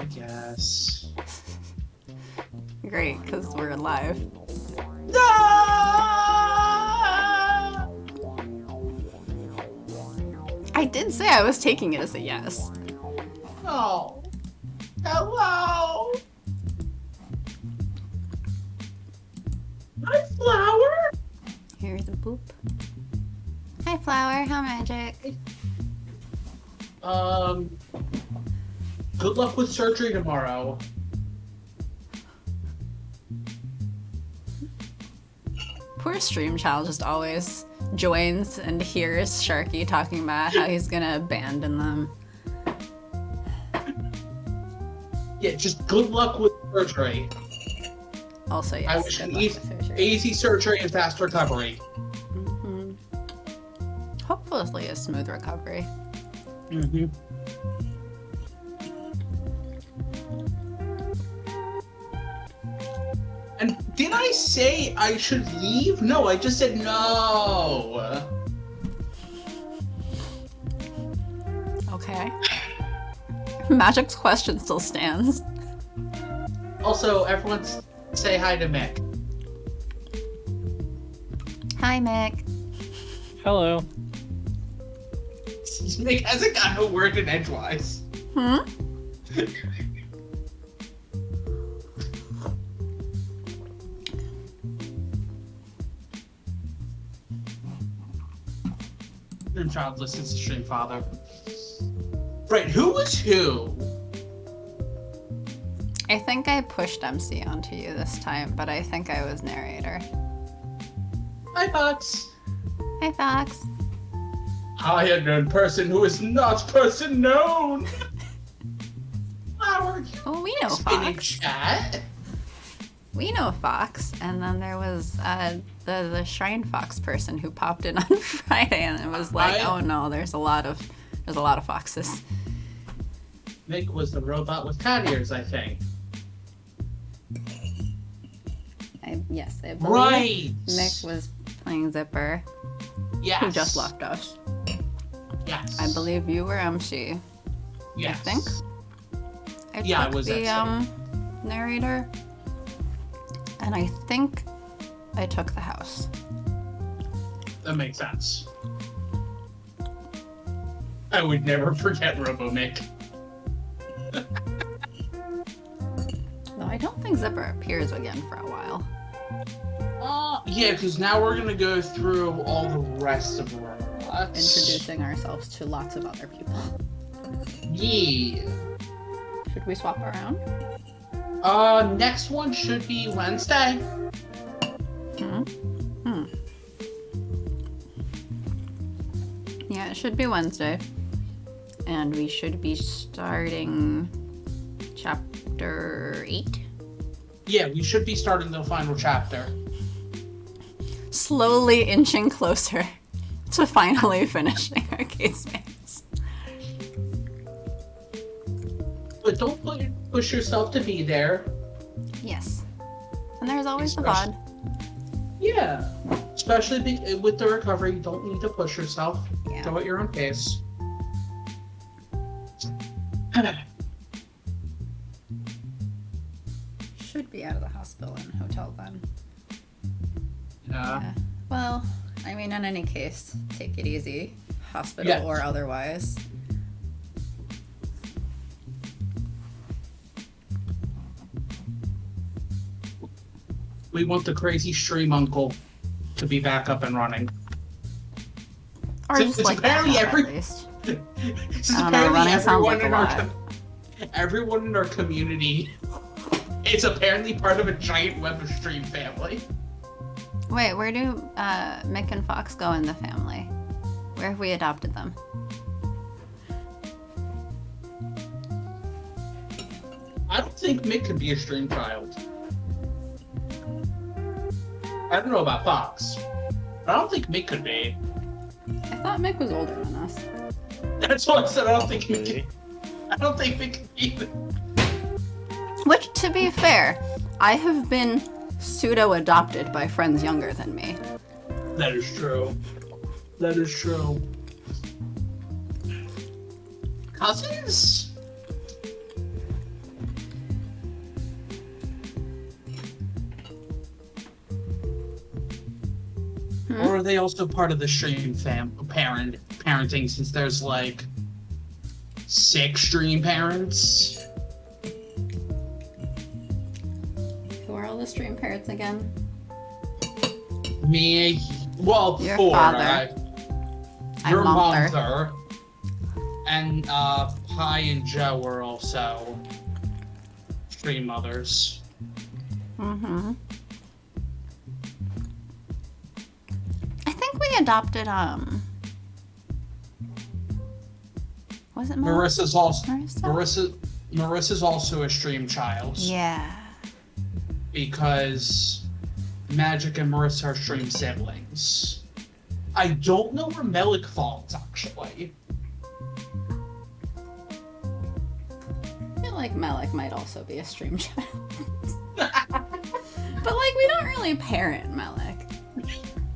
guess. Great, because we're live. I did say I was taking it as a yes. Oh. Hello. Hi, Flower. Here's a boop. Hi, Flower. How magic? Good luck with surgery tomorrow. Poor Stream Child just always joins and hears Sharky talking about how he's gonna abandon them. Yeah, just good luck with surgery. Also, yes. I wish good you luck with surgery. easy surgery and fast recovery. Mm-hmm. Hopefully, a smooth recovery. Mm-hmm. And did I say I should leave? No, I just said no. Okay. Magic's question still stands. Also, everyone say hi to Mick. Hi, Mick. Hello. Mick hasn't got a word in edgewise. Hmm? Your child listens to Stream Father. Right, who was who? I think I pushed MC onto you this time, but I think I was narrator. Hi, Fox. Hi, Fox. Hi, unknown person who is not person known. Flower, you Oh, we know been in Fox. chat. We know Fox, and then there was the Shrine Fox person who popped in on Friday, and it was like, oh no, there's a lot of foxes. Mick was the robot with cat ears, I think. Yes, I believe Right. Mick was playing Zipper, Yes. who just left us. Yes. I believe you were MC. Yes. I think. Yeah, I took was the MC. Narrator, and I think I took the house. That makes sense. I would never forget Robo Mick. Though I don't think Zipper appears again for a while. Yeah, because now we're gonna go through all the rest of the robots. Introducing ourselves to lots of other people. Yeah. Should we swap around? Next one should be Wednesday. Yeah, it should be Wednesday. And we should be starting chapter 8. Yeah, we should be starting the final chapter. Slowly inching closer to finally finishing Arcade Space. But don't push yourself to be there. Yes. And there's always the VOD. Yeah. Especially with the recovery, you don't need to push yourself. Yeah. Go at your own pace. Should be out of the hospital and hotel then. Yeah. Well, I mean, in any case, take it easy, hospital Yeah. or otherwise. We want the crazy stream uncle to be back up and running. Or So just it's like apparently that, every- at least. Since I don't know, apparently running sounds like a lot. everyone in our community is apparently part of a giant web of stream family. Wait, where do Mick and Fox go in the family? Where have we adopted them? I don't think Mick could be a stream child. I don't know about Fox. But I don't think Mick could be. I thought Mick was older than us. That's what I said. I don't think Mick could. I don't think Mick could be. Which, to be fair, I have been pseudo-adopted by friends younger than me. That is true. That is true. Cousins? are they also part of the stream parenting since there's like 6 stream parents? Who are all the stream parents again? Me, well, Your 4. father. Your mother. mother. And Pi and Joe were also stream mothers. Mm-hmm. I think we adopted, was it Mel? Marissa's also a stream child. Yeah. Because Magic and Marissa are stream siblings. I don't know where Melik falls, actually. I feel like Melik might also be a stream child. But, like, we don't really parent Melik.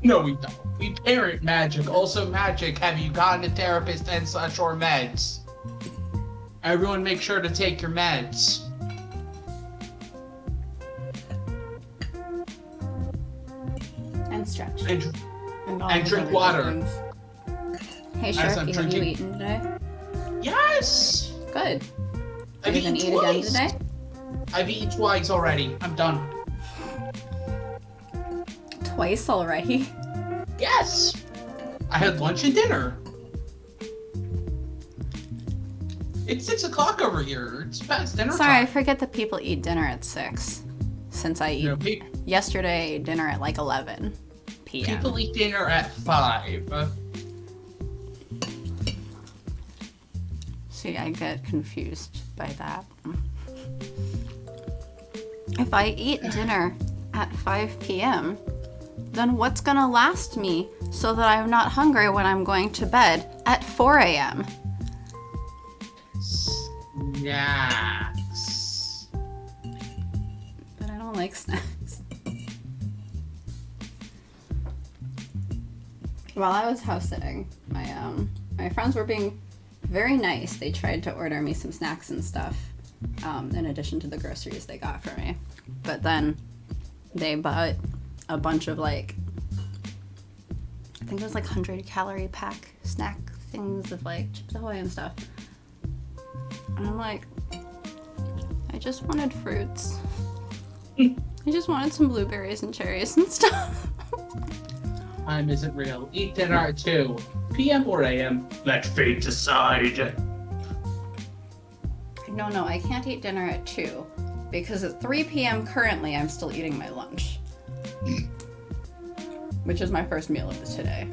No, we don't. We parent Magic. Also, Magic, have you gotten a therapist and such or meds? Everyone make sure to take your meds. And stretch. And all those drink other water. things. Hey, As Sharky, I'm have you drinking- eaten today? Yes! Good. Are I've you gonna eaten eat again twice. today? I've eaten twice already. I'm done. Twice already? Yes! I had lunch and dinner. It's 6 o'clock over here. It's past dinner Sorry, I time. forget that people eat dinner at 6. Since I eat You know, yesterday, I ate dinner at like 11 p.m. people eat dinner at 5. See, I get confused by that. If I eat dinner at 5 p.m., then what's gonna last me so that I'm not hungry when I'm going to bed at 4 a.m.? Snacks. But I don't like snacks. While I was house sitting, my friends were being very nice. They tried to order me some snacks and stuff, in addition to the groceries they got for me. But then they bought a bunch of like, I think it was like 100-calorie pack snack things of like Chips Ahoy and stuff. And I'm like, I just wanted fruits. I just wanted some blueberries and cherries and stuff. Time isn't real. Eat dinner at 2 p.m. or a.m. Let fate decide. No, I can't eat dinner at 2 because at 3 p.m. currently I'm still eating my lunch. Which is my first meal of today.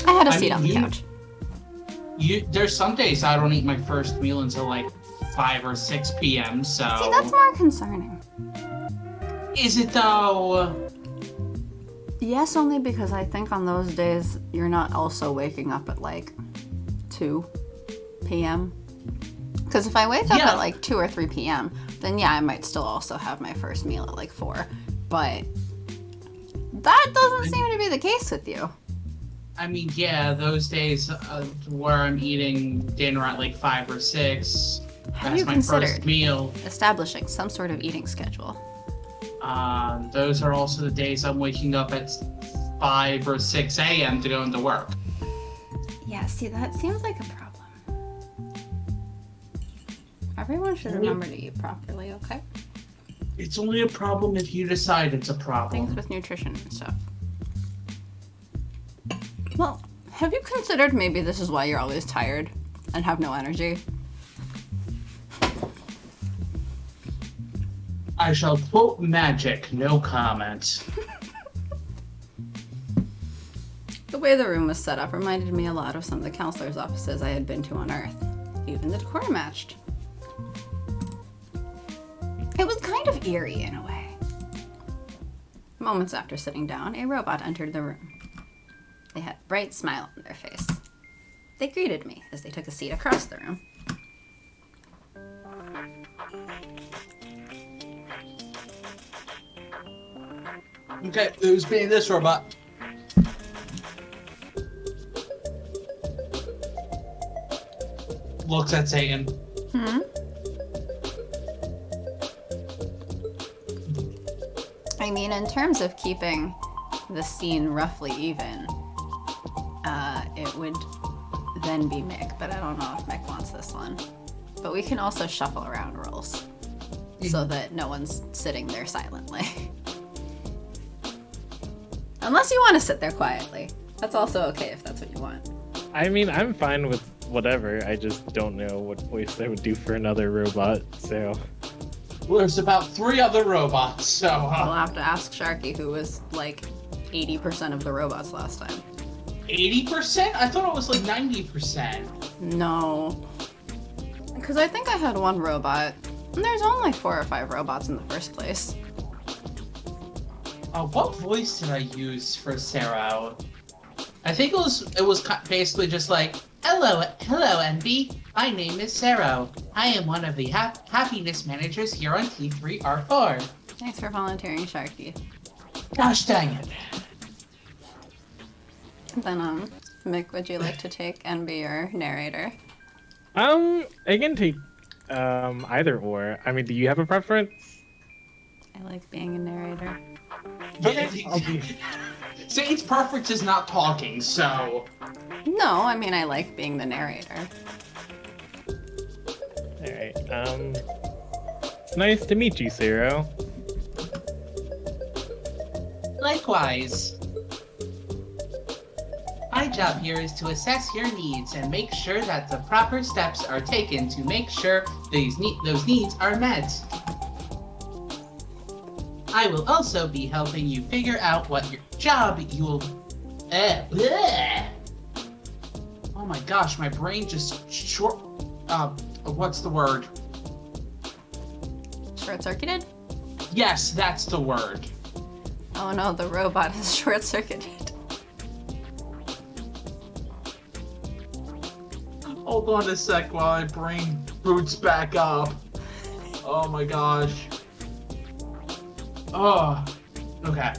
I had a seat on the couch. There's some days I don't eat my first meal until like 5 or 6 p.m. So See, that's more concerning. is it though? Yes, only because I think on those days you're not also waking up at like 2 p.m. Because if I wake up at like 2 or 3 p.m., then yeah, I might still also have my first meal at like 4. But that doesn't seem to be the case with you. I mean, yeah, those days where I'm eating dinner at like 5 or 6. Have That's you my first considered meal. establishing some sort of eating schedule? Those are also the days I'm waking up at 5 or 6 a.m. to go into work. Yeah, see, that seems like a problem. Everyone should remember to eat properly, okay? It's only a problem if you decide it's a problem. Things with nutrition and stuff. Well, have you considered maybe this is why you're always tired and have no energy? I shall quote Magic, no comment. The way the room was set up reminded me a lot of some of the counselors' offices I had been to on Earth. Even the decor matched. It was kind of eerie in a way. Moments after sitting down, a robot entered the room. They had a bright smile on their face. They greeted me as they took a seat across the room. Okay, who's being this robot? Looks at Satan. I mean, in terms of keeping the scene roughly even, it would then be Mick, but I don't know if Mick wants this one. But we can also shuffle around roles so that no one's sitting there silently. Unless you want to sit there quietly. That's also okay if that's what you want. I mean, I'm fine with whatever. I just don't know what voice I would do for another robot, so... There's about 3 other robots, so... We'll have to ask Sharky, who was like 80% of the robots last time. 80%? I thought it was like 90%. No. Because I think I had one robot, and there's only 4 or 5 robots in the first place. What voice did I use for Sarah? I think it was basically just like, hello, NB. My name is Sarah. I am one of the happiness managers here on T3R4. Thanks for volunteering, Sharky. Gosh dang it. Then, Mick, would you like to take and be your narrator? I can take either or. I mean, do you have a preference? I like being a narrator. Satan's preference is not talking, so... No, I mean, I like being the narrator. Alright, it's nice to meet you, Zero. Likewise. My job here is to assess your needs and make sure that the proper steps are taken to make sure those needs are met. I will also be helping you figure out what your job you'll... Oh my gosh, my brain just what's the word? Short-circuited? Yes, that's the word. Oh no, the robot is short-circuited. Hold on a sec while my brain boots back up. Oh my gosh. Oh, okay.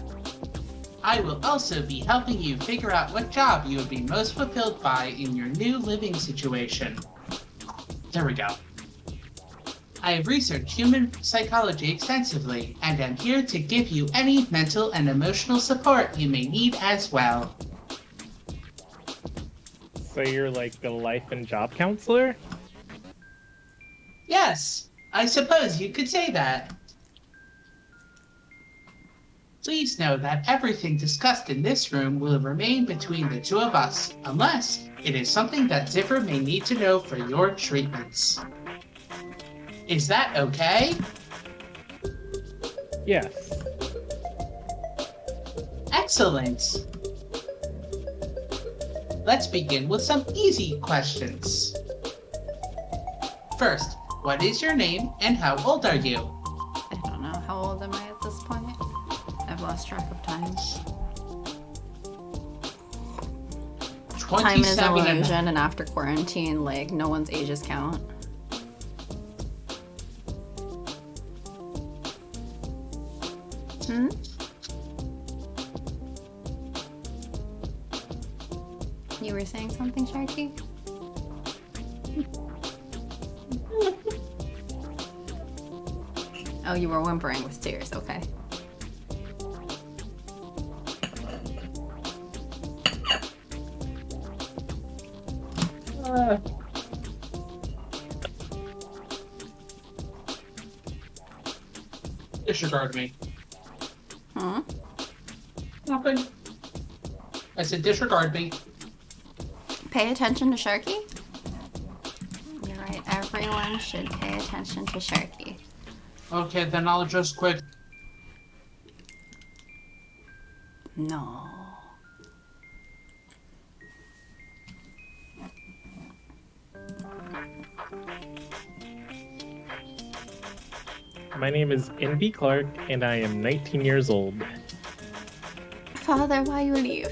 I will also be helping you figure out what job you would be most fulfilled by in your new living situation. There we go. I have researched human psychology extensively, and am here to give you any mental and emotional support you may need as well. So you're like the life and job counselor? Yes, I suppose you could say that. Please know that everything discussed in this room will remain between the 2 of us, unless it is something that Zipper may need to know for your treatments. Is that okay? Yes. Excellent. Let's begin with some easy questions. First, what is your name and how old are you? I don't know. How old am I at this point? I've lost track of time. 27 Time is an illusion, and after quarantine, like, no one's ages count. Hmm? You were saying something, Sharky? Oh, you were whimpering with tears, okay. Disregard me. Hmm? Nothing. I said disregard me. Pay attention to Sharky? You're right, everyone should pay attention to Sharky. Okay, then I'll just quit. No. My name is Envy Clark, and I am 19 years old. Father, why you leave?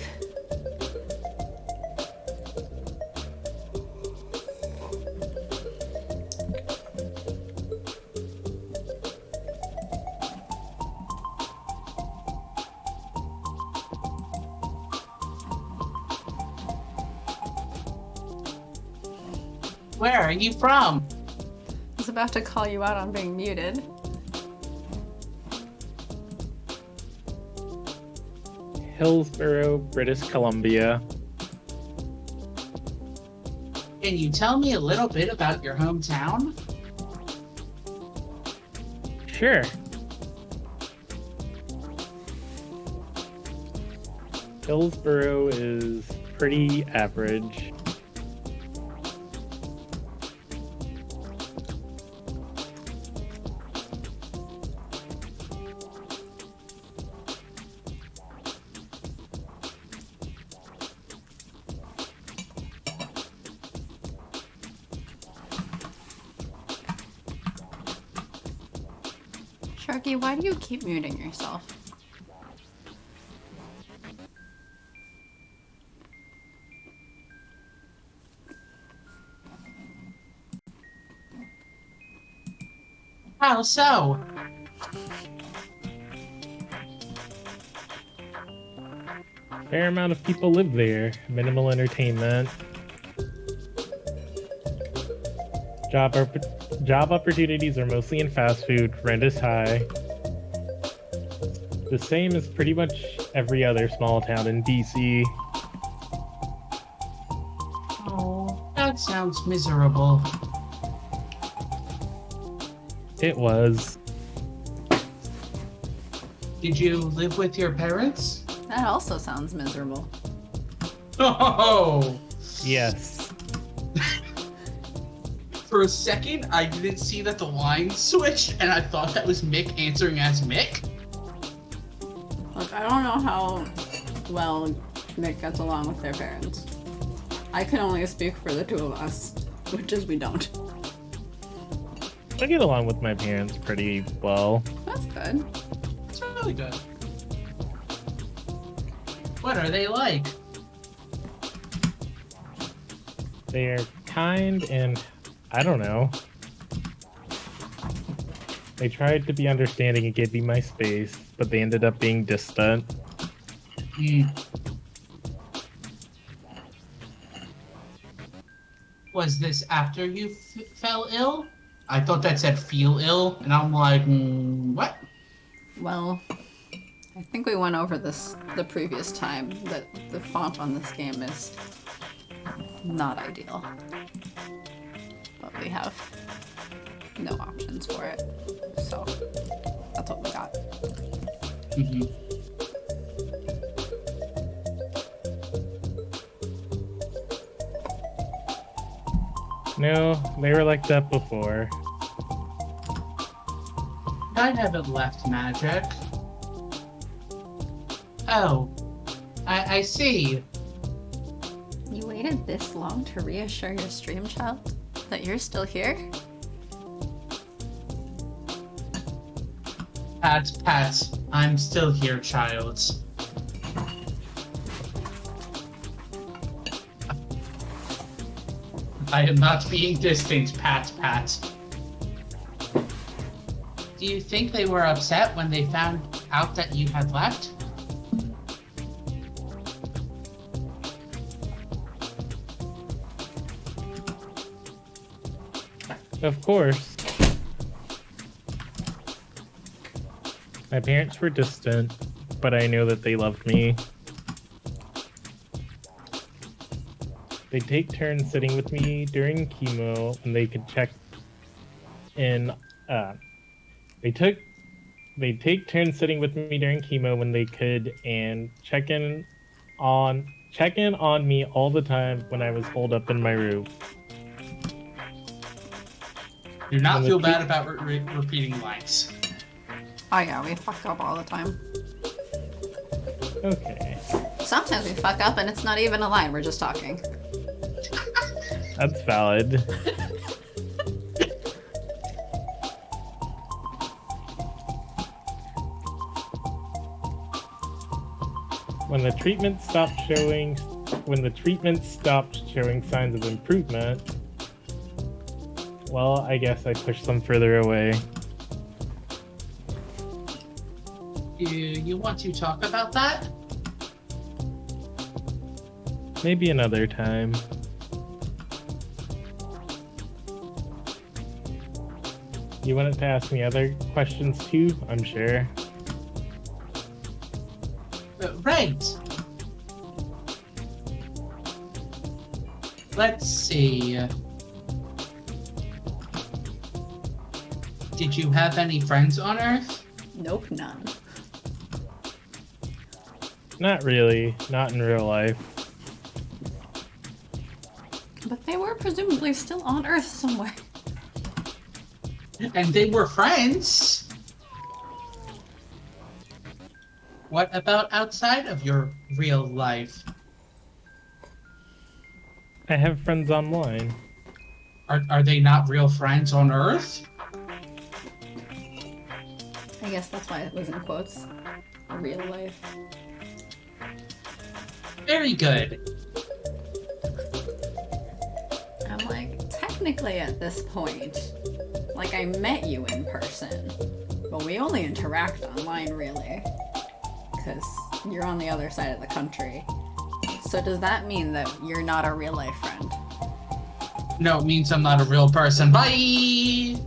Where are you from? I was about to call you out on being muted. Hillsborough, British Columbia. Can you tell me a little bit about your hometown? Sure. Hillsborough is pretty average. Sharky, why do you keep muting yourself? How so? Fair amount of people live there. Minimal entertainment. Job opportunities are mostly in fast food. Rent is high. The same as pretty much every other small town in BC. Oh, that sounds miserable. It was. Did you live with your parents? That also sounds miserable. Oh! Yes. For a second, I didn't see that the line switched, and I thought that was Mick answering as Mick. Look, I don't know how well Mick gets along with their parents. I can only speak for the two of us, which is we don't. I get along with my parents pretty well. That's good. It's really good. What are they like? They're kind and I don't know. They tried to be understanding and give me my space, but they ended up being distant. Was this after you fell ill? I thought that said feel ill, and I'm like, what? Well, I think we went over this the previous time, that the font on this game is not ideal. But we have no options for it, so that's what we got. Mm-hmm. No, they were like that before. I haven't left magic. Oh, I see. You waited this long to reassure your stream child that you're still here? Pat, I'm still here, child. I am not being distant, Pat. Do you think they were upset when they found out that you had left? Of course. My parents were distant, but I know that they loved me. They take turns sitting with me during chemo, and they could check in. They take turns sitting with me during chemo when they could, and check in on me all the time when I was holed up in my room. Do not feel bad about repeating lines. Oh yeah, we fuck up all the time. Okay, Sometimes we fuck up and it's not even a line, we're just talking. that's valid. When the treatment stopped showing signs of improvement, well, I guess I pushed them further away. You want to talk about that? Maybe another time. You wanted to ask me other questions too, I'm sure. Right. Let's see. Did you have any friends on Earth? Nope, none. Not really. Not in real life. But they were presumably still on Earth somewhere. And they were friends. What about outside of your real life? I have friends online. Are they not real friends on Earth? I guess that's why it was in quotes. Real life. Very good. I'm like, technically at this point, like I met you in person, but we only interact online really, because you're on the other side of the country. So does that mean that you're not a real life friend? No, it means I'm not a real person. Bye!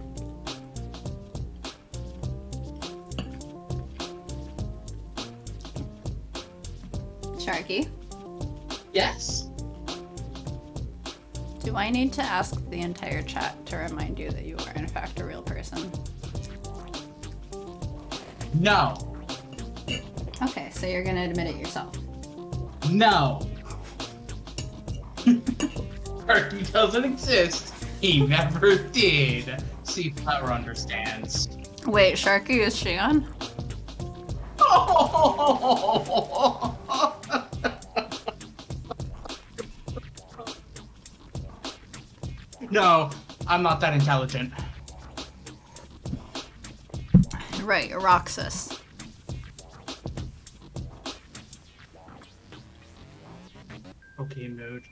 Sharky, Yes. do I need to ask the entire chat to remind you that you are in fact a real person? No. Okay, so you're gonna admit it yourself. No. Turkey doesn't exist. He never did. See, Flower understands. Wait, Sharky, is she on? No, I'm not that intelligent. Right, Roxas. Okay, mood.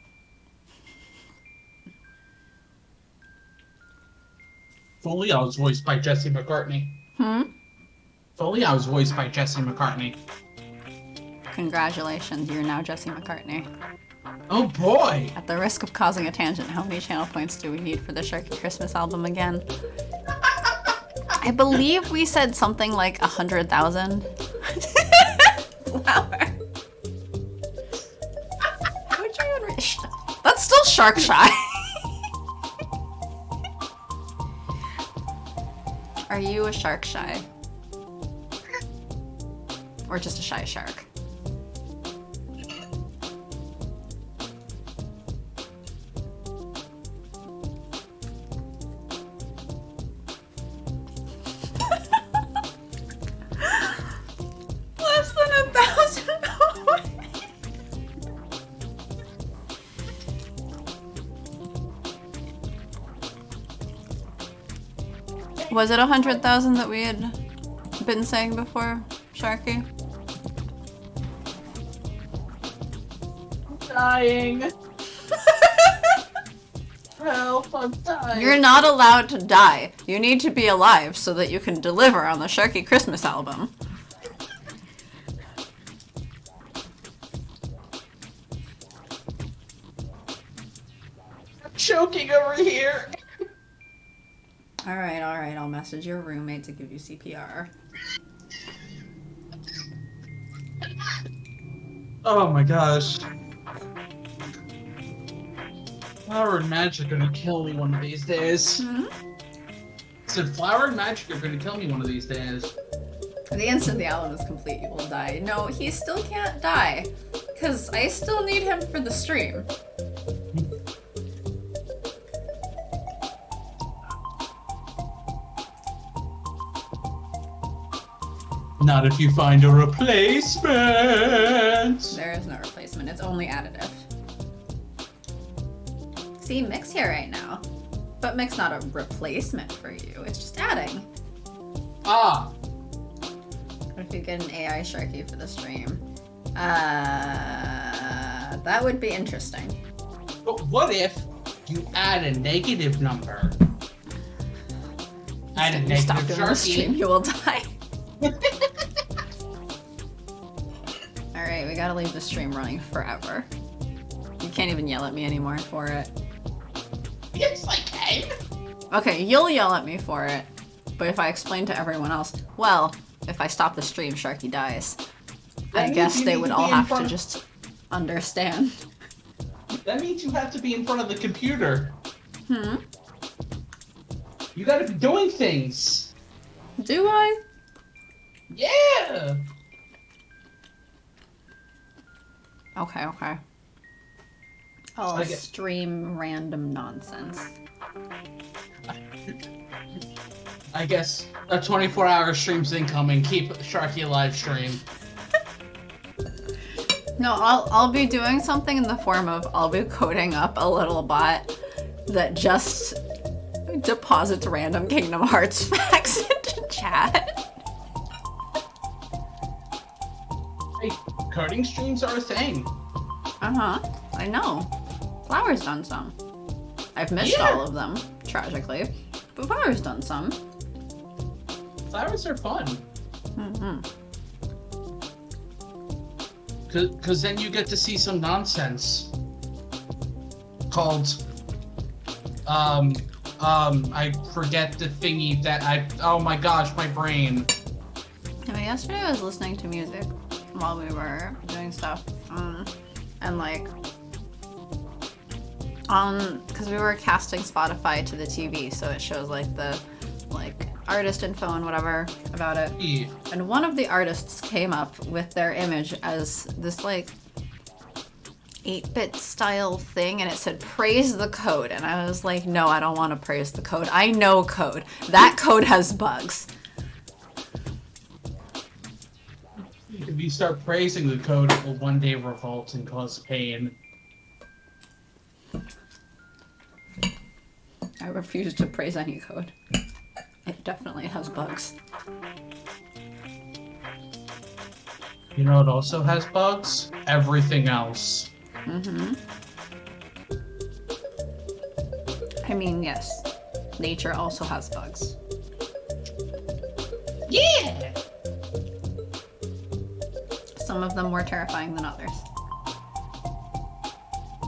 Fully, I was voiced by Jesse McCartney. Fully, I was voiced by Jesse McCartney. Congratulations, you're now Jesse McCartney. Oh boy! At the risk of causing a tangent, how many channel points do we need for the Sharky Christmas album again? I believe we said something like 100,000. Flower. Would you even That's still shark shy. Are you a shark shy? Or just a shy shark? Less than 1,000. Was it 100,000 that we had been saying before, Sharky? Dying. Help, I'm dying. You're not allowed to die. You need to be alive so that you can deliver on the Sharky Christmas album. I'm choking over here. Alright, I'll message your roommate to give you CPR. Oh my gosh. Flower and magic are gonna kill me one of these days. Hmm? I said flower and magic are gonna kill me one of these days. The instant the album is complete, you will die. No, he still can't die. Because I still need him for the stream. Not if you find a replacement. There is no replacement, it's only additive. See, Mick's here right now. But Mick's not a replacement for you, it's just adding. Ah, What if you get an AI Sharky for the stream? That would be interesting. but what if you add a negative number? Add a If you stop negative doing the stream, Sharky. you will die. Alright, we gotta leave the stream running forever. You can't even yell at me anymore for it. Yes, I can. Okay, you'll yell at me for it, but if I explain to everyone else, well, if I stop the stream, Sharky dies. I means guess you they need would to all be in have to front- just understand. That means you have to be in front of the computer. Hmm? You gotta be doing things. Do I? Yeah! Okay, okay. I'll I get- stream random nonsense. I guess a 24-hour stream's incoming. Keep Sharky live stream. No, I'll be doing something in the form of I'll be coding up a little bot that just deposits random Kingdom Hearts facts into chat. Hey, coding streams are a thing. Uh-huh. I know. Flower's done some. I've missed Yeah. all of them, tragically. But Flower's done some. Flowers are fun. Mm-hmm. Cause then you get to see some nonsense called I forget the thingy that oh my gosh, my brain. I mean, yesterday I was listening to music while we were doing stuff. And like, because we were casting Spotify to the TV, so it shows like the artist info and whatever about it. Yeah. And one of the artists came up with their image as this like 8-bit style thing, and it said praise the code, and I was like, no, I don't want to praise the code. I know code. That code has bugs. If you start praising the code, it will one day revolt and cause pain. I refuse to praise any code. It definitely has bugs. You know what also has bugs? Everything else. Mm-hmm. I mean, yes. Nature also has bugs. Yeah! Some of them more terrifying than others.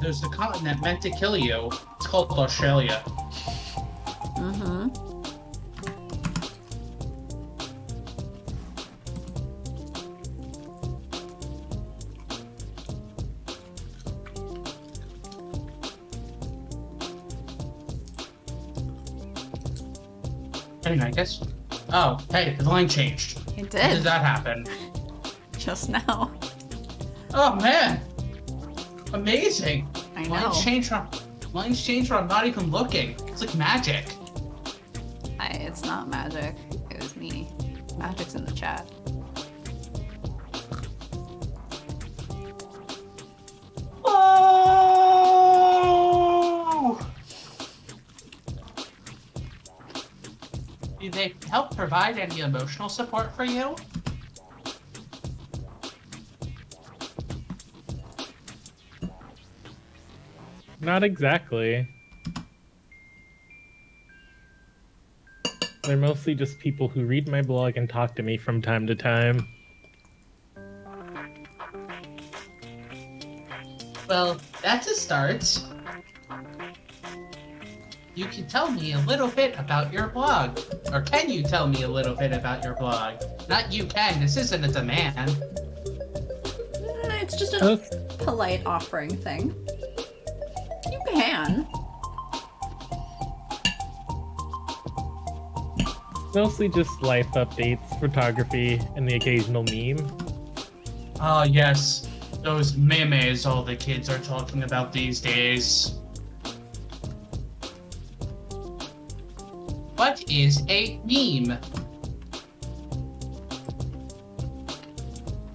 There's a continent meant to kill you. It's called Australia. Mm-hmm. Anyway, I guess. Oh, hey, the line changed. It How did did. that happen? Just now. Oh man! Amazing! I know. Lines change when I'm not even looking. It's like magic. It's not magic. It was me. Magic's in the chat. Oh! Do they help provide any emotional support for you? Not exactly. They're mostly just people who read my blog and talk to me from time to time. Well, that's a start. You can tell me a little bit about your blog. Or can you tell me a little bit about your blog? Not you can, this isn't a demand. It's just a polite offering thing. You can. Mostly just life updates, photography, and the occasional meme. Ah, yes. Those memes all the kids are talking about these days. What is a meme?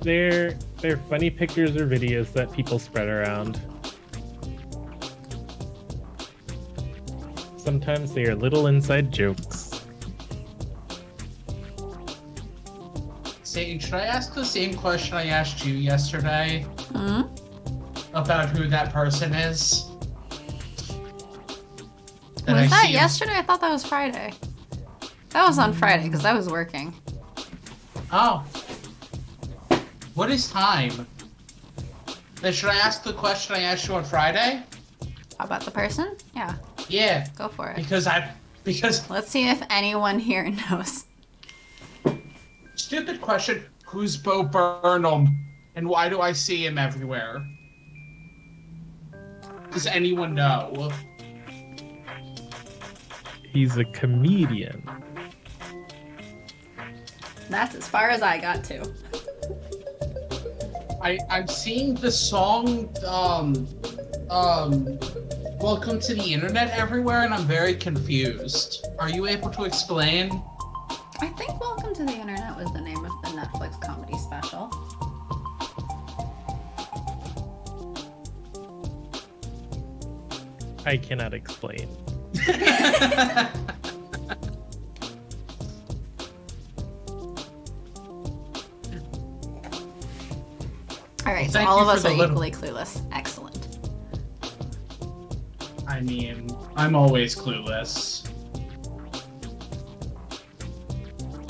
They're funny pictures or videos that people spread around. Sometimes they are little inside jokes. Satan, should I ask the same question I asked you yesterday? Hmm? About who that person is? Was that see- yesterday? I thought that was Friday. That was on Friday because I was working. Oh. What is time? Then should I ask the question I asked you on Friday? About the person? Yeah, Yeah, go for it. because Let's see if anyone here knows. stupid question, who's Bo Burnham? And why do I see him everywhere? Does anyone know? He's a comedian. That's as far as I got to. I'm seeing the song, Welcome to the Internet everywhere, and I'm very confused. Are you able to explain? I think Welcome to the Internet was the name of the Netflix comedy special. I cannot explain. Alright, so Thank all you of for us the are little- equally clueless. Excellent. I mean, I'm always clueless.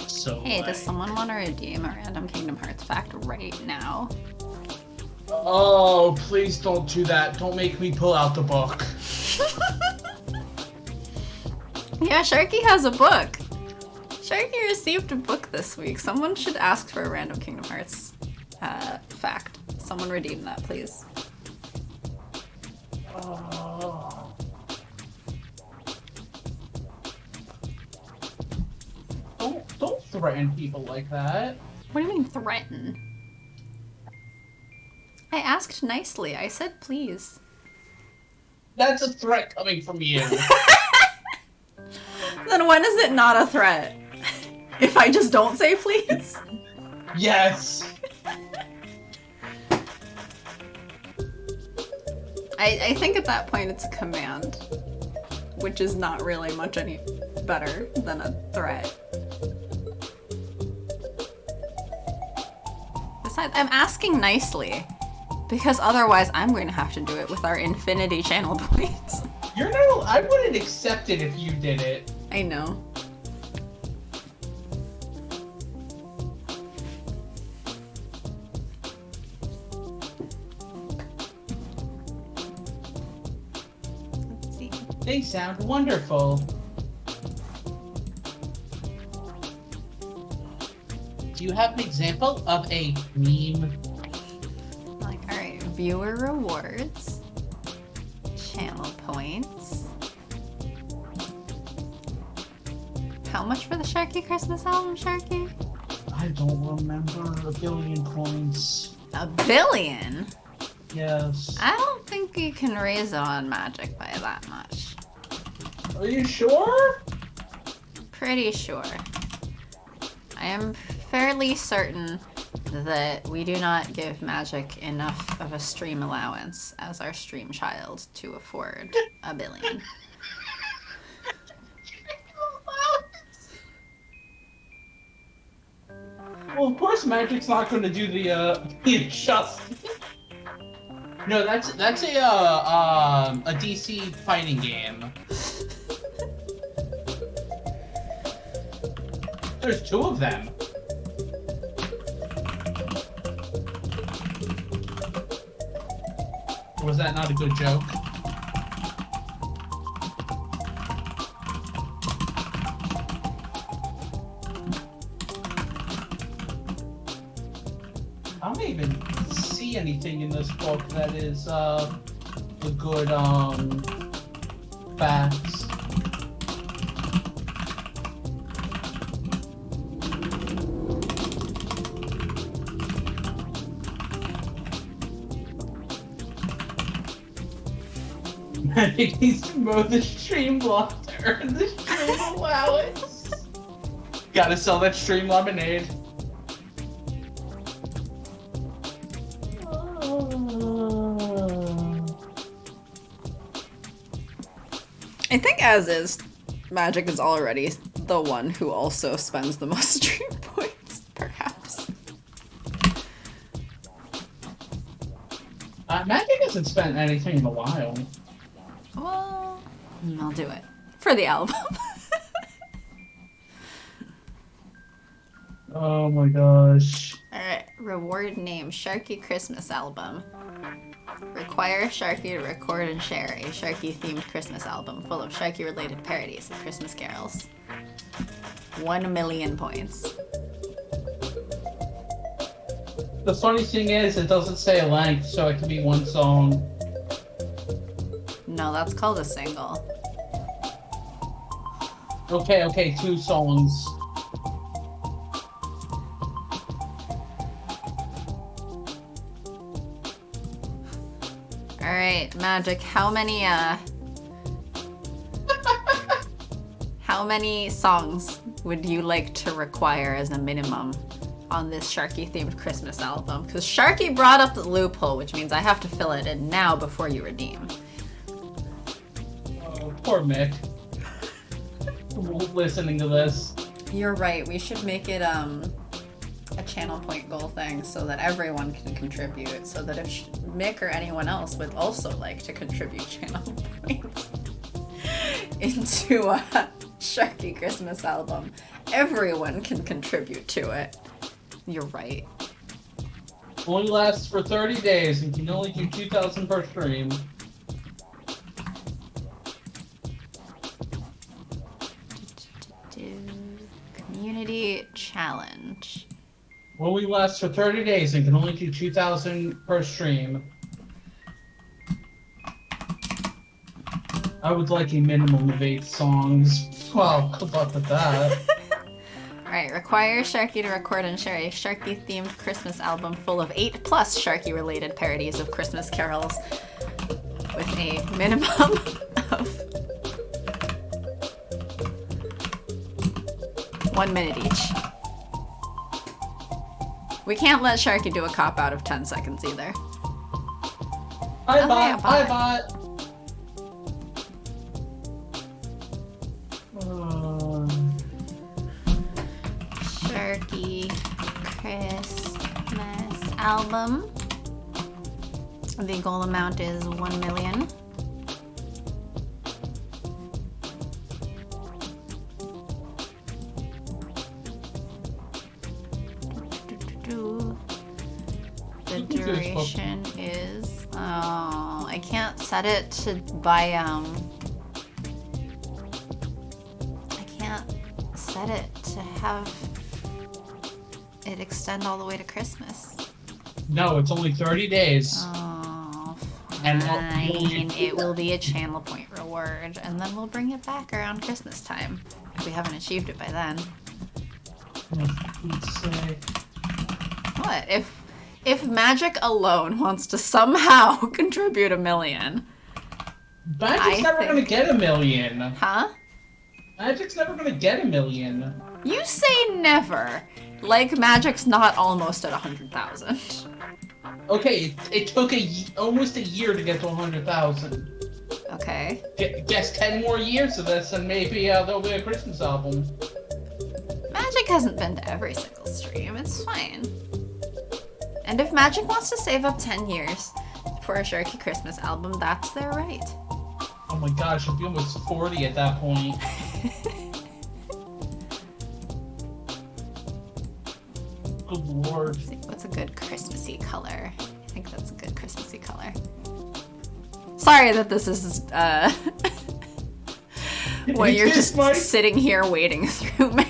So, Hey, like... does someone want to redeem a random Kingdom Hearts fact right now? Oh, please don't do that. Don't make me pull out the book. Yeah, Sharky has a book. Sharky received a book this week. Someone should ask for a random Kingdom Hearts fact. Someone redeem that, please. Don't threaten people like that. What do you mean threaten? I asked nicely. I said please. That's a threat coming from you. Then when is it not a threat? If I just don't say please? Yes. I think at that point it's a command, which is not really much any better than a threat. Besides, I'm asking nicely, because otherwise I'm going to have to do it with our infinity channel points. You're no. I wouldn't accept it if you did it. I know. Let's see. They sound wonderful. Do you have an example of a meme? Like, alright, viewer rewards, channel points. How much for the Sharky Christmas album, Sharky? I don't remember. A billion points. A billion? Yes. I don't think you can raise it on Magic by that much. Are you sure? Pretty sure. I am fairly certain that we do not give Magic enough of a stream allowance as our stream child to afford a billion. Well, of course, Magic's not going to do the adjustment. No, that's a DC fighting game. There's two of them. Was that not a good joke? I don't even see anything in this book that is a good facts. Magic needs to mow the stream block to earn the stream allowance. Gotta sell that stream lemonade. I think as is, Magic is already the one who also spends the most stream points, perhaps. Magic hasn't spent anything in a while. Well, I'll do it. For the album. Oh my gosh. Alright, reward name, Sharky Christmas album. Require Sharky to record and share a Sharky-themed Christmas album full of Sharky-related parodies of Christmas carols. 1 million points. The funny thing is, it doesn't say a length, so it can be one song. No, that's called a single. Okay, 2 songs. Alright, Magic, how many songs would you like to require as a minimum on this Sharky-themed Christmas album? Because Sharky brought up the loophole, which means I have to fill it in now before you redeem. Oh, poor Mick. Listening to this. You're right, we should make it a channel point goal thing so that everyone can contribute, so that if Mick or anyone else would also like to contribute channel points into a Sharky Christmas album, everyone can contribute to it. You're right. Only lasts for 30 days and can only do 2,000 per stream. Community challenge. Only lasts for 30 days and can only do 2,000 per stream. I would like a minimum of 8 songs. Well, good luck with that. Alright, require Sharky to record and share a Sharky-themed Christmas album full of 8+ Sharky-related parodies of Christmas carols with a minimum of 1 minute each. We can't let Sharky do a cop-out of 10 seconds either. Hi, Oh, bot. yeah, Hi, bot. bot. Sharky Christmas album. The goal amount is 1 million. The duration is, oh, I can't set it to by, I can't set it to have it extend all the way to Christmas. No, it's only 30 days. Oh, And fine. It will be a channel point reward, and then we'll bring it back around Christmas time if we haven't achieved it by then. Let's say. What if Magic alone wants to somehow contribute 1 million? Magic's never gonna get 1 million. Huh? Magic's never gonna get 1 million. You say never. Like Magic's not almost at 100,000. Okay, it took almost a year to get to 100,000. Okay. Guess 10 more years of this, and maybe there'll be a Christmas album. Magic hasn't been to every single stream. It's fine. And if Magic wants to save up 10 years for a Sharky Christmas album, that's their right. Oh my gosh, I'll be almost 40 at that point. Good lord. Let's see, what's a good Christmassy color? I think that's a good Christmassy color. Sorry that this is, when you're just sitting here waiting through me.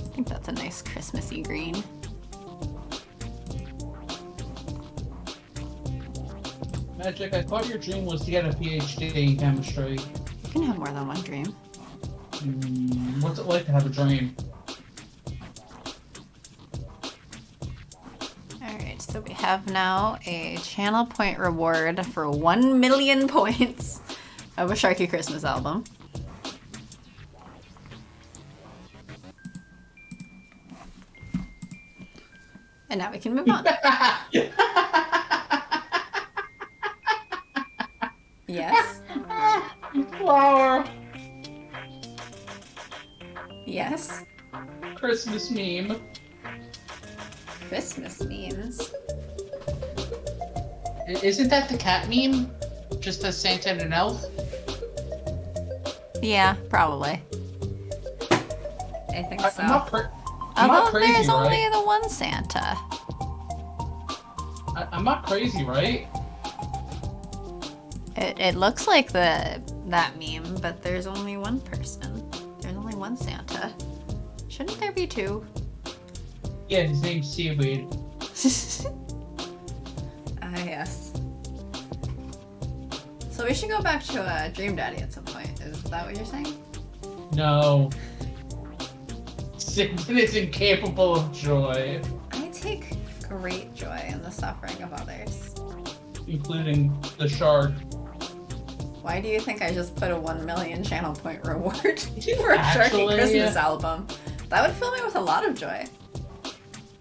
I think that's a nice Christmassy green. Magic, I thought your dream was to get a PhD in chemistry. You can have more than one dream. What's it like to have a dream? Alright, so we have now a channel point reward for 1 million points of a Sharky Christmas album. And now we can move on. Yes? Flower. Yes? Christmas meme. Christmas memes. Isn't that the cat meme? Just a Santa and an elf? Yeah, probably. I think so. I'm not Although crazy, there's right? only the one Santa. I'm not crazy, right? It looks like that meme, but there's only one person. There's only one Santa. Shouldn't there be two? Yeah, his name's Seaweed. Ah, yes. So we should go back to Dream Daddy at some point. Is that what you're saying? No. Simpson is incapable of joy, I take great joy in the suffering of others. including the shark. Why do you think I just put a 1 million channel point reward for a Sharky Actually- Christmas album? That would fill me with a lot of joy.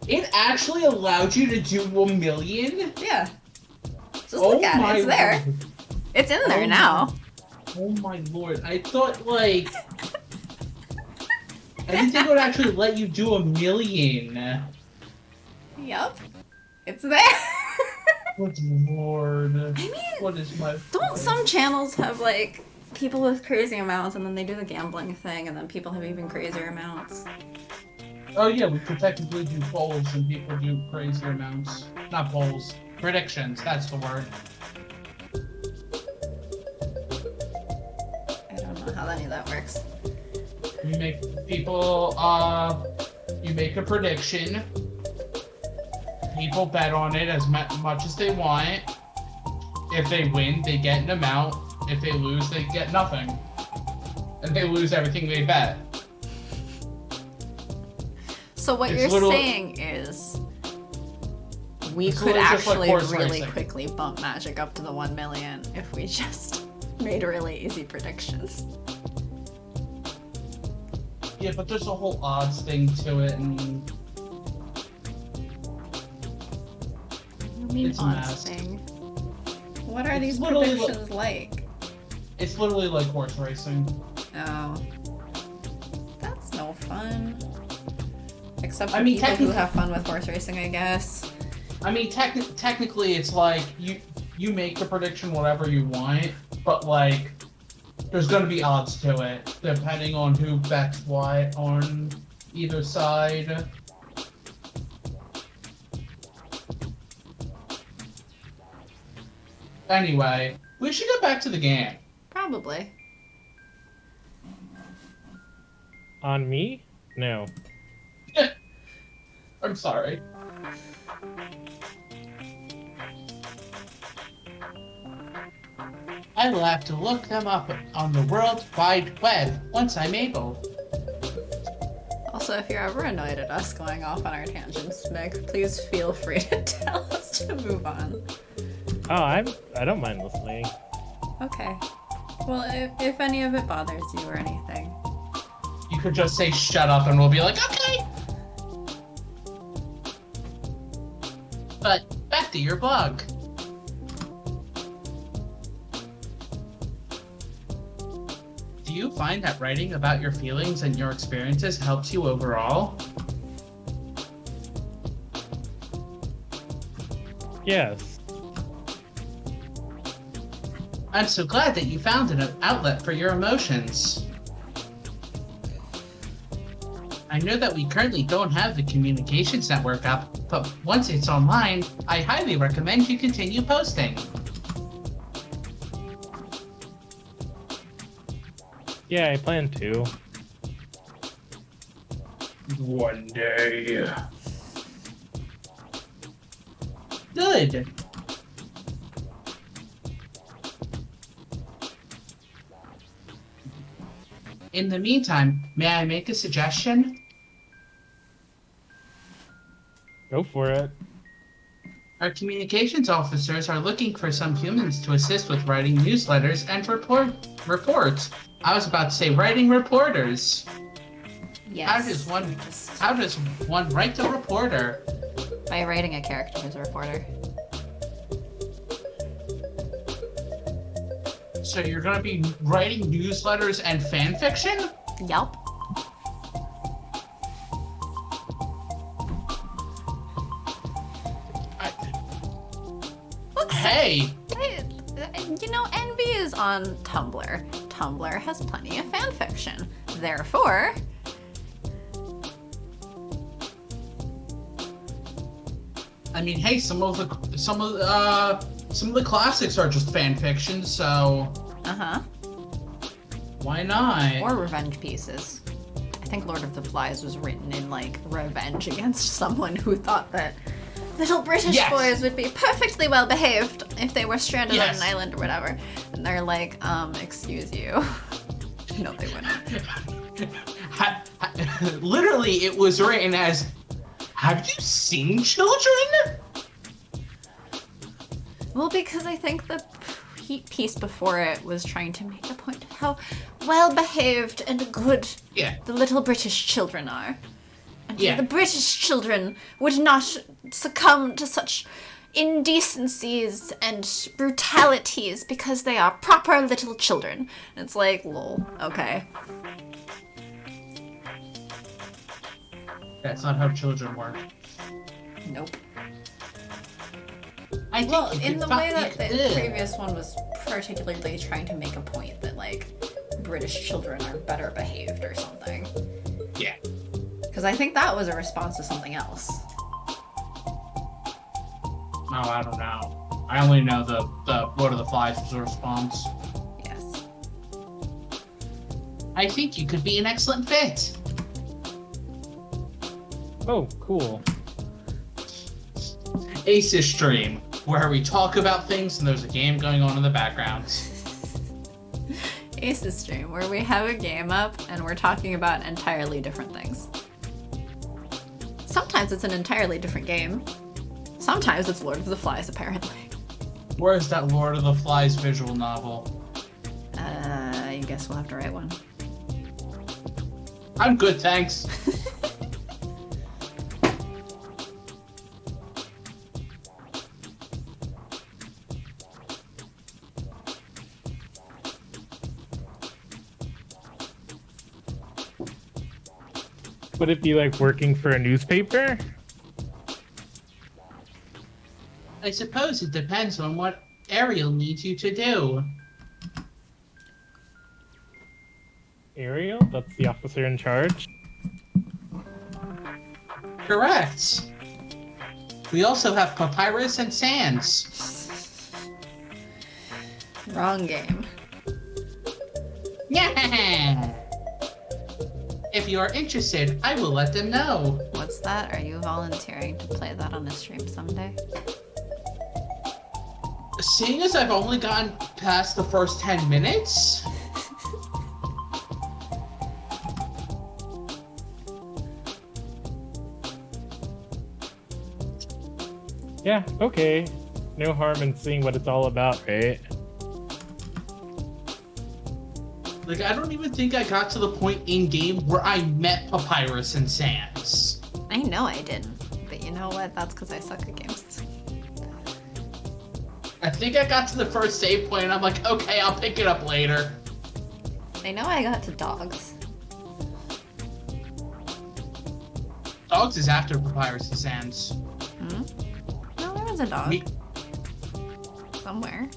It actually allowed you to do 1 million? Yeah. Just look at it. It's there. Lord. It's in there Oh now. Oh my lord. I thought, like... I didn't think it would actually let you do 1 million. Yup. It's there. Good lord. I mean, What is my... don't some channels have, like, people with crazy amounts and then they do the gambling thing and then people have even crazier amounts? Oh yeah, we could technically do polls and people do crazy amounts. Not polls. Predictions, that's the word. I don't know how any of that works. You make people, you make a prediction. People bet on it as much as they want. If they win, they get an amount. If they lose, they get nothing. And they lose everything they bet. So what It's you're literally- saying is we It's could literally just like actually horse really racing. quickly bump Magic up to the 1 million if we just made really easy predictions. Yeah, but there's a whole odds thing to it, and I mean, It's a odds mess. thing. What are It's these literally predictions like? it's literally like horse racing. Oh. That's no fun. Except for I mean, people who technically- have fun with horse racing, I guess. I mean, technically, it's like you make the prediction whatever you want, but like there's gonna be odds to it depending on who bets what on either side. Anyway, we should get back to the game. Probably. On me? No. I'm sorry. I will have to look them up on the World Wide Web once I'm able. Also, if you're ever annoyed at us going off on our tangents, Mick, please feel free to tell us to move on. Oh, I don't mind listening. Okay. Well, if any of it bothers you or anything. You could just say shut up and we'll be like, okay! But back to your blog. Do you find that writing about your feelings and your experiences helps you overall? Yes. I'm so glad that you found an outlet for your emotions. I know that we currently don't have the communications network up, but once it's online, I highly recommend you continue posting. Yeah, I plan to. One day. Good. In the meantime, may I make a suggestion? Go for it. Our communications officers are looking for some humans to assist with writing newsletters and reports. I was about to say writing reporters. Yes. How does one write a reporter? By writing a character who's a reporter. So you're gonna be writing newsletters and fan fiction? Yelp. Hey! You know, Envy is on Tumblr. Tumblr has plenty of fan fiction. Therefore, I mean, hey, some of some of the classics are just fan fiction, so Uh-huh. why not? Or revenge pieces. I think Lord of the Flies was written in, like, revenge against someone who thought that little British Yes. boys would be perfectly well behaved if they were stranded on Yes. an island or whatever. And they're like, excuse you. No, they wouldn't. Literally, it was written as, have you seen children? Well, because I think the piece before it was trying to make a point of how well behaved and good the little British children are. And the British children would not succumb to such indecencies and brutalities because they are proper little children. And it's like, lol, okay. That's not how children work. Nope. I think Well, you in could the fi- way that the Ugh. previous one was particularly trying to make a point that, like, British children are better behaved or something. Yeah. Because I think that was a response to something else. Oh, I don't know. I only know the Lord of the Flies was a response. Yes. I think you could be an excellent fit. Oh, cool. Ace's stream, where we talk about things and there's a game going on in the background. Ace's stream, where we have a game up and we're talking about entirely different things. Sometimes it's an entirely different game. Sometimes it's Lord of the Flies, apparently. Where's that Lord of the Flies visual novel? I guess we'll have to write one. I'm good, thanks. Would it be like working for a newspaper? I suppose it depends on what Ariel needs you to do. Ariel? That's the officer in charge? Correct. We also have Papyrus and Sands. Wrong game. Yeah. If you are interested, I will let them know. What's that? Are you volunteering to play that on a stream someday? Seeing as I've only gotten past the first 10 minutes, Yeah, okay. No harm in seeing what it's all about, right? like, I don't even think I got to the point in game where I met Papyrus and Sands. I know I didn't, but you know what? That's because I suck at games. I think I got to the first save point and I'm like, okay, I'll pick it up later. I know I got to dogs. Dogs is after Papyrus and Sands. Hmm? No, there was a dog. Me- Somewhere.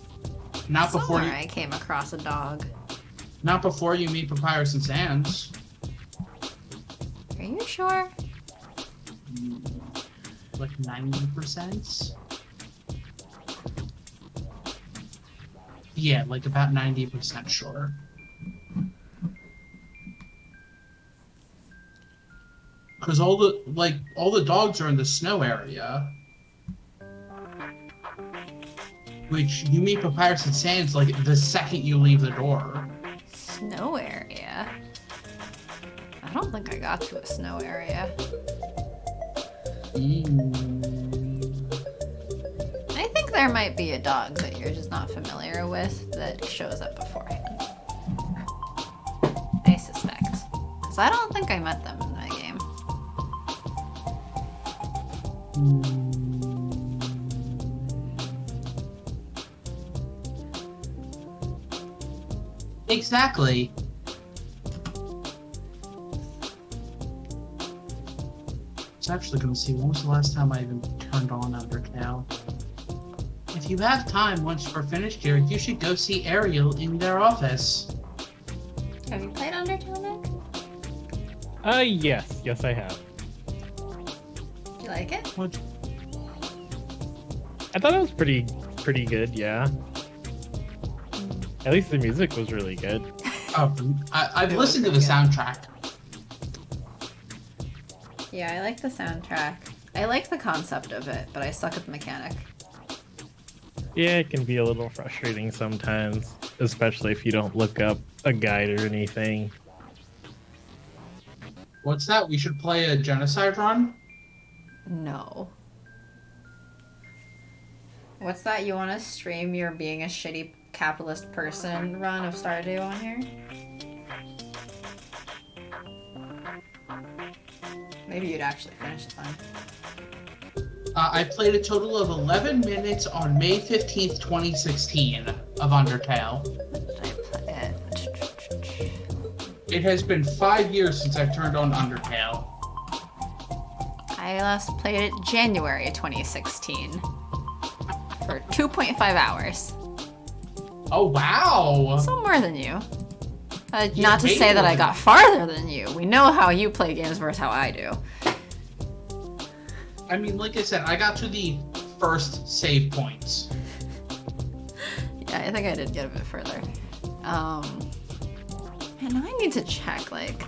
Not before Somewhere you, I came across a dog. not before you meet Papyrus and Sands. Are you sure? Like 90%? Yeah, like about 90% sure. Because all the dogs are in the snow area. Which you meet Papyrus and Sands like the second you leave the door. Snow area? I don't think I got to a snow area. I think there might be a dog that you're just not familiar with that shows up beforehand. I suspect. Because I don't think I met them in that game. Exactly. I was actually going to see when was the last time I even turned on Undertale. If you have time once we're finished here, you should go see Ariel in their office. Have you played Undertale, Nick? Yes. Yes, I have. Do you like it? What? I thought it was pretty pretty good, yeah. At least the music was really good. Oh, I've It was listened to the pretty good. soundtrack. Yeah, I like the soundtrack. I like the concept of it, but I suck at the mechanic. Yeah, it can be a little frustrating sometimes, especially if you don't look up a guide or anything. What's that? We should play a genocide run? No. What's that? You want to stream your being a shitty capitalist person run of Stardew on here? Maybe you'd actually finish it then. I played a total of 11 minutes on May 15th, 2016 of Undertale. When did I play it? It has been 5 years since I've turned on Undertale. I last played it January 2016 for 2.5 hours. Oh, wow! So more than you. You Not to way say that more I than got farther than you. We know how you play games versus how I do. I mean, like I said, I got to the first save points. Yeah, I think I did get a bit further. And now I need to check, like...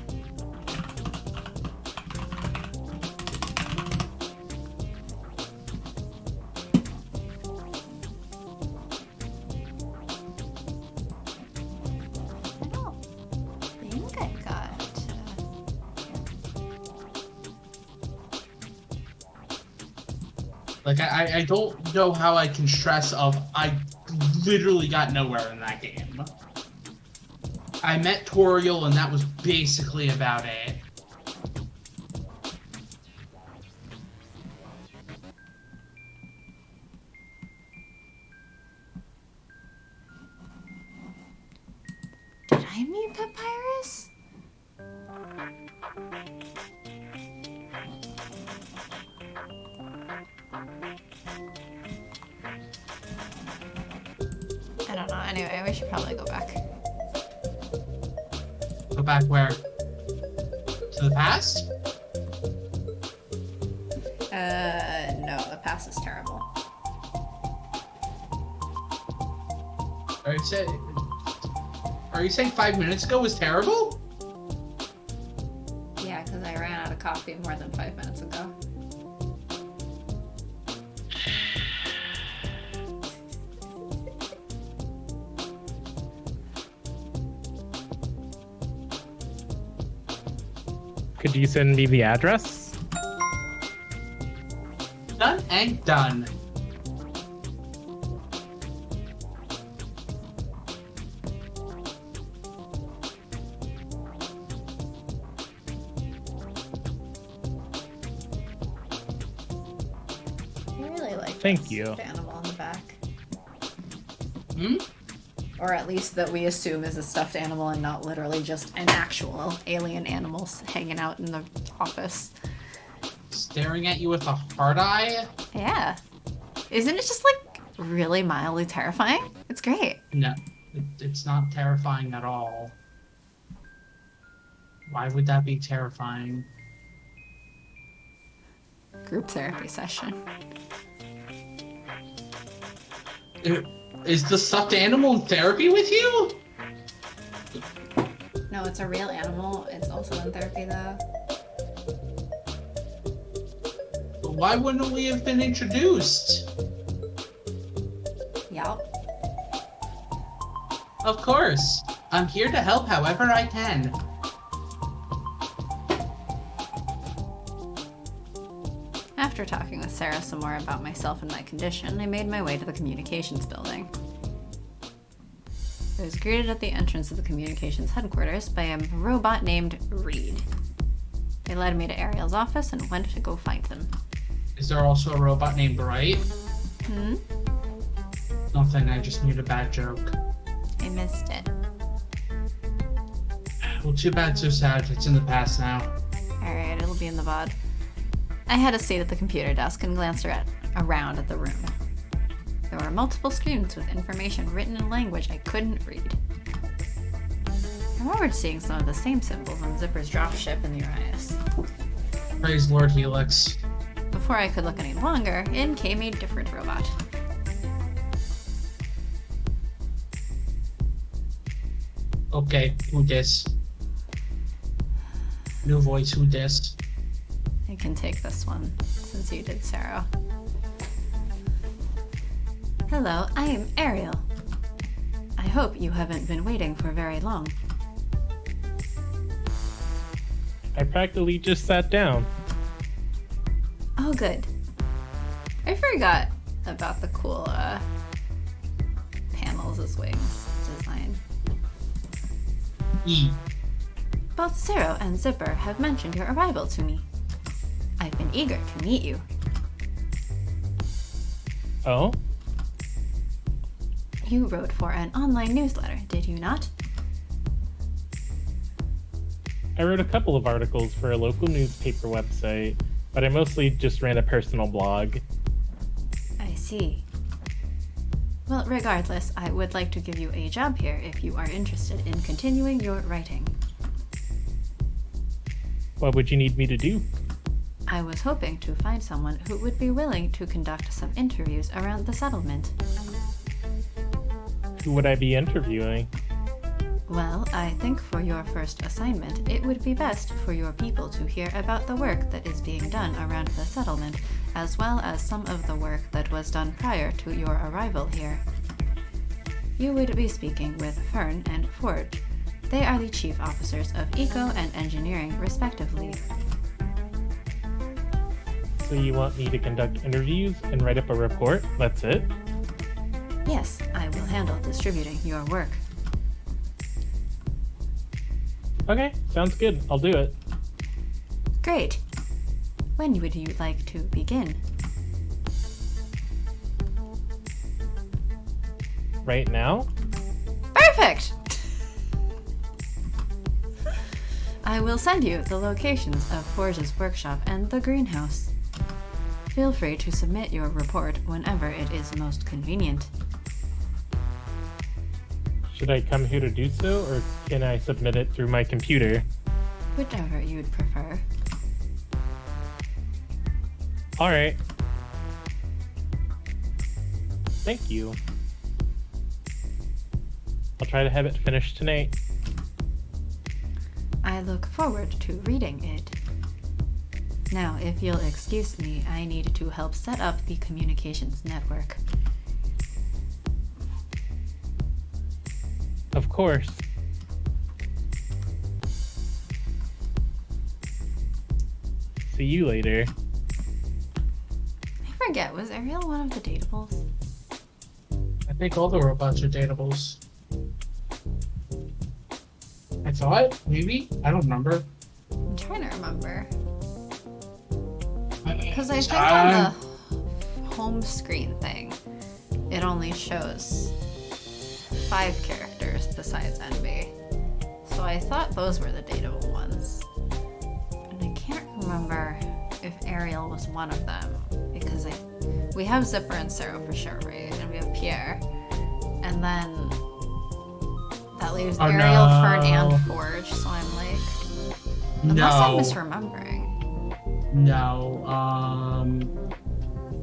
I don't think I got... Like, I don't know how I can stress of I literally got nowhere in that game. I met Toriel and that was basically about it. Did I meet Papyrus? I don't know. Anyway, we should probably go back. Go back where? To the past? No, the pass is terrible. Are you saying 5 minutes ago was terrible? Yeah, because I ran out of coffee more than 5 minutes ago. Could you send me the address? Done and done. I really like Thank that you. stuffed animal in the back. Hmm? Or at least that we assume is a stuffed animal and not literally just an actual alien animal hanging out in the office. Staring at you with a hard eye? Yeah. Isn't it just like really mildly terrifying? It's great. No, it's not terrifying at all. Why would that be terrifying? Group therapy session. Is the stuffed animal in therapy with you? No, it's a real animal. It's also in therapy though. Why wouldn't we have been introduced? Yup. Of course. I'm here to help however I can. After talking with Sarah some more about myself and my condition, I made my way to the communications building. I was greeted at the entrance of the communications headquarters by a robot named Reed. They led me to Ariel's office and went to go find them. Is there also a robot named Bright? Hmm? Nothing, I just made a bad joke. I missed it. Well, too bad, so sad. It's in the past now. Alright, it'll be in the VOD. I had a seat at the computer desk and glanced around at the room. There were multiple screens with information written in language I couldn't read. I remembered seeing some of the same symbols on Zipper's dropship in the Urias. Praise Lord Helix. Before I could look any longer, in came a different robot. Okay, who dis? New voice, who dis? I can take this one since you did Sarah. Hello, I am Ariel. I hope you haven't been waiting for very long. I practically just sat down. Oh, good. I forgot about the cool panels as wings design. E. Both Zero and Zipper have mentioned your arrival to me. I've been eager to meet you. Oh? You wrote for an online newsletter, did you not? I wrote a couple of articles for a local newspaper website, but I mostly just ran a personal blog. I see. Well, regardless, I would like to give you a job here if you are interested in continuing your writing. What would you need me to do? I was hoping to find someone who would be willing to conduct some interviews around the settlement. Who would I be interviewing? Well, I think for your first assignment, it would be best for your people to hear about the work that is being done around the settlement, as well as some of the work that was done prior to your arrival here. You would be speaking with Fern and Forge. They are the chief officers of Eco and Engineering, respectively. So you want me to conduct interviews and write up a report? That's it? Yes, I will handle distributing your work. Okay, sounds good. I'll do it. Great. When would you like to begin? Right now? Perfect! I will send you the locations of Forge's workshop and the greenhouse. Feel free to submit your report whenever it is most convenient. Should I come here to do so, or can I submit it through my computer? Whichever you'd prefer. Alright. Thank you. I'll try to have it finished tonight. I look forward to reading it. Now, if you'll excuse me, I need to help set up the communications network. Of course. See you later. I forget, was Ariel one of the datables? I think all the robots are datables. I thought, maybe? I don't remember. I'm trying to remember. Because I think on the home screen thing, it only shows 5 characters besides NB. So I thought those were the datable ones. And I can't remember if Ariel was one of them, because we have Zipper and Sarah for sure, right? And we have Pierre. And then that leaves Ariel, no. Fern, and Forge, so I'm like, unless I'm misremembering. No,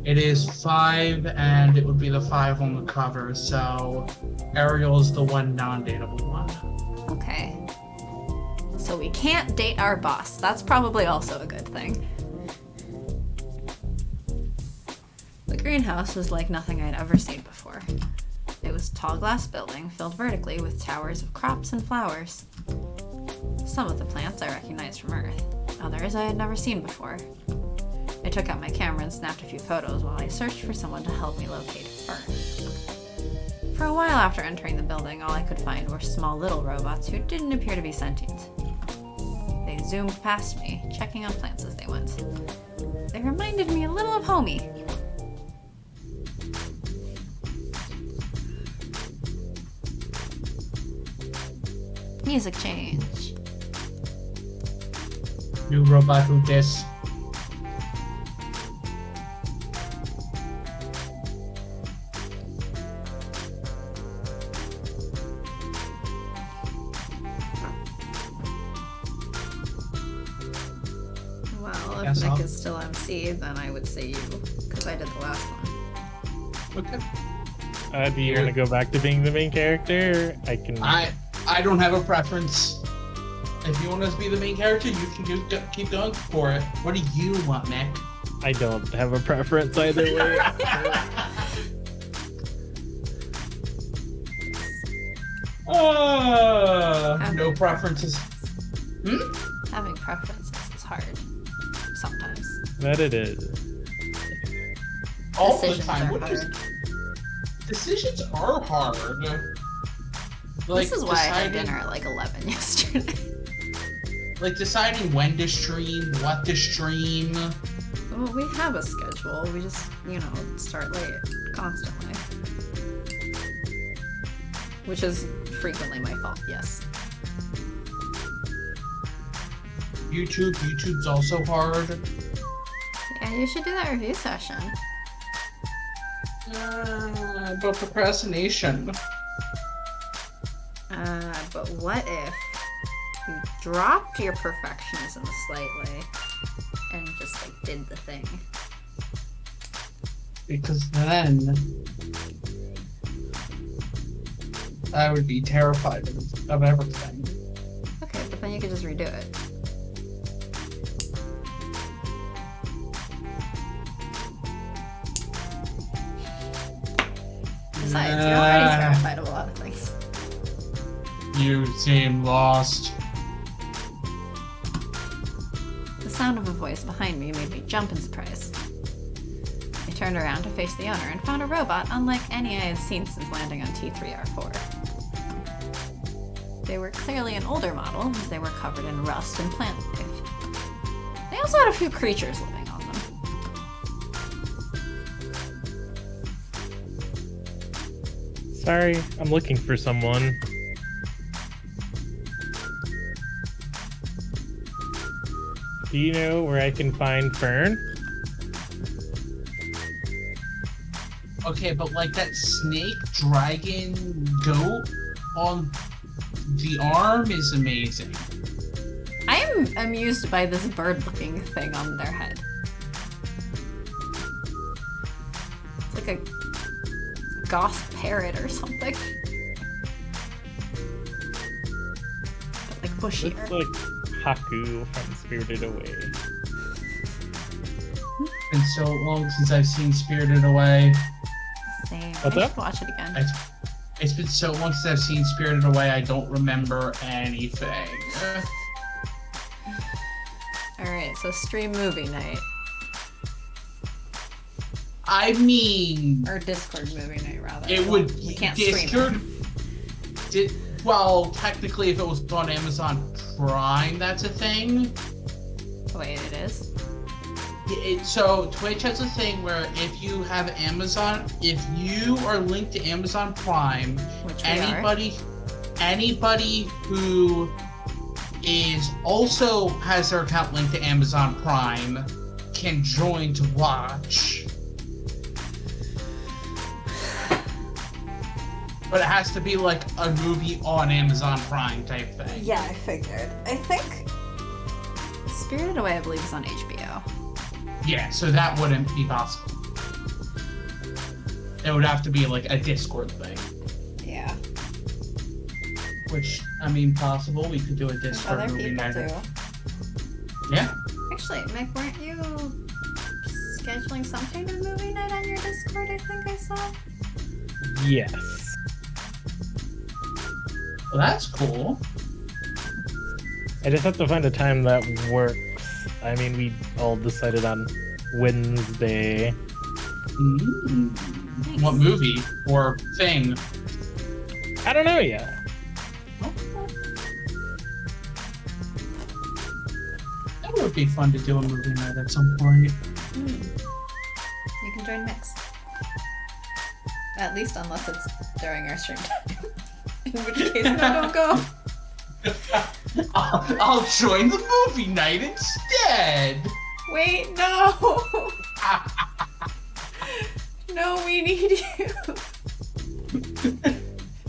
it is 5, and it would be the 5 on the cover, so Ariel's the one non-dateable one. Okay. So we can't date our boss. That's probably also a good thing. The greenhouse was like nothing I'd ever seen before. It was a tall glass building filled vertically with towers of crops and flowers. Some of the plants I recognized from Earth. Others I had never seen before. I took out my camera and snapped a few photos while I searched for someone to help me locate Fern. For a while after entering the building, all I could find were small little robots who didn't appear to be sentient. They zoomed past me, checking on plants as they went. They reminded me a little of Homie. Music change. New robot who dis. Well, if Guess Nick I'll- is still MC, then I would say you, because I did the last one. Okay. Do you want to go back to being the main character? I can. I don't have a preference. If you want us to be the main character, you can keep going for it. What do you want, Mick? I don't have a preference either way. No preferences. Having preferences is hard. Sometimes. That it is. All Decisions the time. are hard. Decisions are hard. Like, This is why I had deciding- dinner at like 11 yesterday. Like deciding when to stream, what to stream. Well, we have a schedule. We just, start late constantly. Which is frequently my fault, yes. YouTube's also hard. Yeah, you should do that review session. About procrastination. But what if you dropped your perfectionism slightly and just did the thing? Because then I would be terrified of everything. Okay, but then you could just redo it. Besides, you're already terrified of a lot of things. You seem lost. The sound of a voice behind me made me jump in surprise. I turned around to face the owner and found a robot unlike any I had seen since landing on T3R4. They were clearly an older model, as they were covered in rust and plant life. They also had a few creatures living on them. Sorry, I'm looking for someone. Do you know where I can find Fern? Okay, but like that snake, dragon, goat on the arm is amazing. I am amused by this bird-looking thing on their head. It's like a goth parrot or something. But like bushy. Looks like Haku from Spirited Away. It's been so long since I've seen Spirited Away. Same. What's I up? should watch it again. It's been so long since I've seen Spirited Away, I don't remember anything. Alright, so stream movie night. I mean, Or Discord movie night, rather. it would We can't stream Discord. Well, technically, if it was on Amazon Prime, that's a thing. it. Wait, it is? So Twitch has a thing where if you have Amazon, if you are linked to Amazon Prime, Which we are. anybody who is also has their account linked to Amazon Prime can join to watch. But it has to be like a movie on Amazon Prime type thing. Yeah, I figured. I think Spirited Away, I believe, is on HBO. Yeah, so that wouldn't be possible. It would have to be like a Discord thing. Yeah. Which, I mean, possible. We could do a Discord Other movie people night. do. Yeah. Actually, Mick, weren't you scheduling some kind of movie night on your Discord? I think I saw. Yes. Well, that's cool. I just have to find a time that works. I mean, we all decided on Wednesday. Mm. What movie or thing? I don't know yet. That would be fun to do a movie night at some point. You can join Mix. At least unless it's during our stream time. In which case, no, don't go. I'll join the movie night instead. Wait, no. No, we need you.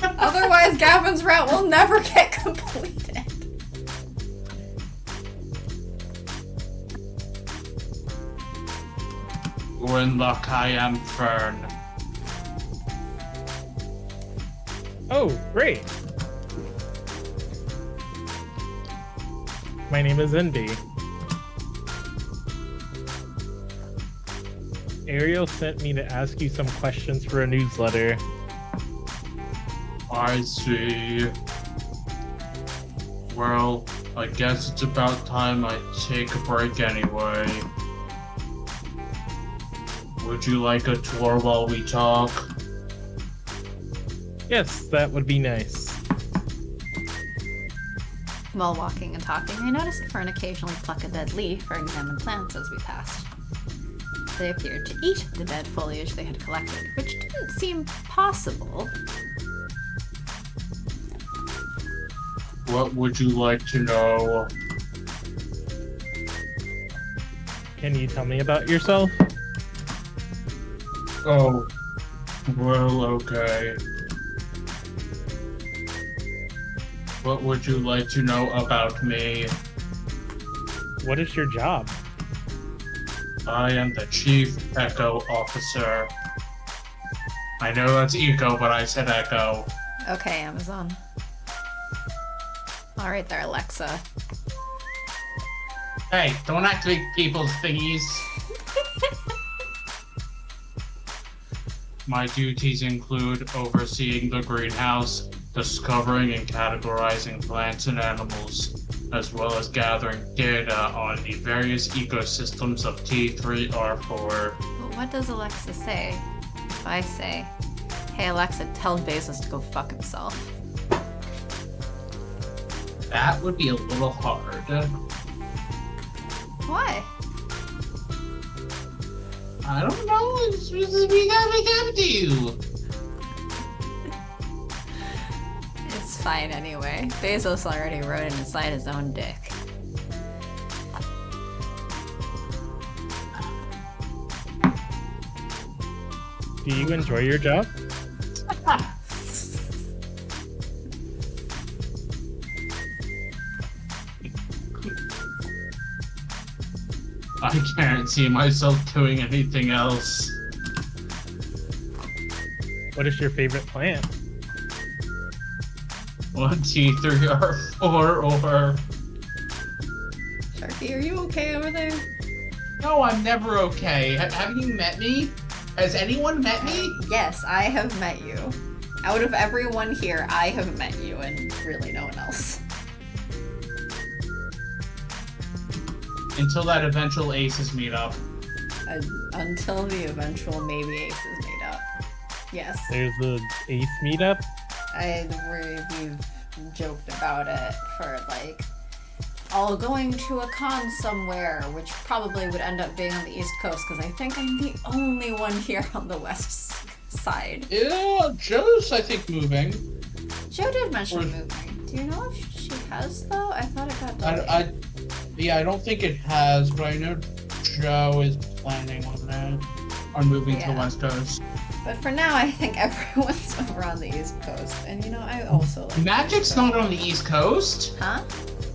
Otherwise, Gavin's route will never get completed. You're in luck, I am Fern. Oh, great. My name is Envy. Ariel sent me to ask you some questions for a newsletter. I see. Well, I guess it's about time I take a break anyway. Would you like a tour while we talk? Yes, that would be nice. While walking and talking, I noticed a fern occasionally pluck a dead leaf or examine plants as we passed. They appeared to eat the dead foliage they had collected, which didn't seem possible. What would you like to know? Can you tell me about yourself? Oh, well, okay. What would you like to know about me? What is your job? I am the Chief Echo Officer. I know that's Eco, but I said Echo. Okay, Amazon. Alright there, Alexa. Hey, don't activate people's thingies. My duties include overseeing the greenhouse, discovering and categorizing plants and animals, as well as gathering data on the various ecosystems of T3R4. But what does Alexa say? If I say, hey Alexa, tell Bezos to go fuck himself. That would be a little hard. Why? I don't know. We gotta do. It's fine anyway. Bezos already wrote it inside his own dick. Do you enjoy your job? I can't see myself doing anything else. What is your favorite plant? 1, T3R4 or... Sharky, are you okay over there? No, I'm never okay. Have you met me? Has anyone met me? Yes, I have met you. Out of everyone here, I have met you, and really no one else. Until that eventual Aces meetup. Until the eventual maybe Aces meet up. Yes. There's the Ace meetup. We've joked about it for like all going to a con somewhere, which probably would end up being on the East Coast because I think I'm the only one here on the West side. Yeah, Joe's I think moving. Joe did mention moving. Do you know if she has though? I thought it got delayed. Yeah, I don't think it has, but I know Joe is planning on that, on moving to the West Coast. But for now, I think everyone's over on the East Coast, and you know, I also like Magic's not on the East Coast. Huh?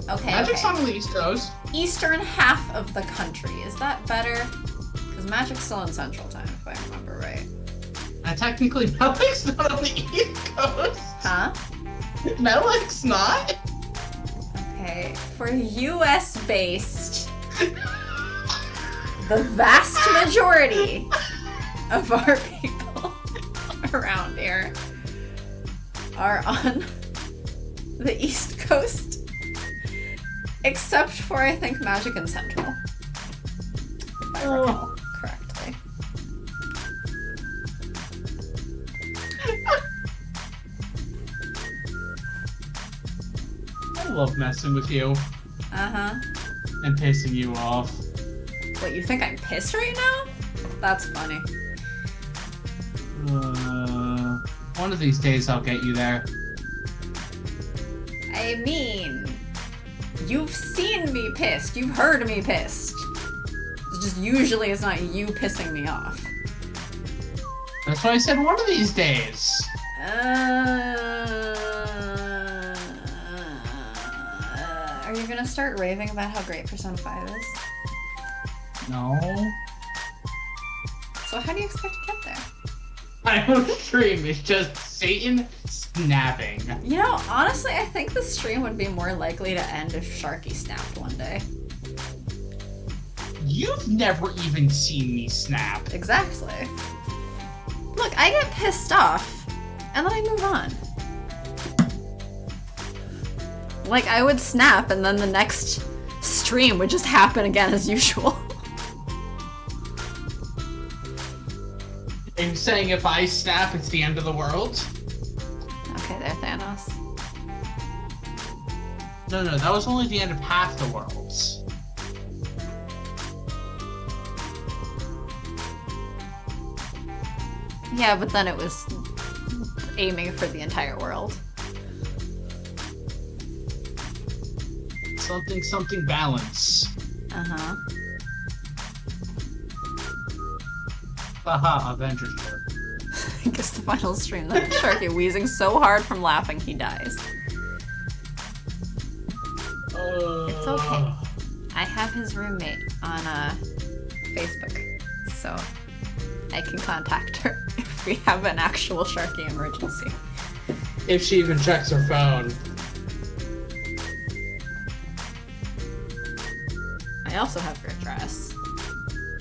Okay. Magic's okay. not on the East Coast. Eastern half of the country. Is that better? Because Magic's still in Central Time, if I remember right. Technically, Melik's not on the East Coast. Huh? Melik's not? Okay. For US based, the vast majority of our people around here are on the East Coast. Except for, I think, Magic and Central. If I recall correctly. I love messing with you Uh-huh. and pissing you off. What, you think I'm pissed right now? That's funny. One of these days I'll get you there. I mean, you've seen me pissed. You've heard me pissed. It's just usually it's not you pissing me off. That's why I said one of these days. Are you gonna start raving about how great Persona 5 is? No. So how do you expect to get there? I don't stream. It's just Satan snapping. You know, honestly, I think the stream would be more likely to end if Sharky snapped one day. You've never even seen me snap. Exactly. Look, I get pissed off, and then I move on. Like, I would snap, and then the next stream would just happen again as usual. Are you saying if I snap, it's the end of the world? Okay, there, Thanos. No, that was only the end of half the worlds. Yeah, but then it was aiming for the entire world. Something balance. Uh-huh. Haha, Avengers joke. I guess the final stream, that Sharky wheezing so hard from laughing he dies. It's okay. I have his roommate on Facebook, so I can contact her if we have an actual Sharky emergency. If she even checks her phone. I also have your address.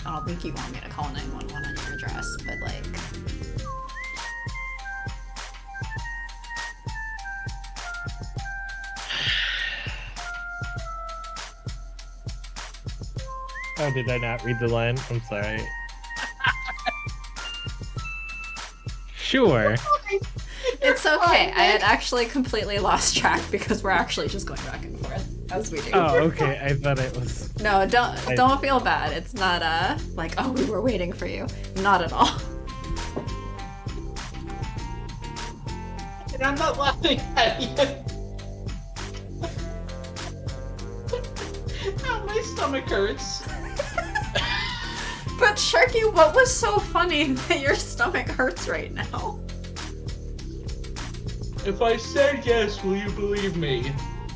I don't think you want me to call 911 on your address, but like... Oh, did I not read the line? I'm sorry. Sure. It's okay. I had actually completely lost track because we're actually just going back and forth as we do. Oh, okay. I thought it was. No, don't feel bad. It's not like, oh, we were waiting for you. Not at all. And I'm not laughing at you. Ow, my stomach hurts. But Sharky, what was so funny that your stomach hurts right now? If I say yes, will you believe me?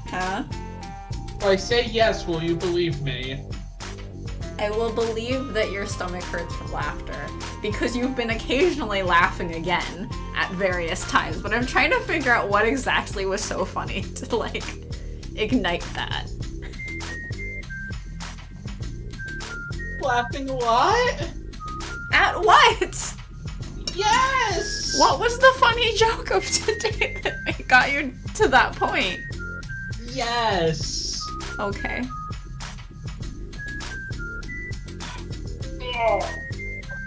Huh? If I say yes, will you believe me? I will believe that your stomach hurts from laughter because you've been occasionally laughing again at various times, but I'm trying to figure out what exactly was so funny to like ignite that. Laughing what? At what? Yes! What was the funny joke of today that got you to that point? Yes! Okay.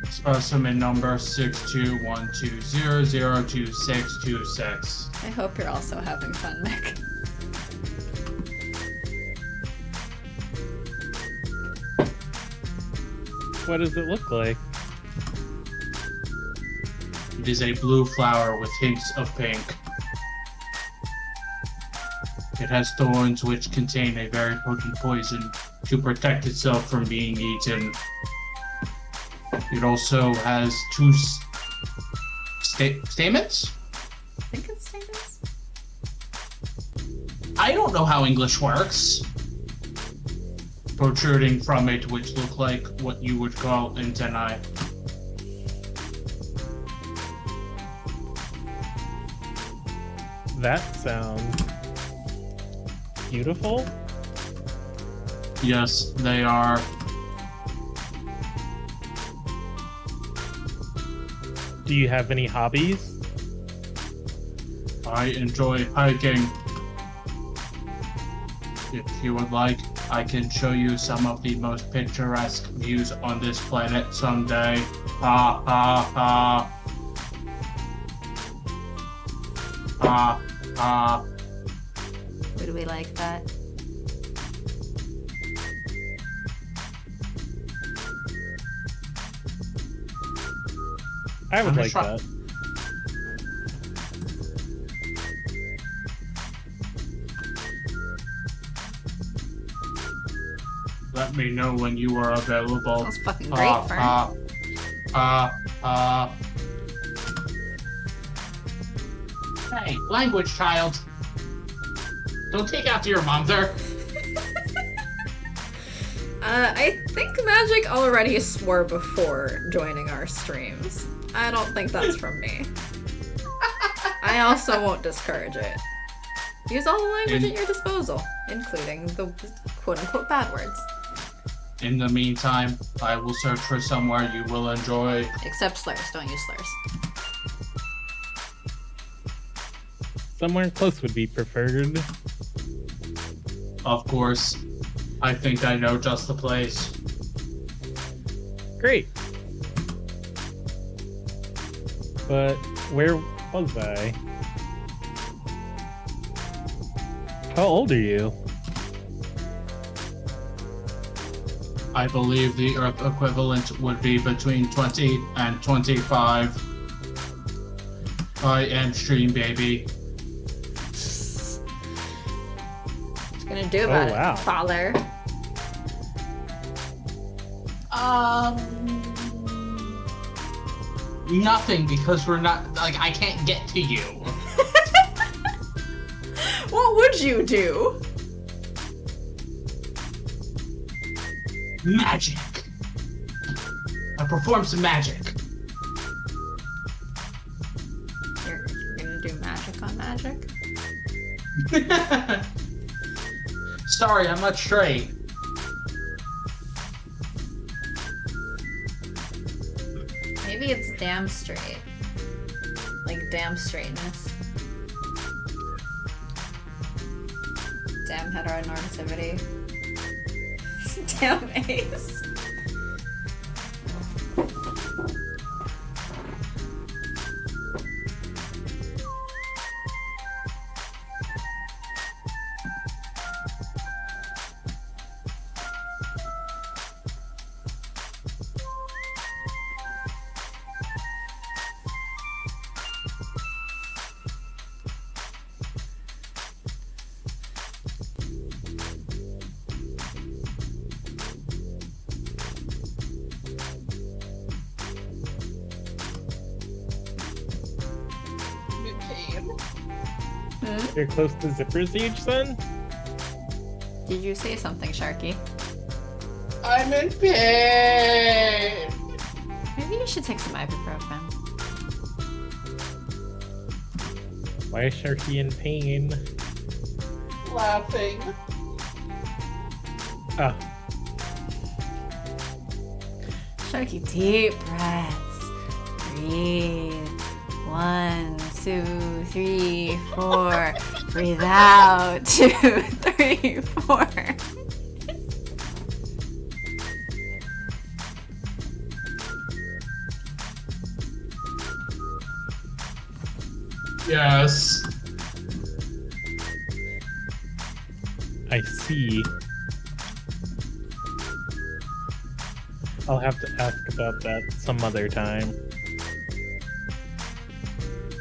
Specimen number 6212002626. I hope you're also having fun, Mick. What does it look like? It is a blue flower with hints of pink. It has thorns which contain a very potent poison to protect itself from being eaten. It also has two stamens? I think it's stamens. I don't know how English works. Protruding from it, which look like what you would call antennae. That sounds beautiful. Yes, they are. Do you have any hobbies? I enjoy hiking. If you would like, I can show you some of the most picturesque views on this planet someday. Ha ha ha. Ha ha. Would we like that? I would I'm like sure. that. Let me know when you are available. That's fucking great, Fern. Hey, language child. Don't take after your mother. I think Magic already swore before joining our streams. I don't think that's from me. I also won't discourage it. Use all the language at your disposal, including the quote-unquote bad words. In the meantime, I will search for somewhere you will enjoy. Except slurs. Don't use slurs. Somewhere close would be preferred. Of course. I think I know just the place. Great. But where was I? How old are you? I believe the Earth equivalent would be between 20 and 25. I am Stream Baby. What's gonna do about wow. it, father? Nothing, because we're not, like, I can't get to you. What would you do? Magic. I perform some magic. You're gonna do magic on magic? Sorry, I'm not straight. Maybe it's damn straight. Like damn straightness. Damn heteronormativity. Damn ace. You're close to Zipper's age, son? Did you say something, Sharky? I'm in pain. Maybe you should take some ibuprofen. Why is Sharky in pain? Laughing. Ah, Sharky, deep breaths. Breathe. 1, 2, 3, 4. Breathe out. 2, 3, 4. Yes. I see. I'll have to ask about that some other time.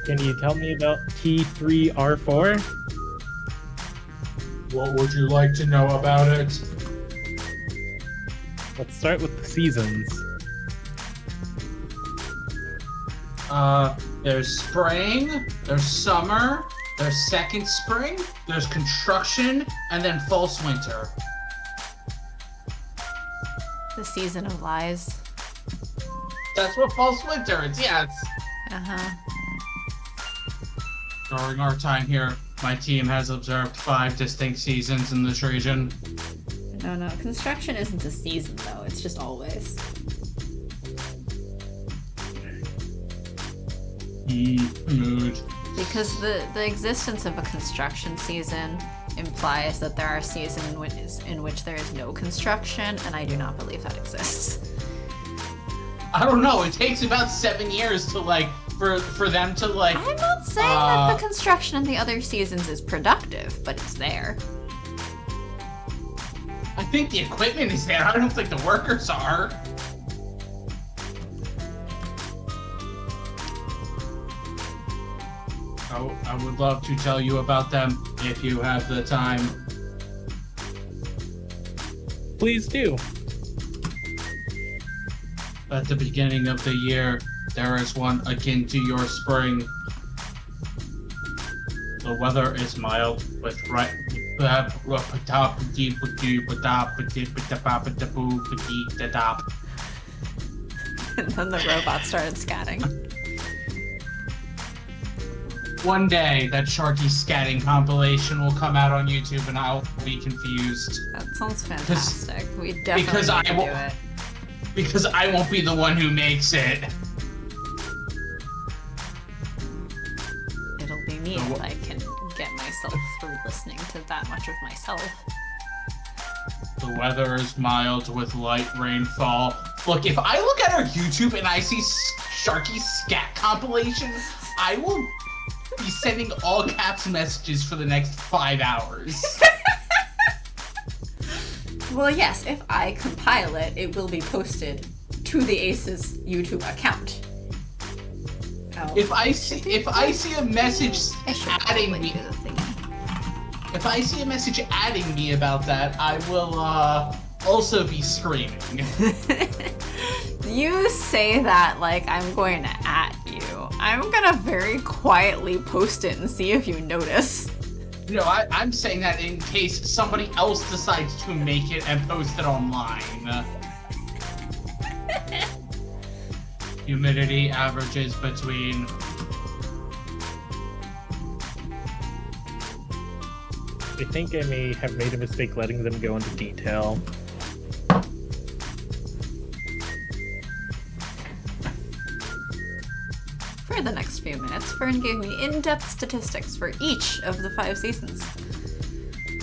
Can you tell me about T3R4? What would you like to know about it? Let's start with the seasons. There's spring, there's summer, there's second spring, there's construction, and then false winter. The season of lies. That's what false winter is, yes. Uh-huh. During our time here, my team has observed 5 distinct seasons in this region. No, construction isn't a season, though. It's just always. Mood. Because the existence of a construction season implies that there are seasons in which there is no construction, and I do not believe that exists. I don't know, it takes about 7 years to, like, for them to, like... I'm not saying that the construction in the other seasons is productive, but it's there. I think the equipment is there, I don't think the workers are. I would love to tell you about them if you have the time. Please do. At the beginning of the year, there is one akin to your spring. The weather is mild with And then the robot started scatting. One day, that Sharky scatting compilation will come out on YouTube, and I'll be confused. That sounds fantastic. We definitely because need I to will- do it. Because I won't be the one who makes it. It'll be me if I can get myself through listening to that much of myself. The weather is mild with light rainfall. Look, if I look at our YouTube and I see Sharky's scat compilation, I will be sending all caps messages for the next 5 hours. Well, yes, if I compile it, it will be posted to the Aces YouTube account. Oh. If I see a message I should adding probably me, do the thing. if I see a message adding me about that, I will also be screaming. You say that like I'm going to at you. I'm gonna very quietly post it and see if you notice. No, I'm saying that in case somebody else decides to make it and post it online. Humidity averages between... I think I may have made a mistake letting them go into detail. For the next few minutes, Fern gave me in-depth statistics for each of the 5 seasons.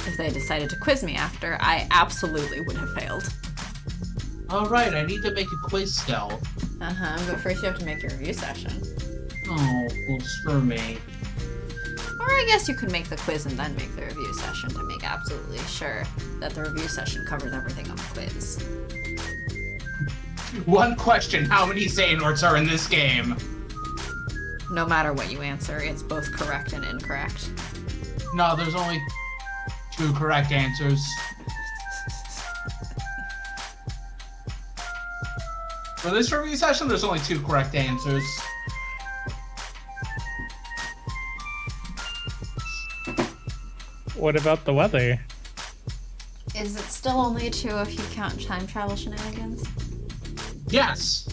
If they decided to quiz me after, I absolutely would have failed. Alright, I need to make a quiz still. But first you have to make your review session. Oh, well, screw me. Or I guess you could make the quiz and then make the review session to make absolutely sure that the review session covers everything on the quiz. One question, how many Xehanorts are in this game? No matter what you answer, it's both correct and incorrect. No, there's only 2 correct answers. For this review session, there's only 2 correct answers. What about the weather? Is it still only 2 if you count time travel shenanigans? Yes!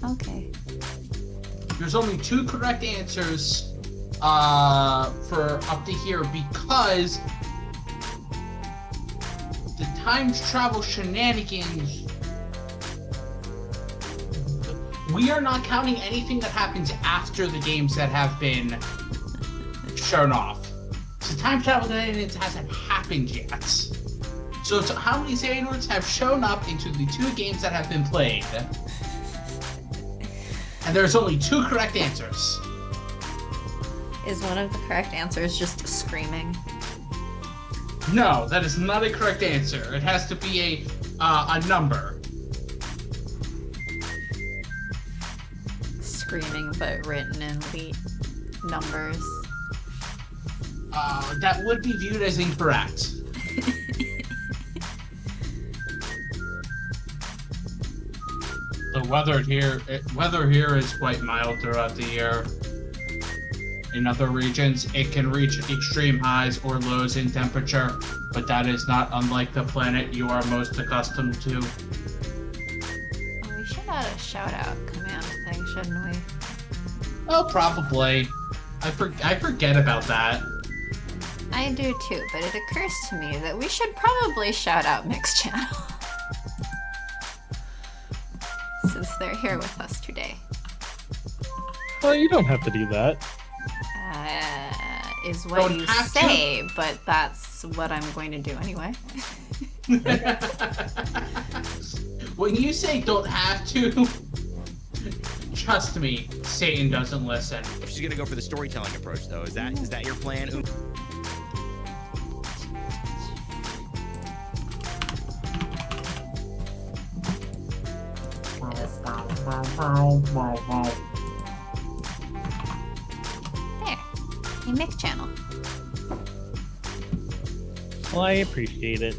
Okay. There's only 2 correct answers for up to here because the time travel shenanigans, we are not counting anything that happens after the games that have been shown off. So time travel shenanigans hasn't happened yet. So it's how many Xehanorts have shown up into the 2 games that have been played. And there's only 2 correct answers. Is one of the correct answers just screaming? No, that is not a correct answer. It has to be a number. Screaming, but written in leet numbers. That would be viewed as incorrect. The weather here is quite mild throughout the year. In other regions, it can reach extreme highs or lows in temperature, but that is not unlike the planet you are most accustomed to. Oh, we should add a shout-out command thing, shouldn't we? Oh, probably. I forget about that. I do too, but it occurs to me that we should probably shout out Mix Channel. Since they're here with us today. Well, you don't have to do that. Is what Don't you have say, but that's what I'm going to do anyway. When you say don't have to, trust me, Satan doesn't listen. She's gonna go for the storytelling approach, though. Is that your plan? There. A Mix Channel. Well, I appreciate it.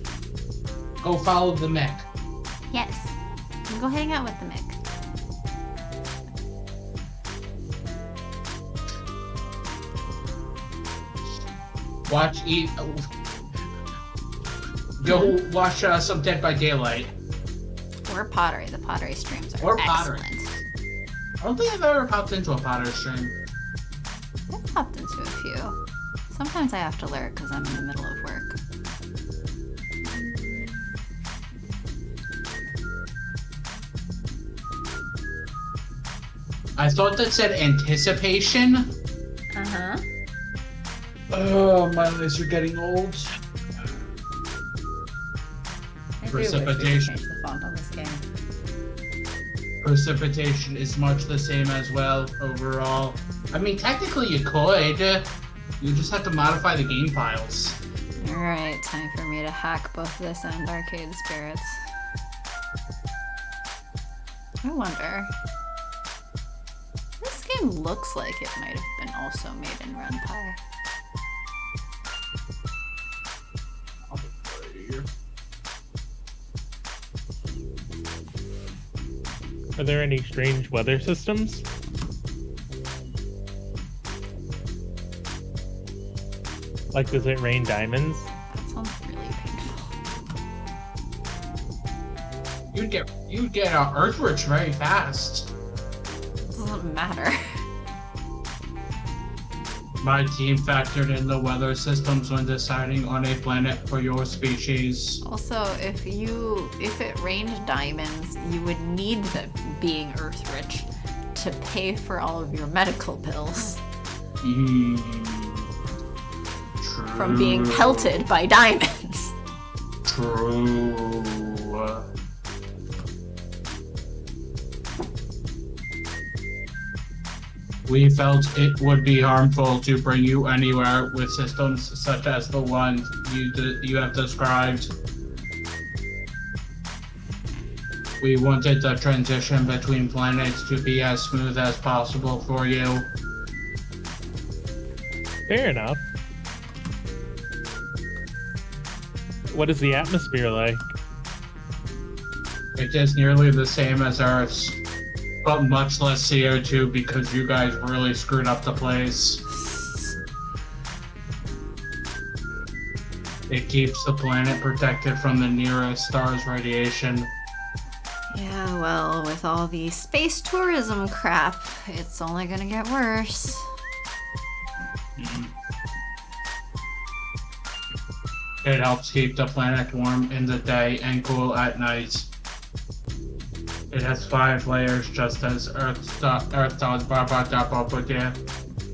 Go follow the mech. Yes. Go hang out with the Mick. Go watch some Dead by Daylight. Or Pottery. The Pottery streams are Or Pottery. excellent. I don't think I've ever popped into a Potter stream. popped into a few. Sometimes I have to lurk because I'm in the middle of work. I thought that said anticipation. Uh-huh. Oh, my eyes are getting old. I do wish we could Precipitation. change the font on this game. Precipitation is much the same as well, overall. I mean, technically you could. You just have to modify the game files. Alright, time for me to hack both this and Arcade Spirits. I wonder. This game looks like it might have been also made in RunPy. Are there any strange weather systems? Like, does it rain diamonds? That sounds really painful. You'd get earthworks very fast. Doesn't matter. My team factored in the weather systems when deciding on a planet for your species. Also, if it rained diamonds, you would need the being Earth rich to pay for all of your medical bills from being pelted by diamonds. True. We felt it would be harmful to bring you anywhere with systems such as the one you have described. We wanted the transition between planets to be as smooth as possible for you. Fair enough. What is the atmosphere like? It is nearly the same as Earth's, but much less CO2 because you guys really screwed up the place. It keeps the planet protected from the nearest star's radiation. Yeah, well, with all the space tourism crap, it's only gonna get worse. It helps keep the planet warm in the day and cool at night. It has 5 layers just as Earth does.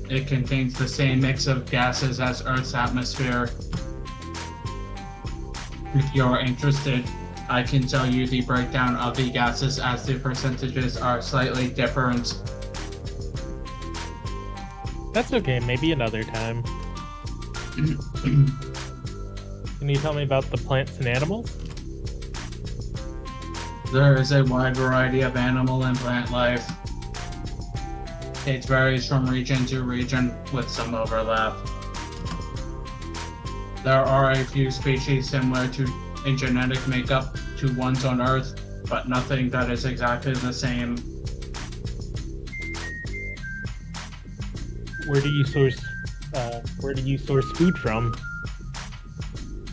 It contains the same mix of gases as Earth's atmosphere. If you're interested, I can tell you the breakdown of the gases as the percentages are slightly different. That's okay, maybe another time. Can you tell me about the plants and animals? There is a wide variety of animal and plant life. It varies from region to region with some overlap. There are a few species similar to in genetic makeup to ones on Earth, but nothing that is exactly the same. Where do you source food from?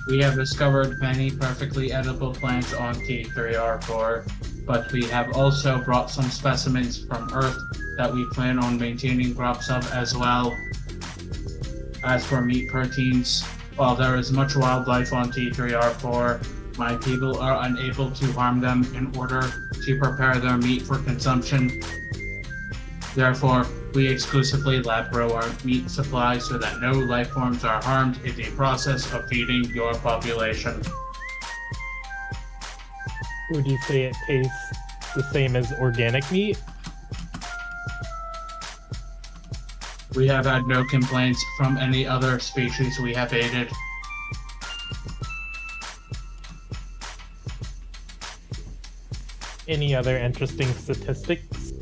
We have discovered many perfectly edible plants on T3R4, but we have also brought some specimens from Earth that we plan on maintaining crops of as well. As for meat proteins, while there is much wildlife on T3R4, my people are unable to harm them in order to prepare their meat for consumption. Therefore, we exclusively lab grow our meat supply so that no life forms are harmed in the process of feeding your population. Would you say it tastes the same as organic meat? We have had no complaints from any other species we have aided. Any other interesting statistics?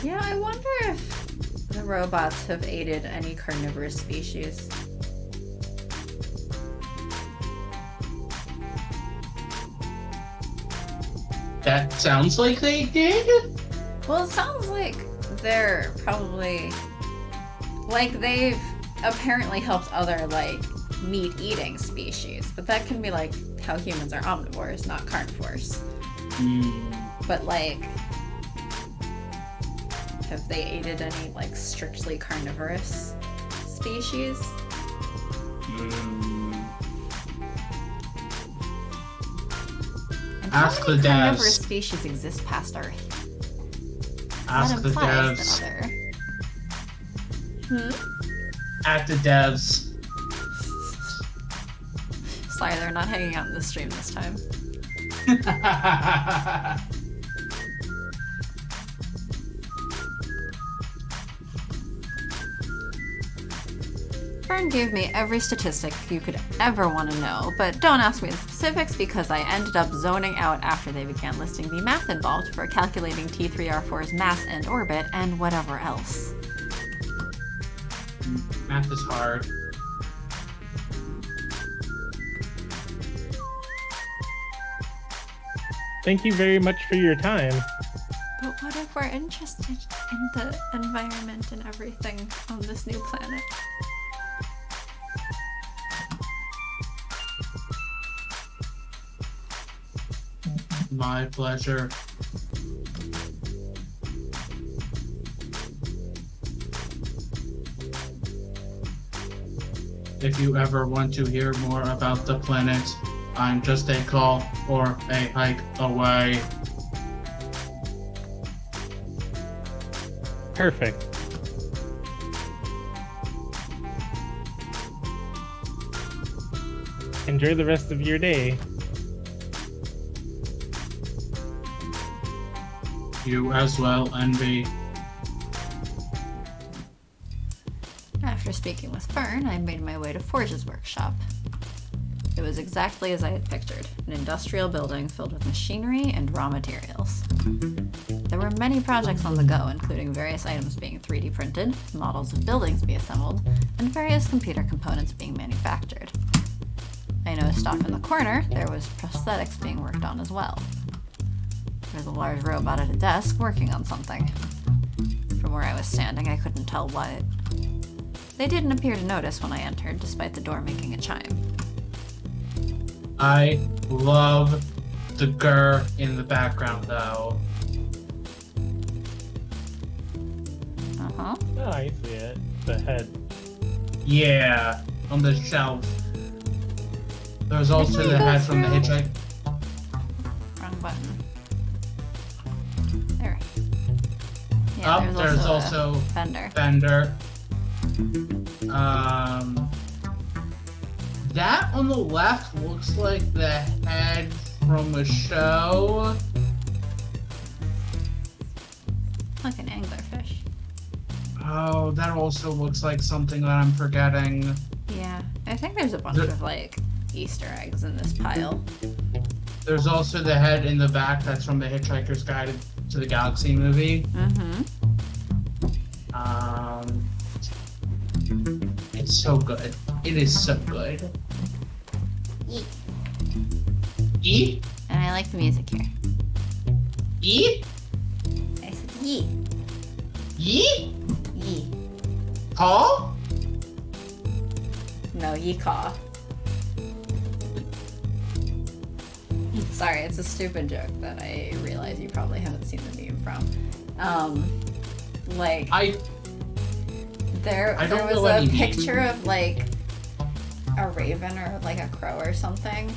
Yeah, I wonder if the robots have aided any carnivorous species. That sounds like they did? Well, it sounds like they're probably... like, they've apparently helped other, like, meat-eating species. But that can be, like, how humans are omnivores, not carnivores. But, like... Have they aided any, like, strictly carnivorous species? And how Ask many the carnivorous devs. species exist past Earth? Ask That the implies devs. that other... Hmm? At the devs. Sorry, they're not hanging out in the stream this time. Fern gave me every statistic you could ever want to know, but don't ask me the specifics because I ended up zoning out after they began listing the math involved for calculating T3R4's mass and orbit and whatever else. Math is hard. Thank you very much for your time. But what if we're interested in the environment and everything on this new planet? My pleasure. If you ever want to hear more about the planet, I'm just a call or a hike away. Perfect. Enjoy the rest of your day. You as well, Envy. After speaking with Fern, I made my way to Forge's workshop. It was exactly as I had pictured, an industrial building filled with machinery and raw materials. There were many projects on the go, including various items being 3D printed, models of buildings being assembled, and various computer components being manufactured. I noticed off in the corner there was prosthetics being worked on as well. There was a large robot at a desk working on something. From where I was standing, I couldn't tell what. They didn't appear to notice when I entered, despite the door making a chime. I love the grr in the background, though. Uh-huh. Oh, I see it. The head. Yeah, on the shelf. There's also we the go head from the through? hitchhiker. Wrong button. There. Yeah, Up there's also a fender. Fender. That on the left looks like the head from a show. Like an anglerfish. Oh, that also looks like something that I'm forgetting. Yeah, I think there's a bunch of, like, Easter eggs in this pile. There's also the head in the back that's from the Hitchhiker's Guide to the Galaxy movie. Mm-hmm. It's so good. It is so good. Yeet. Eat? And I like the music here. Eat? I said yeet. Yeet? Yee. Paul? No, yee-caw. Sorry, it's a stupid joke that I realize you probably haven't seen the meme from. Like, there I don't was know a any picture of, like, a raven or, like, a crow or something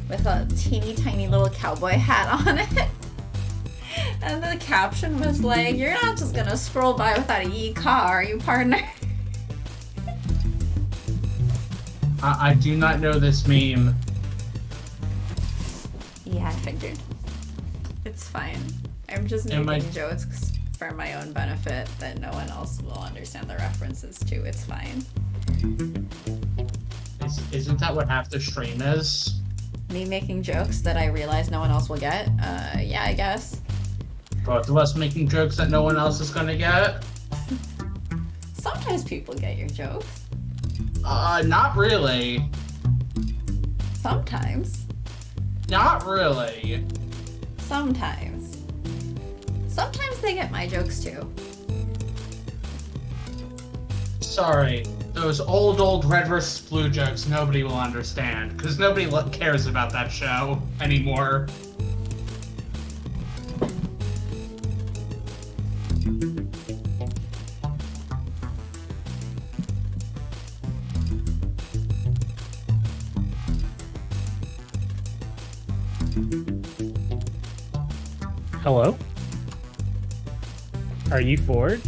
with a teeny tiny little cowboy hat on it. And the caption was like, "You're not just gonna scroll by without a yee-caw, are you, partner?" I do not know this meme. Yeah, I figured. It's fine. I'm just Am making I- jokes for my own benefit that no one else will understand the references to. It's fine. Isn't that what half the stream is? Me making jokes that I realize no one else will get? Yeah, I guess. Both of us making jokes that no one else is gonna get? Sometimes people get your jokes. Not really. Sometimes. Not really. Sometimes. Sometimes they get my jokes too. Sorry. Those old red versus blue jokes nobody will understand, because nobody cares about that show anymore. Hello? Are you Forge?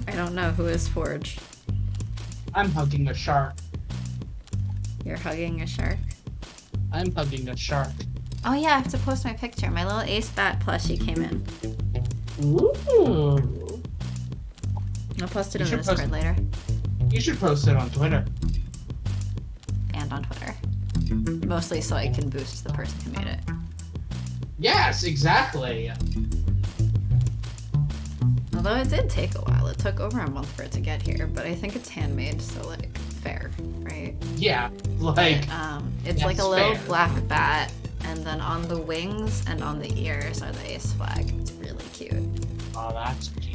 I don't know who is Forge. I'm hugging a shark. You're hugging a shark? I'm hugging a shark. Oh yeah, I have to post my picture. My little Ace Bat plushie came in. Ooh. I'll post it You in the should post- Discord later. You should post it on Twitter. And on Twitter. Mostly so I can boost the person who made it. Yes, exactly. Although it did take a while. It took over a month for it to get here, but I think it's handmade, so like fair, right? Yeah, like It's like a that's little fair. black bat, and then on the wings and on the ears are the ace flag. It's really cute. oh, that's cute.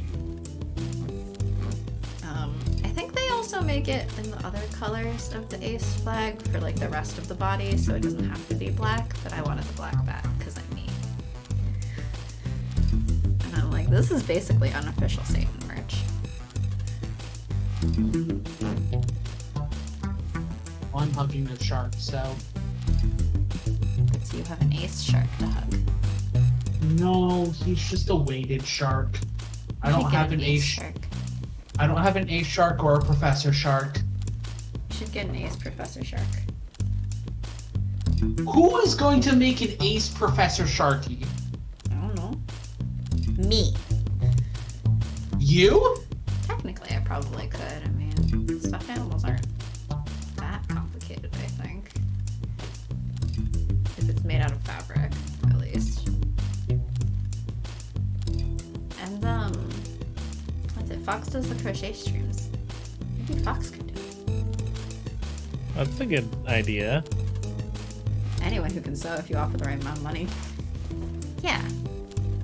I think they also make it in the other colors of the ace flag for like the rest of the body, so it doesn't have to be black, but I wanted the black bat because I'm me. And I'm like, this is basically unofficial Satan merch. Well, I'm hugging a shark, so But so you have an ace shark to hug. no, he's just a weighted shark. I don't should get have an ace. shark. I don't have an ace shark or a Professor Shark. You should get an ace Professor Shark. Who is going to make an ace Professor Sharky? I don't know. Me. You? Technically, I probably could. I mean, stuffed animals aren't that complicated, I think. If it's made out of fabric, at least. And, what's it? Fox does the crochet streams. Maybe Fox could do it. That's a good idea. Anyone who can sew if you offer the right amount of money. Yeah.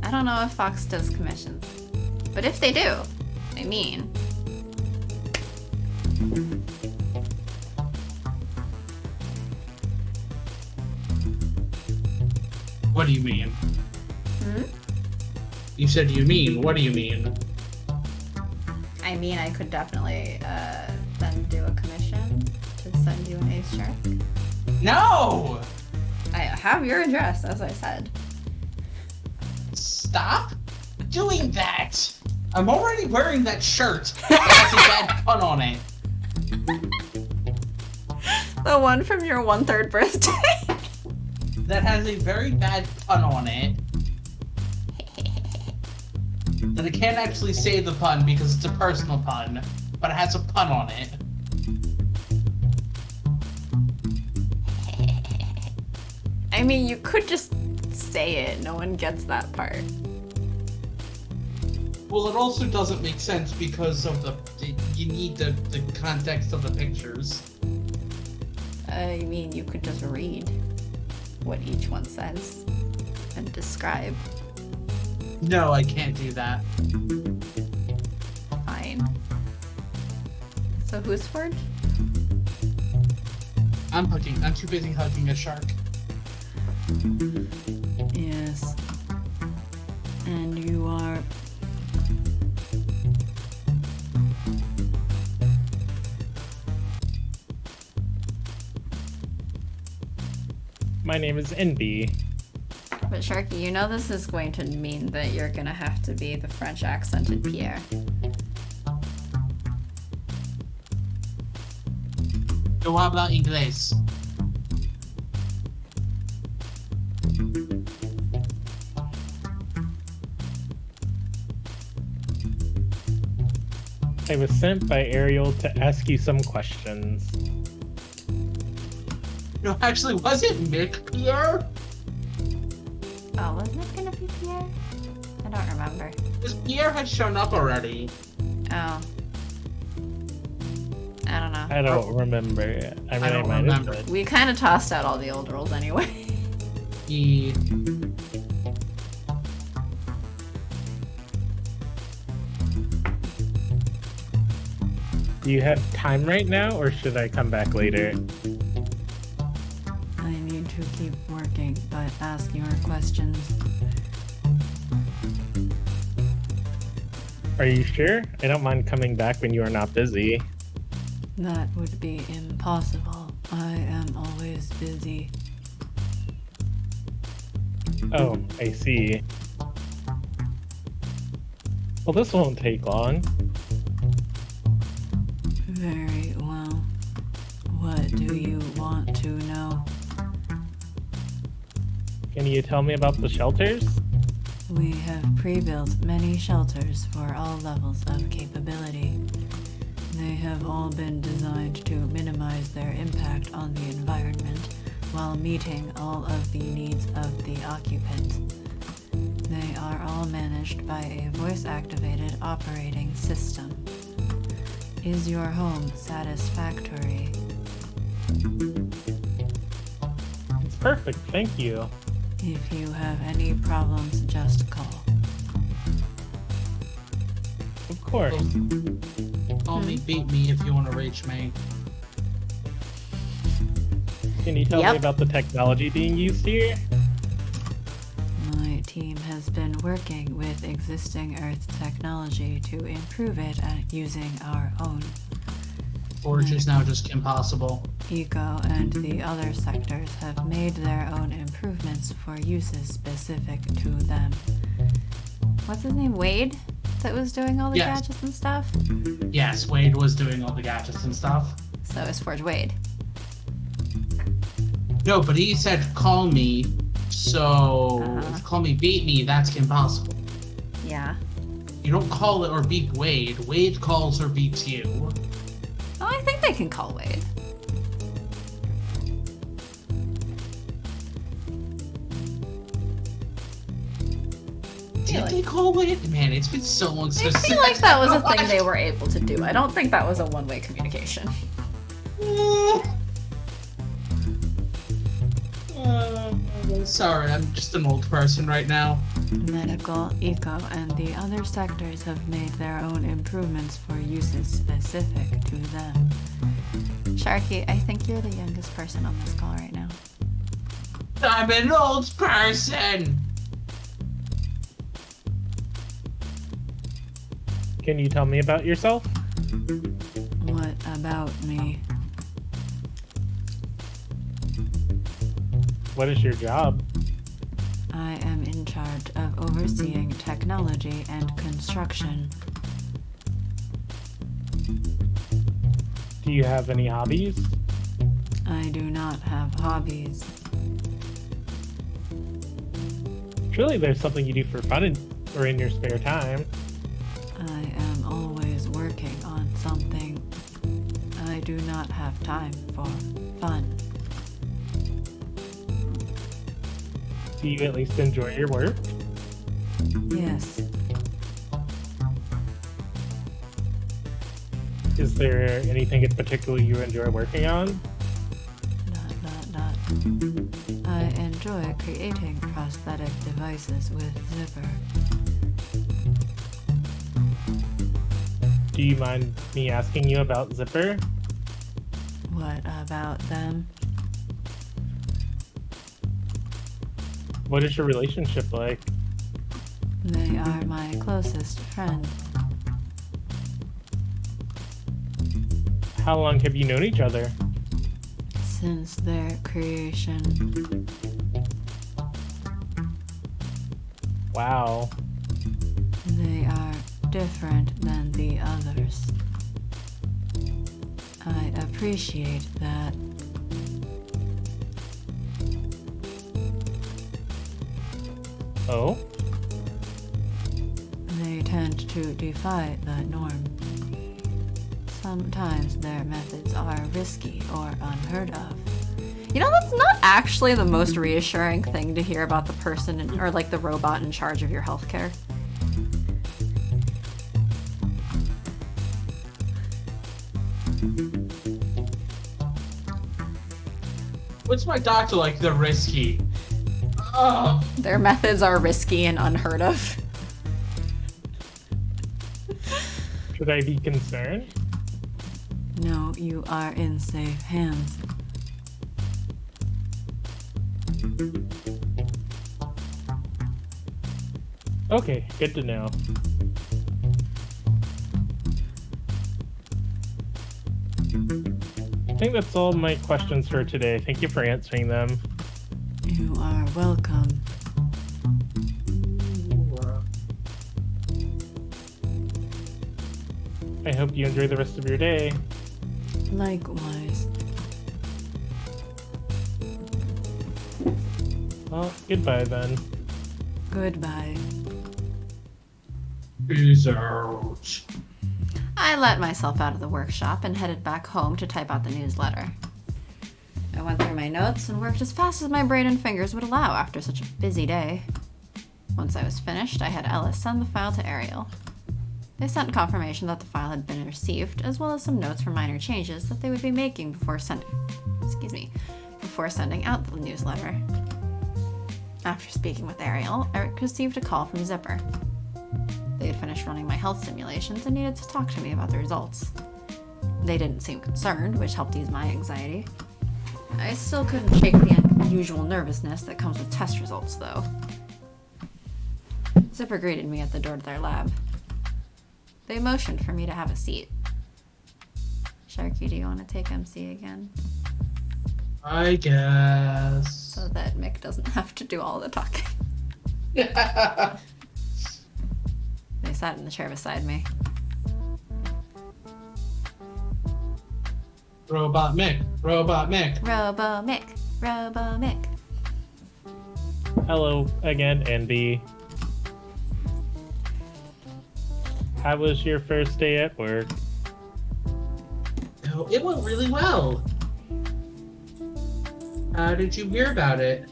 I don't know if Fox does commissions. But if they do, I mean. What do you mean? Hmm? You said you mean. What do you mean? I mean, I could definitely then do a commission to send you an ace shark. No! I have your address, as I said. Stop doing that! I'm already wearing that shirt that has a bad pun on it. The one from your 1/3 birthday. That has a very bad pun on it. That I can't actually say the pun because it's a personal pun, but it has a pun on it. I mean, you could just say it. No one gets that part. Well, it also doesn't make sense because of you need the context of the pictures. I mean, you could just read what each one says and describe. No, I can't do that. Fine. So who's Forge? I'm too busy hugging a shark. Yes. And you are... My name is NB. But Sharky, you know this is going to mean that you're gonna have to be the French accented Pierre. So what about English? I was sent by Ariel to ask you some questions. No, actually, was it Mick Pierre? Oh, wasn't it gonna be Pierre? I don't remember. Because Pierre had shown up already. Oh. I don't know. I don't remember. I mean, I don't might remember. have. We kind of tossed out all the old rules anyway. He... Do you have time right now, or should I come back later? I need to keep working, but ask your questions. Are you sure? I don't mind coming back when you are not busy. That would be impossible. I am always busy. Oh, I see. Well, this won't take long. Very well. What do you want to know? Can you tell me about the shelters? We have pre-built many shelters for all levels of capability. They have all been designed to minimize their impact on the environment while meeting all of the needs of the occupant. They are all managed by a voice-activated operating system. Is your home satisfactory? It's perfect, thank you. If you have any problems, just call. Of course. Call me, beat me if you want to reach me. Can you tell Yep. me about the technology being used here? My team has been working with existing Earth technology to improve it at using our own. Forge is now just impossible. Eco and the other sectors have made their own improvements for uses specific to them. What's his name? Wade? That was doing all the Yes. gadgets and stuff? Yes, Wade was doing all the gadgets and stuff. So is Forge Wade. No, but he said call me, so if call me, beat me, that's impossible. Yeah. You don't call it or beat Wade. Wade calls or beats you. Oh, I think they can call Wade. Did they call Wade? Man, it's been so long I since feel like that was a thing they were able to do. I don't think that was a one-way communication. Sorry, I'm just an old person right now. Medical, eco, and the other sectors have made their own improvements for uses specific to them. Sharky, I think you're the youngest person on this call right now. I'm an old person! Can you tell me about yourself? What about me? What is your job? I am in charge of overseeing technology and construction. Do you have any hobbies? I do not have hobbies. Surely there's something you do for fun or in your spare time. I am always working on something. I do not have time for fun. Do you at least enjoy your work? Yes. Is there anything in particular you enjoy working on? ... I enjoy creating prosthetic devices with Zipper. Do you mind me asking you about Zipper? What about them? What is your relationship like? They are my closest friend. How long have you known each other? Since their creation. Wow. They are different than the others. I appreciate that. Oh? They tend to defy the norm. Sometimes their methods are risky or unheard of. You know, that's not actually the most reassuring thing to hear about the person or like the robot in charge of your healthcare. What's my doctor like? They're risky. Oh. Their methods are risky and unheard of. Should I be concerned? No, you are in safe hands. Okay, good to know. think that's all my questions for today. Thank you for answering them. You are welcome. I hope you enjoy the rest of your day. Likewise. Well, goodbye then. Goodbye. Peace out. I let myself out of the workshop and headed back home to type out the newsletter. I went through my notes and worked as fast as my brain and fingers would allow after such a busy day. Once I was finished, I had Ellis send the file to Ariel. They sent confirmation that the file had been received, as well as some notes for minor changes that they would be making before sending out the newsletter. After speaking with Ariel, Eric received a call from Zipper. They had finished running my health simulations and needed to talk to me about the results. They didn't seem concerned, which helped ease my anxiety. I still couldn't shake the unusual nervousness that comes with test results, though. Zipper greeted me at the door to their lab. They motioned for me to have a seat. Sharky, do you want to take MC again? I guess. So that Mick doesn't have to do all the talking. They sat in the chair beside me. Robot Mick. Robot Mick. Robo Mick. Robo Mick. Hello again, Andy. How was your first day at work? Oh, it went really well. How did you hear about it?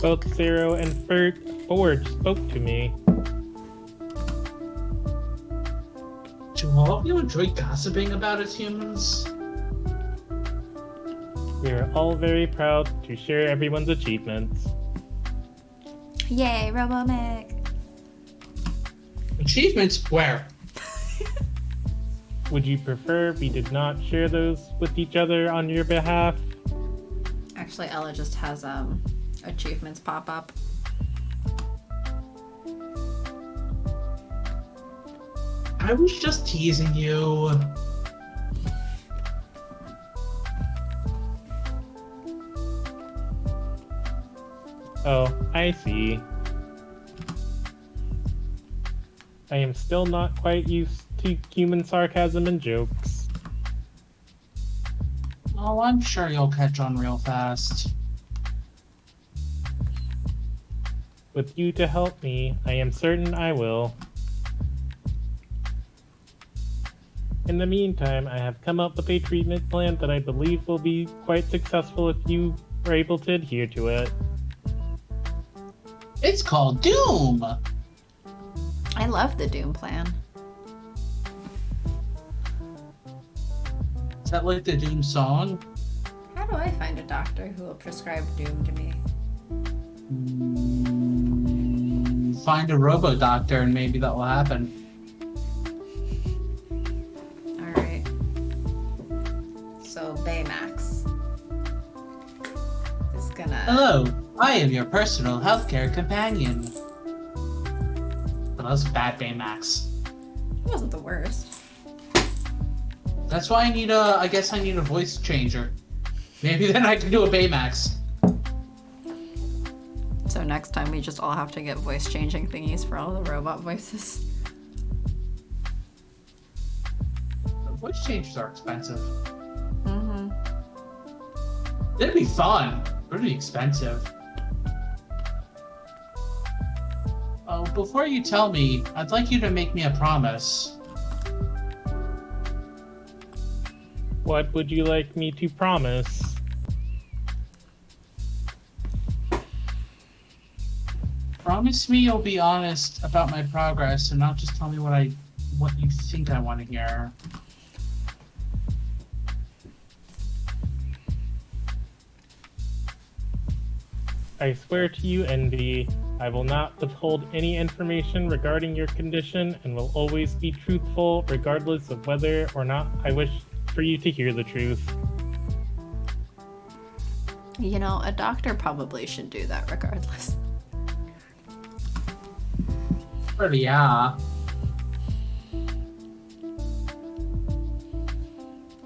Both Zero and Forge spoke to me. Do all of you enjoy gossiping about us humans? We are all very proud to share everyone's achievements. Yay, Robo Mick. Achievements? Where? Would you prefer we did not share those with each other on your behalf? Actually, Ella just has achievements pop up. I was just teasing you. Oh, I see. I am still not quite used to human sarcasm and jokes. Oh, I'm sure you'll catch on real fast. With you to help me, I am certain I will. In the meantime, I have come up with a treatment plan that I believe will be quite successful if you are able to adhere to it. It's called Doom! I love the Doom plan. Is that like the Doom song? How do I find a doctor who will prescribe Doom to me? Find a robo-doctor and maybe that will happen. Alright. So, Baymax is gonna... Hello, I am your personal healthcare companion. Well, that was bad Baymax. It wasn't the worst. That's why I guess I need a voice changer. Maybe then I can do a Baymax. So next time we just all have to get voice changing thingies for all the robot voices. Voice changes are expensive. Mm-hmm. It'd be fun, but it'd be expensive. Oh, before you tell me, I'd like you to make me a promise. What would you like me to promise? Promise me you'll be honest about my progress and not just tell me what you think I want to hear. I swear to you, Envy, I will not withhold any information regarding your condition and will always be truthful regardless of whether or not I wish for you to hear the truth. You know, a doctor probably should do that regardless. But yeah.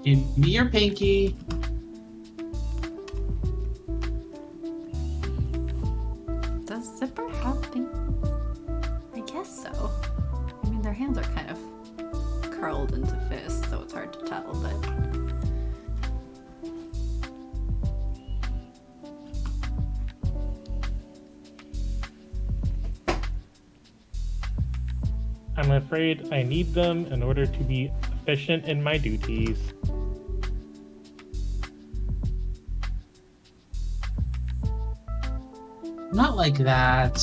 Give me your pinky. Does Zipper have fingers? I guess so. I mean, their hands are kind of curled into fists, so it's hard to tell, but... I'm afraid I need them in order to be efficient in my duties. Not like that.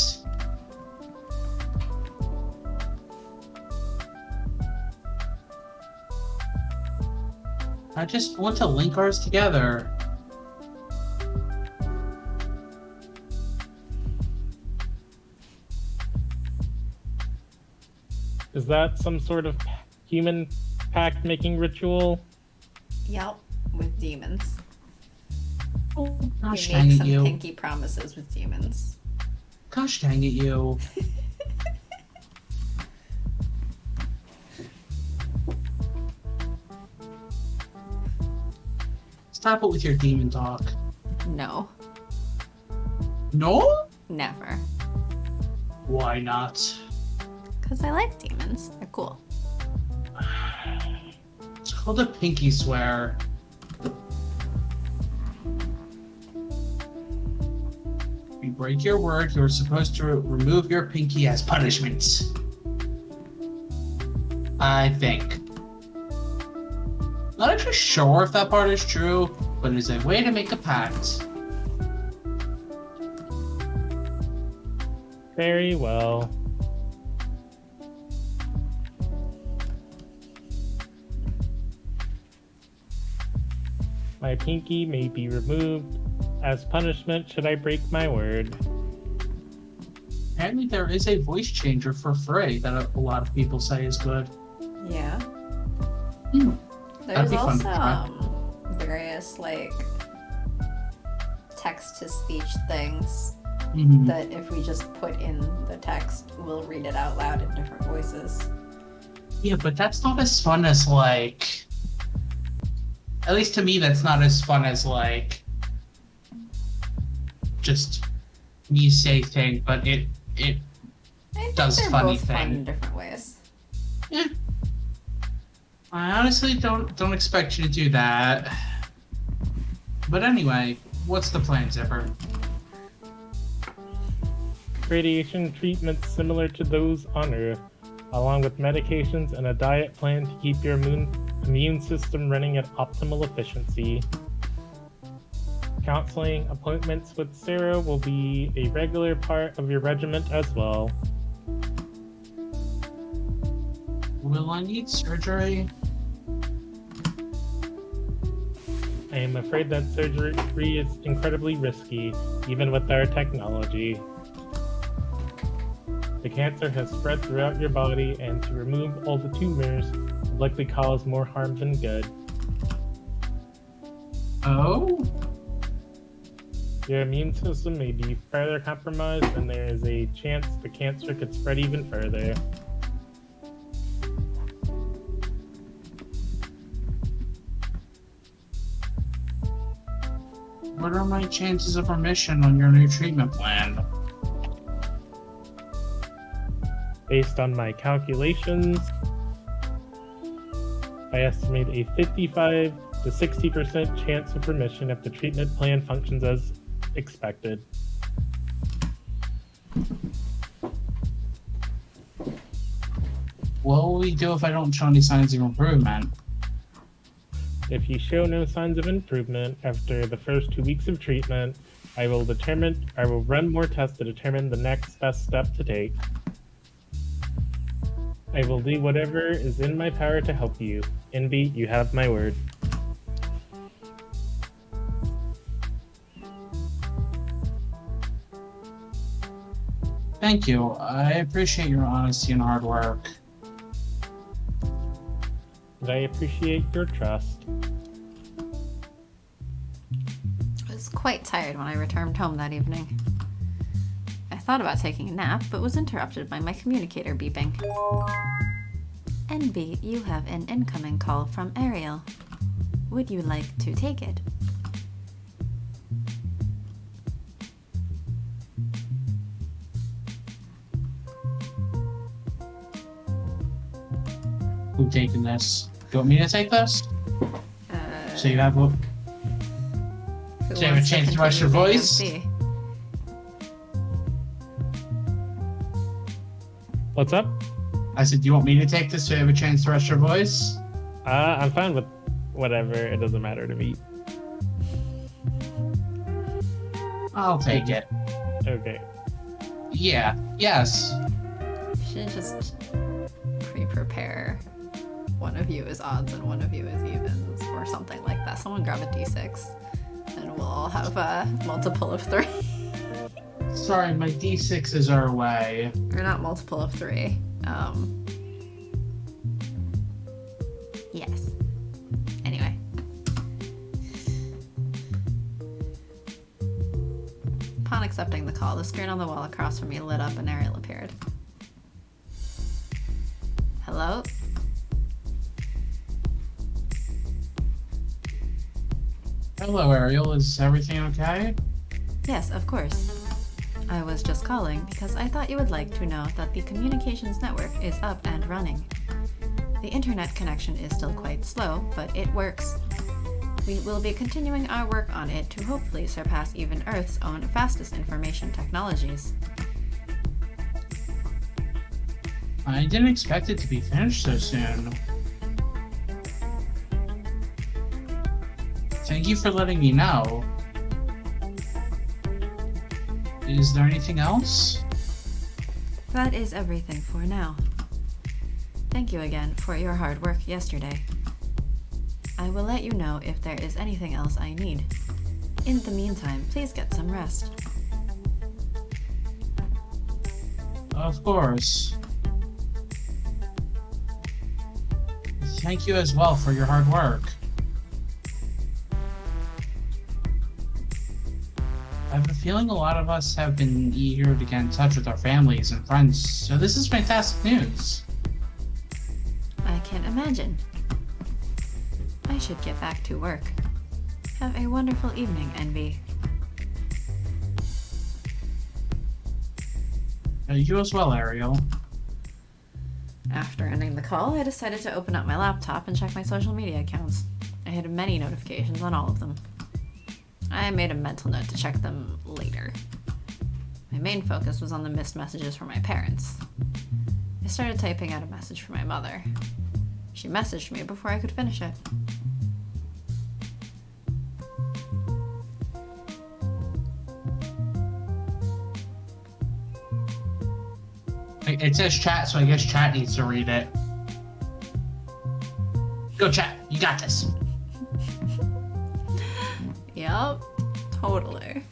I just want to link ours together. Is that some sort of human pact making ritual? Yep, with demons. Oh, gosh You dang make it, some you. pinky promises with demons. Gosh dang it, you. Stop it with your demon talk. No, No? never. Why not? Because I like demons. They're cool. It's called a pinky swear. If you break your word, you're supposed to remove your pinky as punishment. I think. Not actually sure if that part is true, but it is a way to make a pact. Very well. My pinky may be removed as punishment should I break my word. Apparently there is a voice changer for Frey that a lot of people say is good. Yeah. Hmm. There's be fun to also try. various like text-to-speech things Mhm. that if we just put in the text, we'll read it out loud in different voices. Yeah, but that's not as fun as like... At least to me, that's not as fun as like... Just me say thing, but it I think does they're funny both fun thing. in different ways. Yeah. I honestly don't expect you to do that. But anyway, what's the plan, Zipper? Radiation treatments similar to those on Earth, along with medications and a diet plan to keep your immune system running at optimal efficiency. Counseling appointments with Sarah will be a regular part of your regiment as well. Will I need surgery? I am afraid that surgery is incredibly risky, even with our technology. The cancer has spread throughout your body, and to remove all the tumors would likely cause more harm than good. Oh? Your immune system may be further compromised, and there is a chance the cancer could spread even further. What are my chances of remission on your new treatment plan? Based on my calculations, I estimate a 55 to 60% chance of remission if the treatment plan functions as expected. What will we do if I don't show any signs of improvement? If you show no signs of improvement after the first 2 weeks of treatment, I will run more tests to determine the next best step to take. I will do whatever is in my power to help you. Envy, you have my word. Thank you. I appreciate your honesty and hard work. And I appreciate your trust. I was quite tired when I returned home that evening. I thought about taking a nap, but was interrupted by my communicator beeping. Envy, you have an incoming call from Ariel. Would you like to take it? Who taking this? Do you want me to take this? So you have a, Who so you have a wants chance to rush your continue voice? AMC? What's up? I said, do you want me to take this so you have a chance to rush your voice? I'm fine with whatever. It doesn't matter to me. I'll take it. Okay. Yeah. Yes. Should just pre-prepare. One of you is odds and one of you is evens, or something like that. Someone grab a d6, and we'll all have a multiple of 3. Sorry, my d6s are away. Or not multiple of 3. Yes. Anyway. Upon accepting the call, the screen on the wall across from me lit up and Ariel appeared. Hello? Hello, Ariel. Is everything okay? Yes, of course. I was just calling because I thought you would like to know that the communications network is up and running. The internet connection is still quite slow, but it works. We will be continuing our work on it to hopefully surpass even Earth's own fastest information technologies. I didn't expect it to be finished so soon. Thank you for letting me know. Is there anything else? That is everything for now. Thank you again for your hard work yesterday. I will let you know if there is anything else I need. In the meantime, please get some rest. Of course. Thank you as well for your hard work. I have a feeling a lot of us have been eager to get in touch with our families and friends, so this is fantastic news. I can imagine. I should get back to work. Have a wonderful evening, Envy. You as well, Ariel. After ending the call, I decided to open up my laptop and check my social media accounts. I had many notifications on all of them. I made a mental note to check them later. My main focus was on the missed messages from my parents. I started typing out a message for my mother. She messaged me before I could finish it. It says chat, so I guess chat needs to read it. Go chat, you got this. Yep, totally.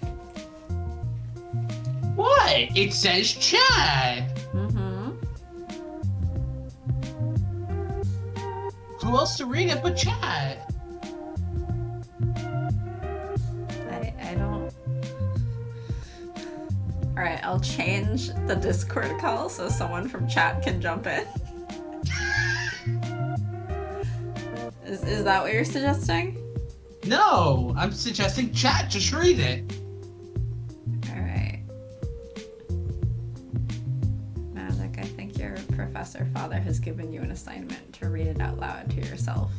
What? It says chat. Mm-hmm. Who else to read it but chat? I don't... Alright, I'll change the Discord call so someone from chat can jump in. Is that what you're suggesting? No, I'm suggesting chat. Just read it. Alright. Magic, I think your professor father has given you an assignment to read it out loud to yourself.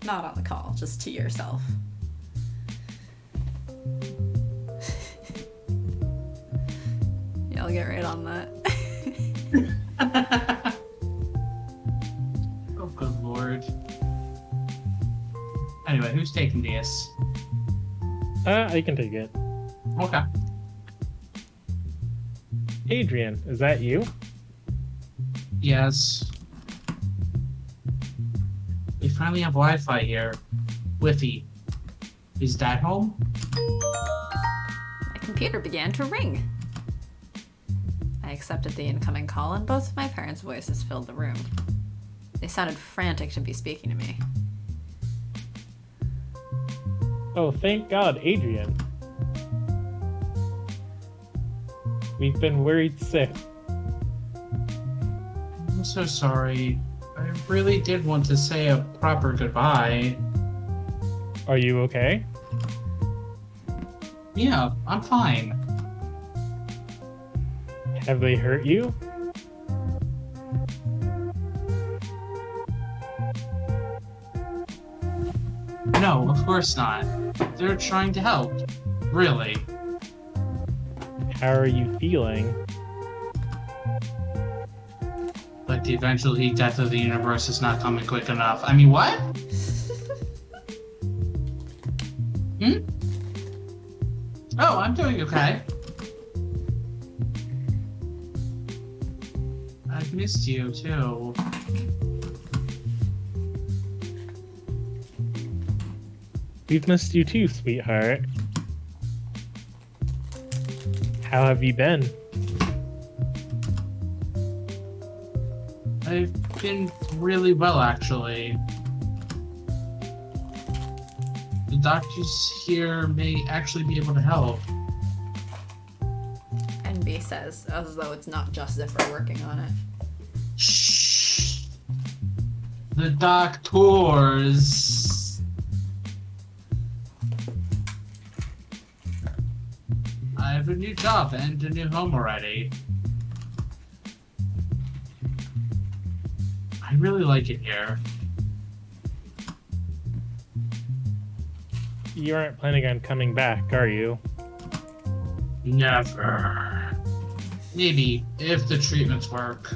Not on the call, just to yourself. Yeah, I'll get right on that. Oh, good lord. Anyway, who's taking this? I can take it. Okay. Adrian, is that you? Yes. We finally have Wi-Fi here. Wi-Fi. Is Dad home? My computer began to ring. I accepted the incoming call, and both of my parents' voices filled the room. They sounded frantic to be speaking to me. Oh, thank God, Adrian. We've been worried sick. I'm so sorry. really did want to say a proper goodbye. Are you okay? Yeah, I'm fine. Have they hurt you? No, of course not. They're trying to help. Really. How are you feeling? Like the eventual heat death of the universe is not coming quick enough. I mean, what? Hmm? Oh, I'm doing okay. I've missed you, too. We've missed you too, sweetheart. How have you been? I've been really well, actually. The doctors here may actually be able to help. And B says, as though it's not just Zipper working on it. Shh. The doctors. I have a new job and a new home already. I really like it here. You aren't planning on coming back, are you? Never. Maybe, if the treatments work.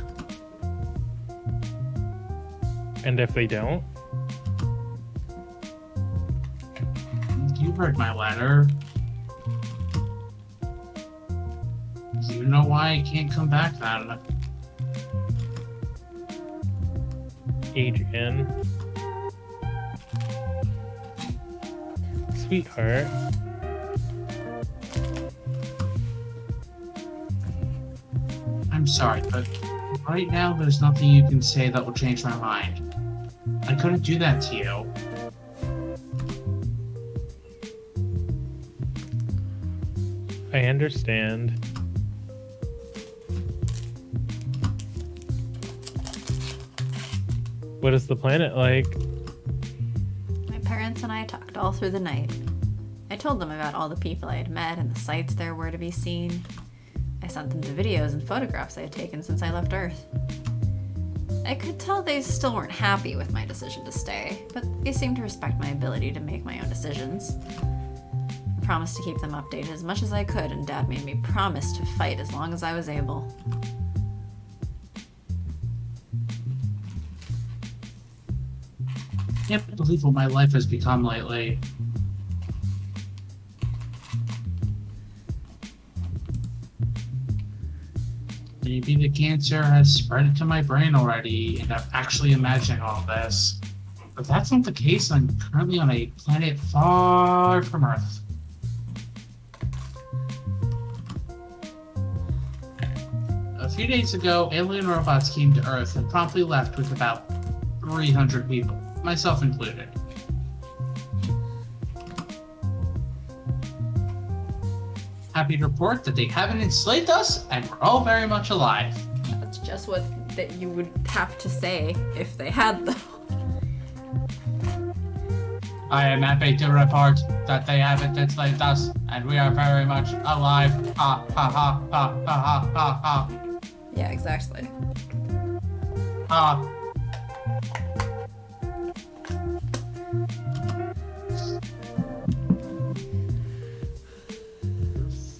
And if they don't? You read my letter. You know why I can't come back then. Adrian. Sweetheart. I'm sorry, but right now there's nothing you can say that will change my mind. I couldn't do that to you. I understand. What is the planet like? My parents and I talked all through the night. I told them about all the people I had met and the sights there were to be seen. I sent them the videos and photographs I had taken since I left Earth. I could tell they still weren't happy with my decision to stay, but they seemed to respect my ability to make my own decisions. I promised to keep them updated as much as I could, and Dad made me promise to fight as long as I was able. Can't believe what my life has become lately. Maybe the cancer has spread into my brain already, and I'm actually imagining all this. If that's not the case, I'm currently on a planet far from Earth. A few days ago, alien robots came to Earth and promptly left with about 300 people, myself included. Happy to report that they haven't enslaved us, and we're all very much alive. That's just what that you would have to say if they had, though. I am happy to report that they haven't enslaved us, and we are very much alive. Ha ha ha ha ha ha ha ha. Yeah, exactly. Ha.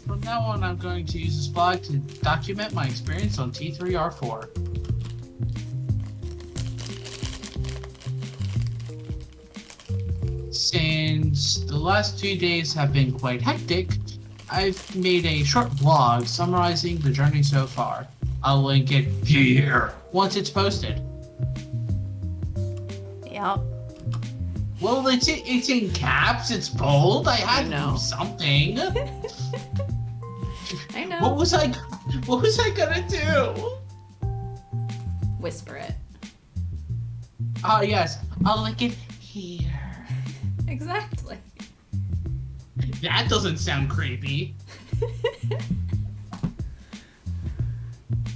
From now on, I'm going to use this blog to document my experience on T3R4. Since the last 2 days have been quite hectic, I've made a short blog summarizing the journey so far. I'll link it here once it's posted. Yep. Well, it's in caps, it's bold, I had to know. do something. I know. What was I gonna do? Whisper it. Oh yes, I'll link it here. Exactly. That doesn't sound creepy.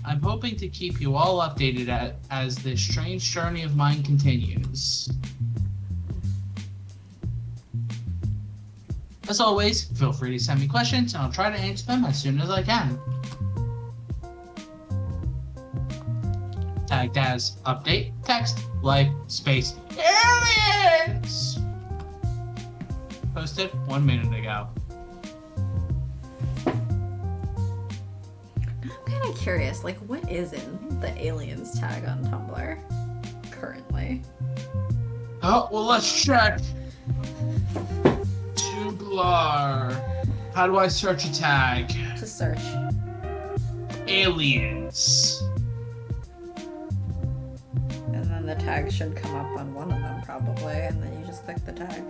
I'm hoping to keep you all updated as this strange journey of mine continues. As always, feel free to send me questions and I'll try to answer them as soon as I can. Tagged as update, text, life, space, aliens! Posted 1 minute ago. I'm kind of curious, like, what is in the aliens tag on Tumblr currently? Oh, well, let's check. Tubular. How do I search a tag? To search. Aliens. And then the tag should come up on one of them probably, and then you just click the tag.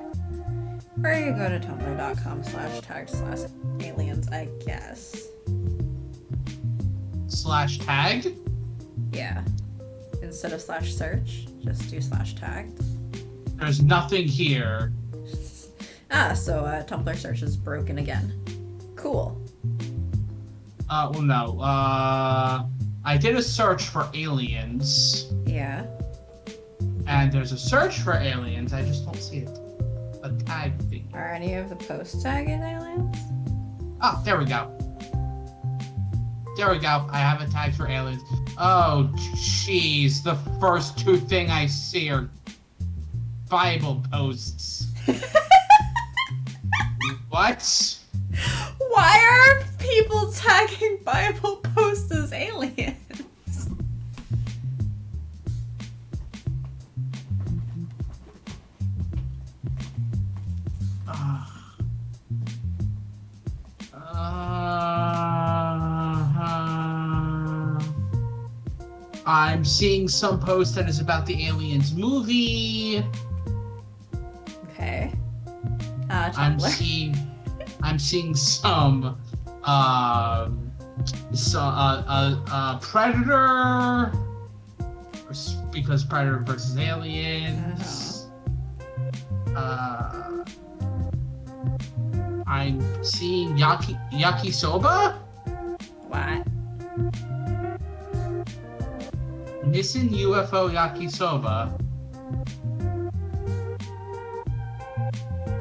Or you go to tumblr.com/tag/aliens, I guess. /tag? Yeah. Instead of /search, just do /tagged. There's nothing here. So Tumblr search is broken again. Cool. Well, no. I did a search for aliens, Yeah. and there's a search for aliens. I just don't see a tag thing. Are any of the posts tagging aliens? Oh, there we go. There we go. I have a tag for aliens. Oh, jeez. The first two things I see are Bible posts. What? Why are people tagging Bible posts as aliens? I'm seeing some post that is about the Aliens movie. Okay. I'm seeing some Predator, because Predator versus Aliens. I'm seeing yakisoba. What? Missing UFO yakisoba.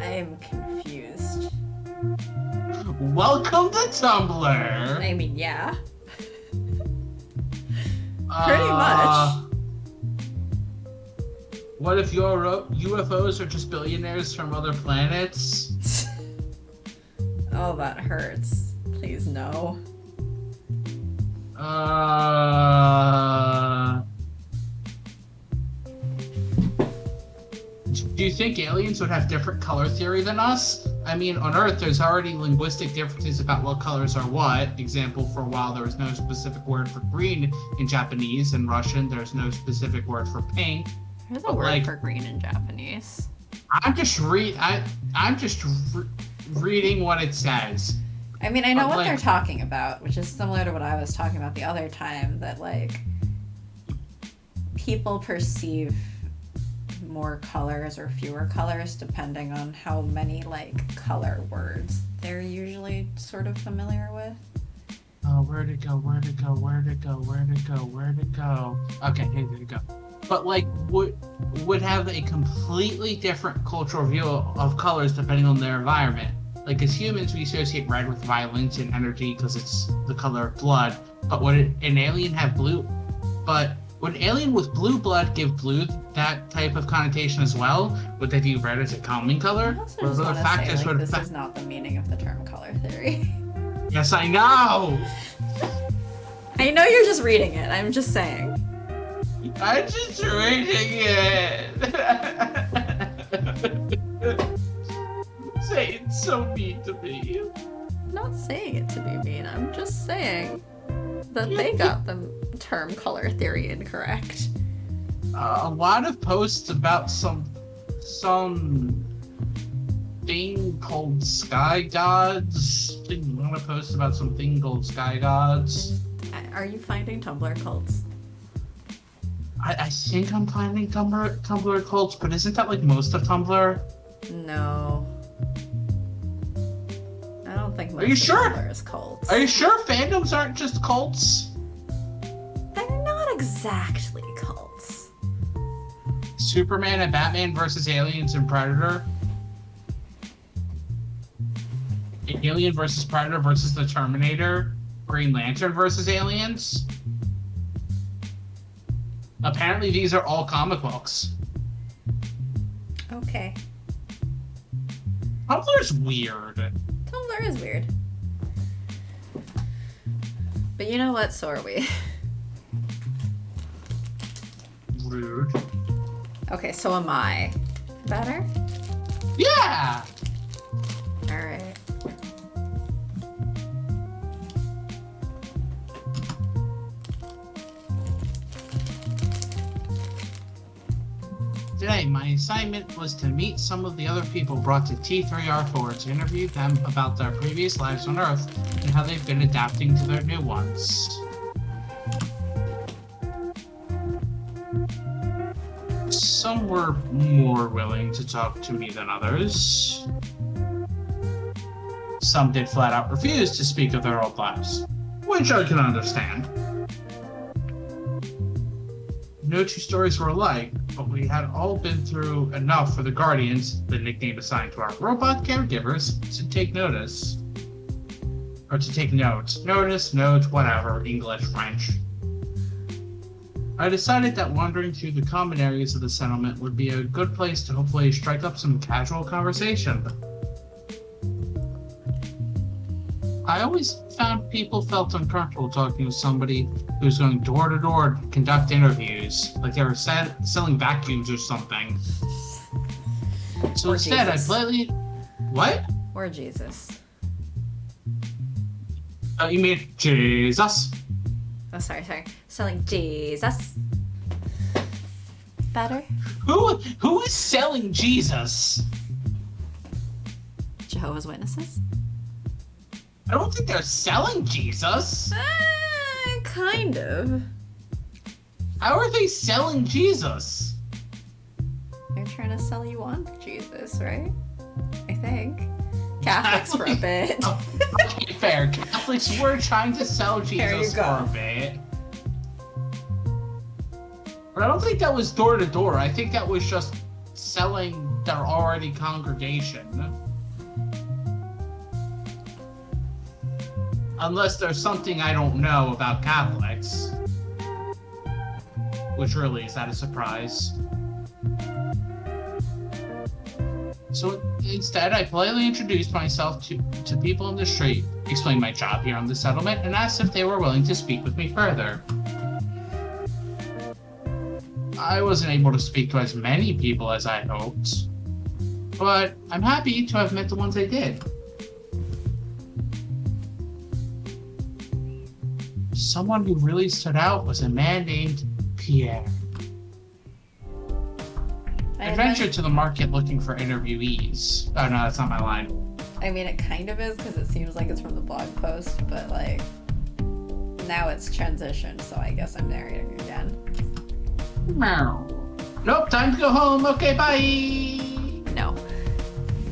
I am confused. Welcome to Tumblr. I mean, yeah. Pretty much. What if your UFOs are just billionaires from other planets? Oh, that hurts. Please, no. Do you think aliens would have different color theory than us? I mean, on Earth, there's already linguistic differences about what colors are what. Example, for a while, there was no specific word for green in Japanese. In Russian, there's no specific word for pink. There's a word for green in Japanese. I'm just reading what it says. I mean, I know what like, they're talking about, which is similar to what I was talking about the other time, that, like, people perceive more colors or fewer colors depending on how many, like, color words they're usually sort of familiar with. Oh, where'd it go? Okay, here we go. But, like, would have a completely different cultural view of colors depending on their environment. Like, as humans, we associate red with violence and energy because it's the color of blood. But would an alien have blue? But would an alien with blue blood give blue that type of connotation as well? Would they view red as a calming color? I also just want to say, like, this is not the meaning of the term color theory. Yes, I know! I know you're just reading it. I'm just saying. I'm just reading it! Say it's so mean to me. I'm not saying it to be mean. I'm just saying that they got the term color theory incorrect. A lot of posts about some thing called Sky Gods. Didn't want to post about something called Sky Gods. Are you finding Tumblr cults? I think I'm finding Tumblr cults, but isn't that like most of Tumblr? No. I don't think most Are you of sure? Tumblr is cults. Are you sure fandoms aren't just cults? exactly cults? Superman and Batman versus aliens and Predator. Alien versus Predator versus the Terminator. Green Lantern versus aliens. Apparently these are all comic books. Okay. Tumblr's weird. Tumblr is weird. But you know what? So are we. Rude. Okay, so am I. Better? Yeah! Alright. Today, my assignment was to meet some of the other people brought to T3R4 to interview them about their previous lives on Earth and how they've been adapting to their new ones. Some were more willing to talk to me than others. Some did flat out refuse to speak of their old lives, which I can understand. No two stories were alike, but we had all been through enough for the Guardians, the nickname assigned to our robot caregivers, to take notice. Or to take notes. Notice, note, whatever, English, French. I decided that wandering through the common areas of the settlement would be a good place to hopefully strike up some casual conversation. I always found people felt uncomfortable talking to somebody who was going door to door to conduct interviews, like they were selling vacuums or something. So Or instead, Jesus. I politely... What? Or Jesus. Oh, you mean Jesus? Oh, sorry. Selling Jesus. Better? Who is selling Jesus? Jehovah's Witnesses? I don't think they're selling Jesus. Kind of. How are they selling Jesus? They're trying to sell you on Jesus, right? I think. Catholics for a bit. Okay, fair. Catholics were trying to sell There you Jesus go. for a bit. But I don't think that was door to door. I think that was just selling their already congregation. Unless there's something I don't know about Catholics. Which really is that a surprise? So instead, I politely introduced myself to people in the street, explained my job here on the settlement, and asked if they were willing to speak with me further. I wasn't able to speak to as many people as I hoped, but I'm happy to have met the ones I did. Someone who really stood out was a man named Pierre. I ventured to the market looking for interviewees. Oh no, that's not my line. I mean, it kind of is because it seems like it's from the blog post, but like now it's transitioned, so I guess I'm narrating again. Meow. Nope, time to go home. Okay, bye. No.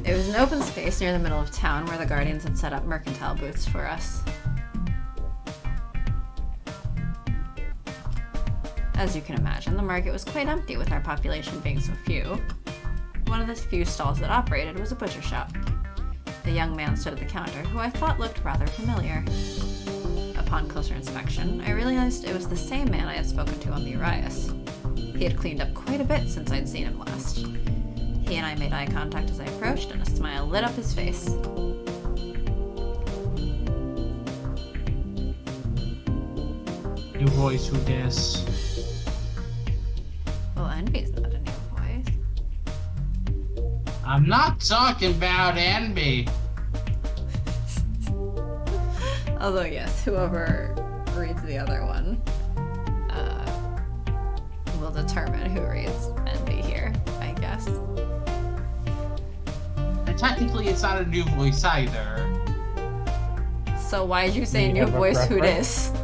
It was an open space near the middle of town where the Guardians had set up mercantile booths for us. As you can imagine, the market was quite empty with our population being so few. One of the few stalls that operated was a butcher shop. A young man stood at the counter who I thought looked rather familiar. Upon closer inspection, I realized it was the same man I had spoken to on the Urias. He had cleaned up quite a bit since I'd seen him last. He and I made eye contact as I approached, and a smile lit up his face. New voice, who dis? Well, Envy's not a new voice. I'm not talking about Envy. Although, yes, whoever reads the other one will determine who reads Envy here, I guess. And technically, it's not a new voice either. So why'd you say You new have a voice who preference? dis?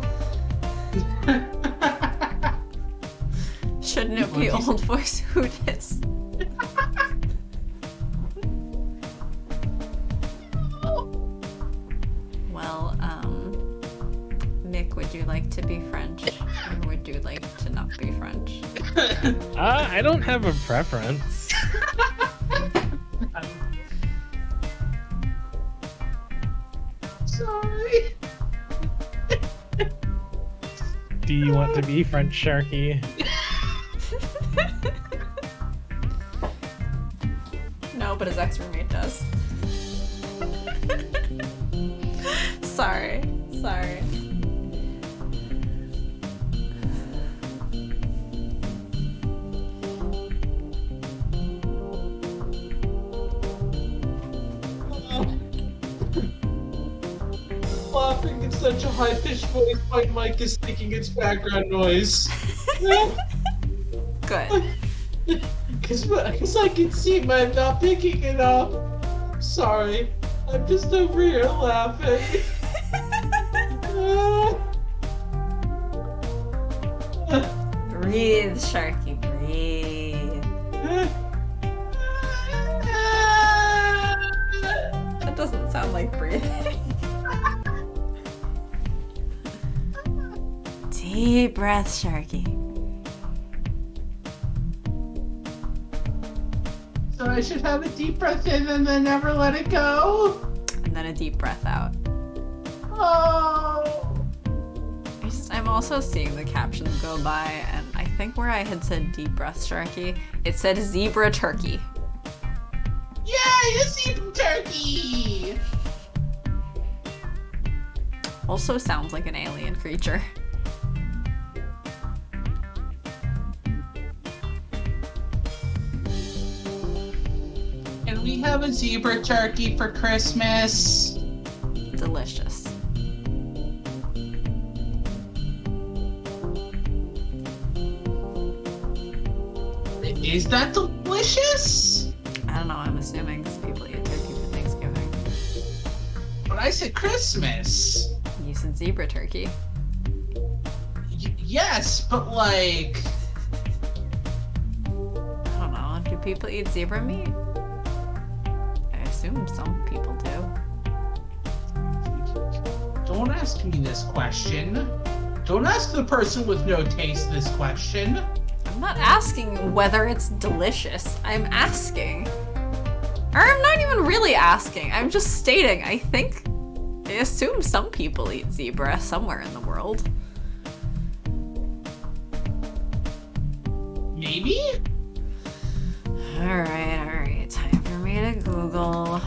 Shouldn't it be old voice who dis? Well, Mick, would you like to be French? Would you like to not be French? I don't have a preference. Sorry. Do you want to be French, Sharky? No, but his ex-roommate does. Sorry. Laughing in such a high-pitched voice, my mic is thinking it's background noise. Good. Because I can see my not picking it up. Sorry. I'm just over here laughing. Breathe, Sharky, breathe. That doesn't sound like breathing. Deep breath, Sharky. So I should have a deep breath in and then never let it go? And then a deep breath out. Oh. I'm also seeing the captions go by, and I think where I had said deep breath, Sharky, it said zebra turkey. Yay, a zebra turkey! Also sounds like an alien creature. Can we have a zebra turkey for Christmas? Delicious. Is that delicious? I don't know, I'm assuming because people eat turkey for Thanksgiving. But I said Christmas. You said zebra turkey. Yes, but like... I don't know, do people eat zebra meat? I assume some people do. Don't ask me this question. Don't ask the person with no taste this question. I'm not asking whether it's delicious. I'm asking. Or I'm not even really asking. I'm just stating. I assume some people eat zebra somewhere in the world. Maybe? Alright. Time for me to Google.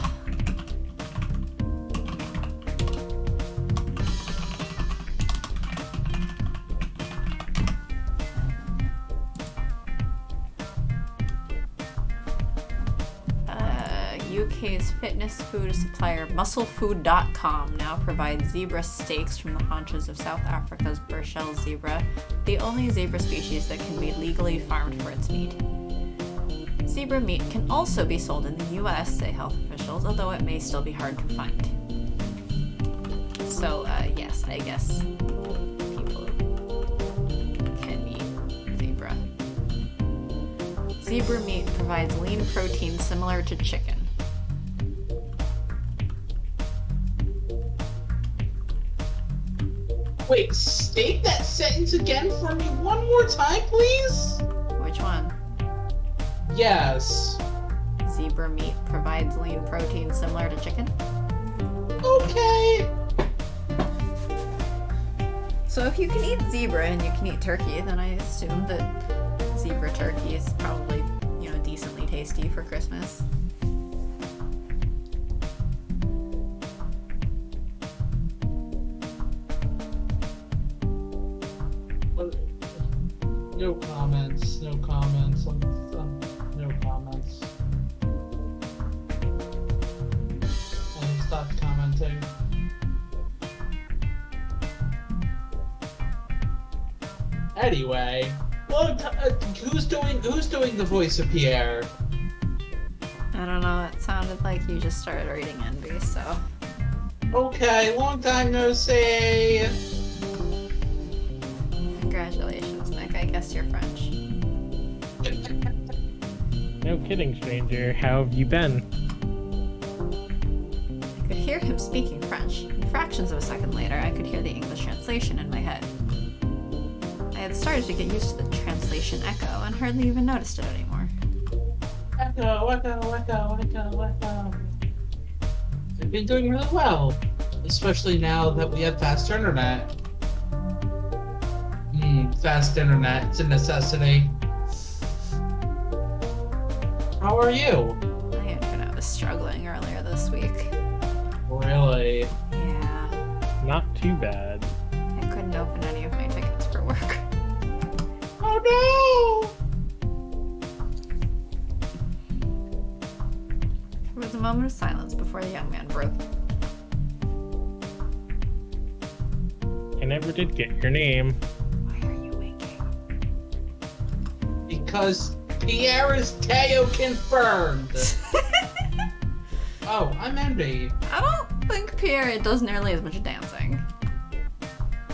UK's fitness food supplier MuscleFood.com now provides zebra steaks from the haunches of South Africa's Burchell zebra, the only zebra species that can be legally farmed for its meat. Zebra meat can also be sold in the US, say health officials, although it may still be hard to find. So, yes, I guess people can eat zebra. Zebra meat provides lean protein similar to chicken. Wait, state that sentence again for me one more time, please? Which one? Yes. Zebra meat provides lean protein similar to chicken? Okay. So if you can eat zebra and you can eat turkey, then I assume that zebra turkey is probably, decently tasty for Christmas. No comments. No comments. No comments. I stopped commenting. Anyway, who's doing the voice of Pierre? I don't know, it sounded like you just started reading Envy, so. Okay, long time no see. Congratulations, Nick. I guess you're French. No kidding, stranger. How have you been? I could hear him speaking French, and fractions of a second later, I could hear the English translation in my head. had started to get used to the translation echo and hardly even noticed it anymore. Echo, echo, echo, echo, echo. They've been doing really well, especially now that we have fast internet. Fast internet, it's a necessity. How are you? My internet was struggling earlier this week. Really? Yeah, Not too bad. I couldn't open any of my tickets for work. Oh There was a moment of silence before the young man broke. I never did get your name. Why are you winking? no! Because Pierre is Teo confirmed. Oh, I'm envy. I don't think Pierre does nearly as much dancing.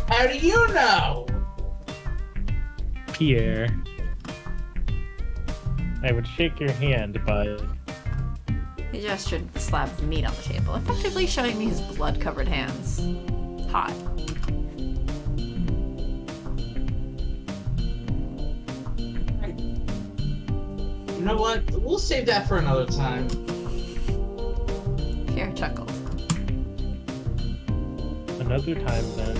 How do you know? Pierre. I would shake your hand, but He gestured at the slab of meat on the table, effectively showing me his blood-covered hands. Hot. You know what? We'll save that for another time. Pierre chuckled. another time then.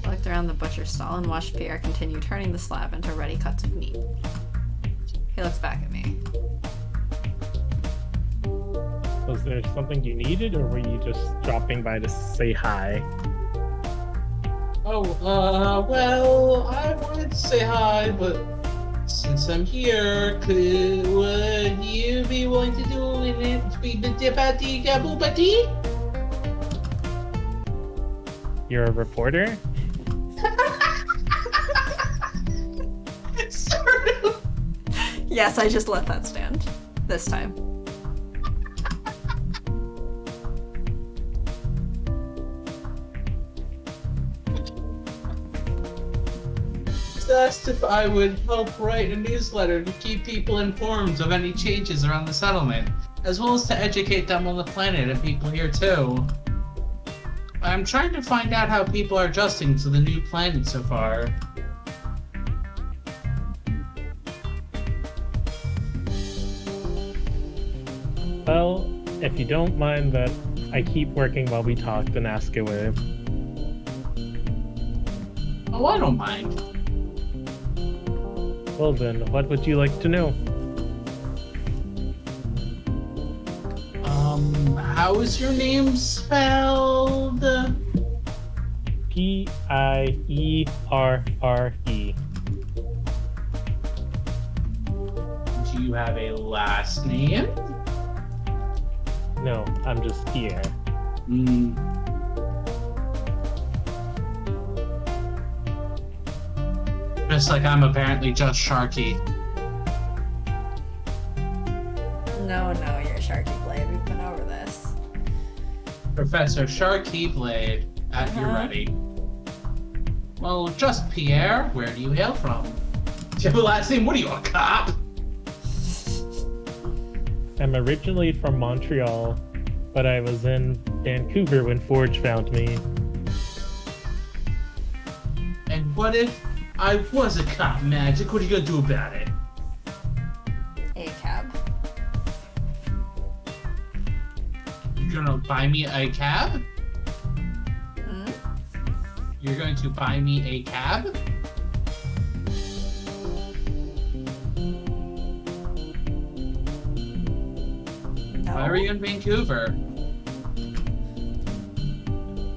I looked around the butcher stall and watched Pierre continue turning the slab into ready cuts of meat. He looks back at me. Was there something you needed, or were you just dropping by to say hi? Oh, well, I wanted to say hi, but since I'm here, would you be willing to do an boopity? You're a reporter? Sort of. Yes, I just let that stand. This time. Asked if I would help write a newsletter to keep people informed of any changes around the settlement, as well as to educate them on the planet and people here too. I'm trying to find out how people are adjusting to the new planet so far. Well, if you don't mind that I keep working while we talk, then ask away. Oh, I don't mind. Well then, what would you like to know? How is your name spelled? P-I-E-R-R-E. Do you have a last name? No, I'm just here. Just like I'm apparently just Sharky. No, you're Sharky Blade. We've been over this. Professor Sharky Blade, at your Uh-huh. ready. Well, just Pierre, where do you hail from? Do you have a last name? What are you, a cop? I'm originally from Montreal, but I was in Vancouver when Forge found me. And what if I was a cop, Magic? What are you gonna do about it? A cab. You're gonna buy me a cab? Hmm? You're going to buy me a cab? No. Why are you in Vancouver?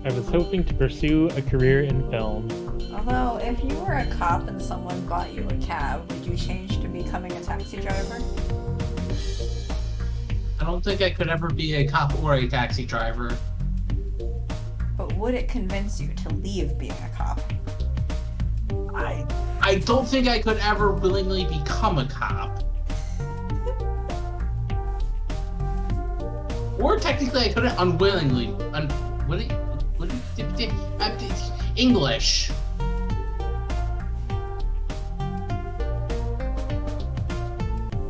I was hoping to pursue a career in film. Although, if you were a cop and someone bought you a cab, would you change to becoming a taxi driver? I don't think I could ever be a cop or a taxi driver. But would it convince you to leave being a cop? I don't think I could ever willingly become a cop. Or technically I couldn't unwillingly. English.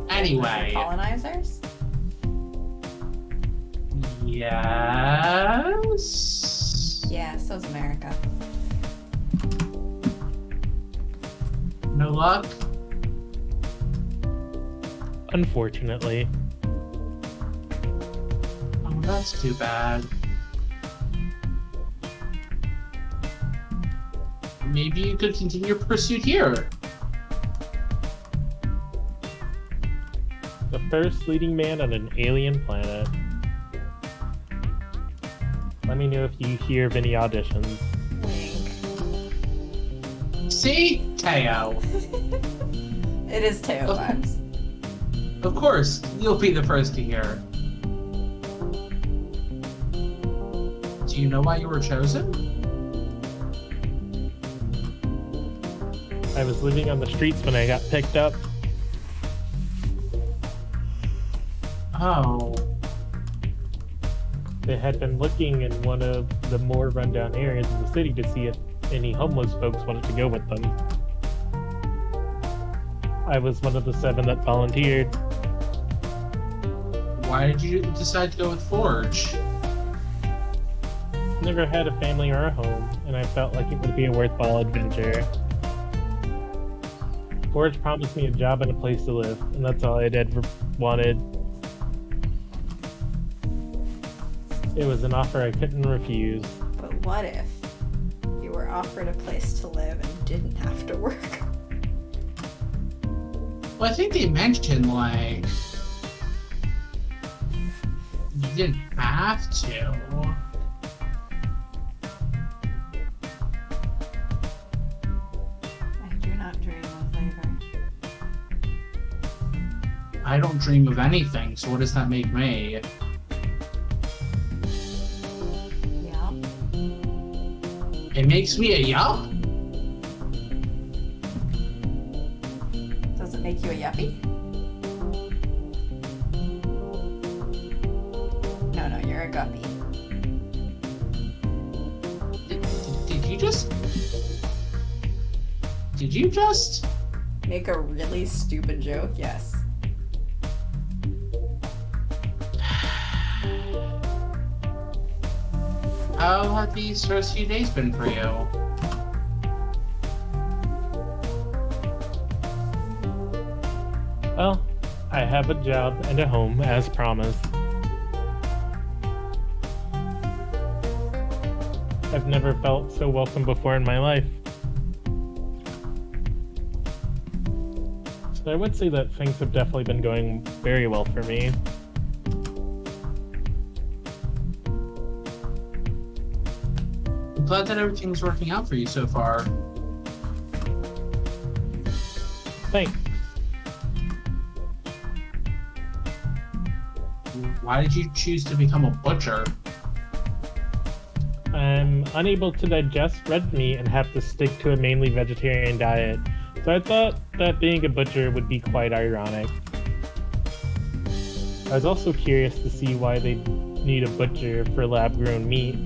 Anyway. Colonizers? Yes. Yeah, so's America. No luck? Unfortunately. Oh, that's too bad. Maybe you could continue your pursuit here. The first leading man on an alien planet. Let me know if you hear of any auditions. Wink. See? Teo. It is Teo Of- vibes. Of course, you'll be the first to hear. Do you know why you were chosen? I was living on the streets when I got picked up. Oh. They had been looking in one of the more rundown areas of the city to see if any homeless folks wanted to go with them. I was one of the 7 that volunteered. Why did you decide to go with Forge? Never had a family or a home, and I felt like it would be a worthwhile adventure. Forge promised me a job and a place to live, and that's all I'd ever wanted. It was an offer I couldn't refuse. But what if you were offered a place to live and didn't have to work? Well, I think they mentioned, like, you didn't have to. I do not dream of labor. I don't dream of anything, so what does that make me? Yeah. It makes me a yup? Does it make you a yuppie? No, you're a guppy. Did you just... Did you just... Make a really stupid joke? Yes. How have these first few days been for you? Well, I have a job and a home, as promised. I've never felt so welcome before in my life. So I would say that things have definitely been going very well for me. I'm glad that everything's working out for you so far. Thanks. Why did you choose to become a butcher? I'm unable to digest red meat and have to stick to a mainly vegetarian diet, so I thought that being a butcher would be quite ironic. I was also curious to see why they need a butcher for lab-grown meat.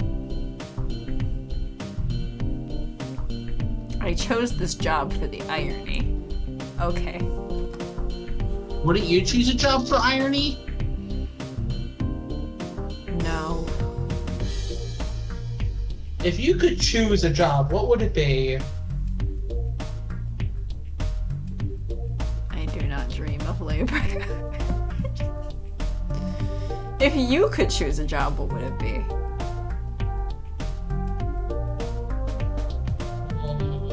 I chose this job for the irony. Okay. Wouldn't you choose a job for irony? No. If you could choose a job, what would it be? I do not dream of labor. If you could choose a job, what would it be?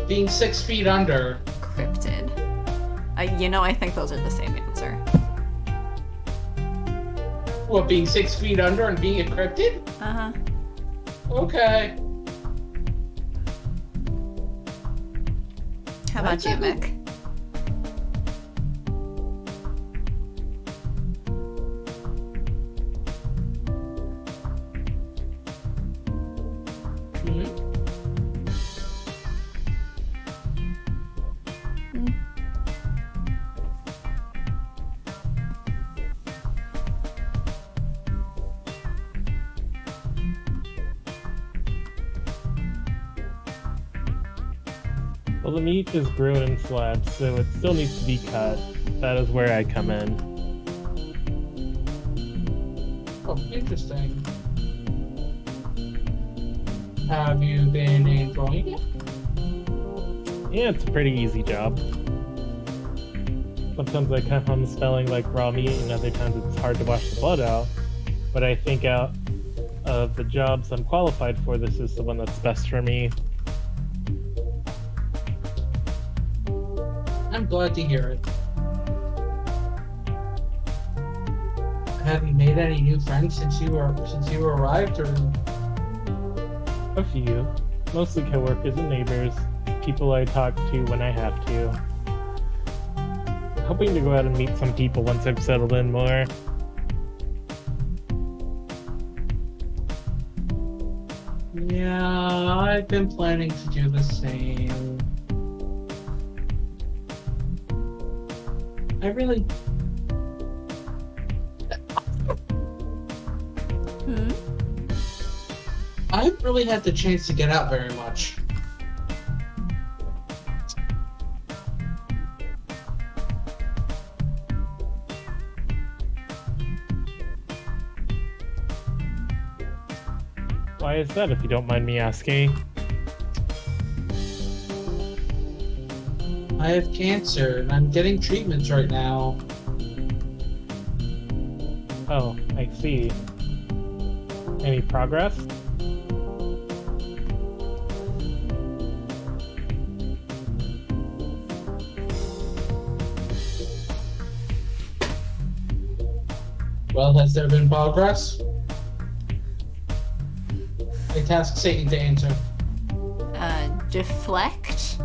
Being 6 feet under. Cryptid. I think those are the same answer. What, being 6 feet under and being a cryptid? Uh-huh. Okay. How about you, Mick? Well, the meat is grown in slabs, so it still needs to be cut. That is where I come in. Oh, interesting. Have you been enjoying it? Yeah, it's a pretty easy job. Sometimes I come home smelling like raw meat, and other times it's hard to wash the blood out. But I think out of the jobs I'm qualified for, this is the one that's best for me. I'm glad to hear it. Have you made any new friends since you arrived, or? A few. Mostly coworkers and neighbors. People I talk to when I have to. Hoping to go out and meet some people once I've settled in more. Yeah, I've been planning to do the same. I really... I haven't really had the chance to get out very much. Why is that, if you don't mind me asking? I have cancer, and I'm getting treatments right now. Oh, I see. Any progress? Well, has there been progress? I task Satan to answer. Deflect,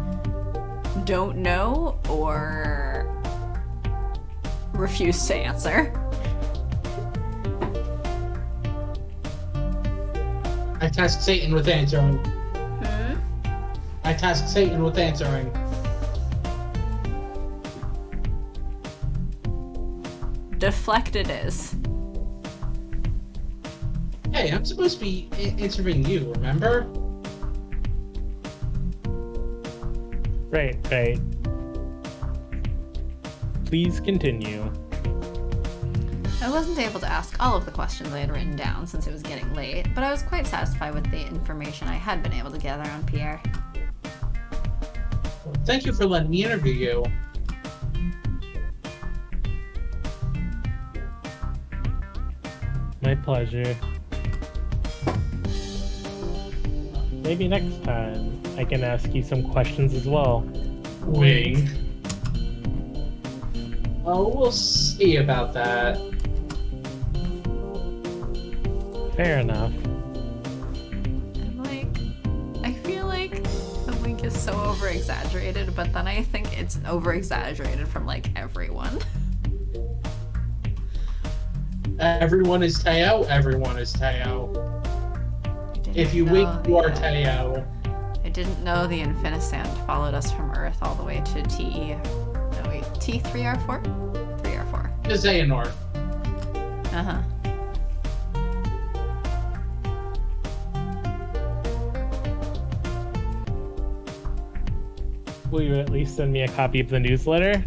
don't know, or refuse to answer. I task Satan with answering. I task Satan with answering. Deflect it is. Hey, I'm supposed to be answering you, remember? Right. Please continue. I wasn't able to ask all of the questions I had written down since it was getting late, but I was quite satisfied with the information I had been able to gather on Pierre. Well, thank you for letting me interview you. My pleasure. Maybe next time I can ask you some questions as well. Wing. Oh, we'll see about that. Fair enough. I feel like the wink is so over-exaggerated, but then I think it's over-exaggerated from, everyone. Everyone is Teo, everyone is Teo. If you wink, you are Teo. I didn't know the Infinisand followed us from Earth all the way to T3R4? 3R4. To Xehanort. Uh-huh. Will you at least send me a copy of the newsletter?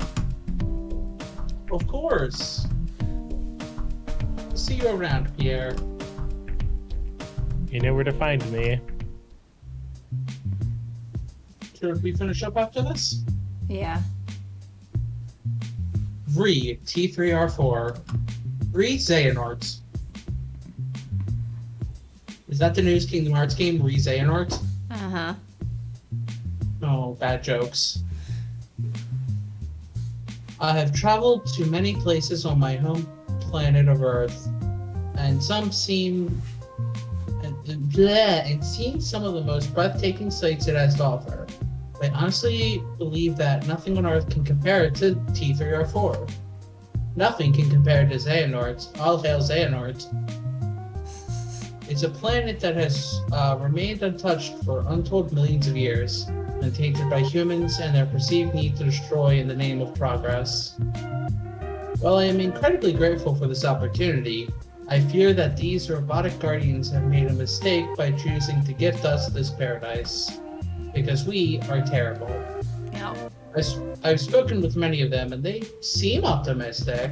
Of course. See you around, Pierre. You know where to find me. Should we finish up after this? Yeah. Re T3R4. Re Xehanort. Is that the newest Kingdom Hearts game? Re Xehanort? Uh-huh. Oh, bad jokes. I have traveled to many places on my home planet of Earth, and some seem and seen some of the most breathtaking sights it has to offer. I honestly believe that nothing on Earth can compare to T3R4. Nothing can compare to Xehanort. All hail Xehanort. It's a planet that has remained untouched for untold millions of years, untainted by humans and their perceived need to destroy in the name of progress. While I am incredibly grateful for this opportunity, I fear that these robotic guardians have made a mistake by choosing to gift us this paradise, because we are terrible. Yep. I've spoken with many of them, and they seem optimistic.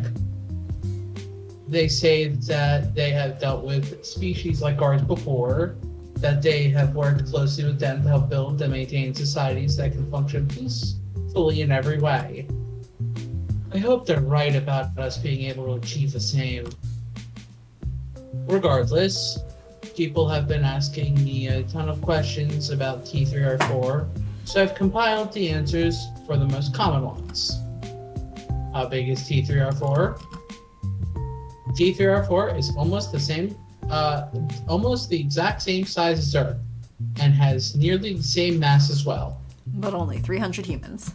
They say that they have dealt with species like ours before, that they have worked closely with them to help build and maintain societies that can function peacefully in every way. I hope they're right about us being able to achieve the same. Regardless, people have been asking me a ton of questions about T3R4, so I've compiled the answers for the most common ones. How big is T3R4? T3R4 is almost the exact same size as Earth, and has nearly the same mass as well. But only 300 humans.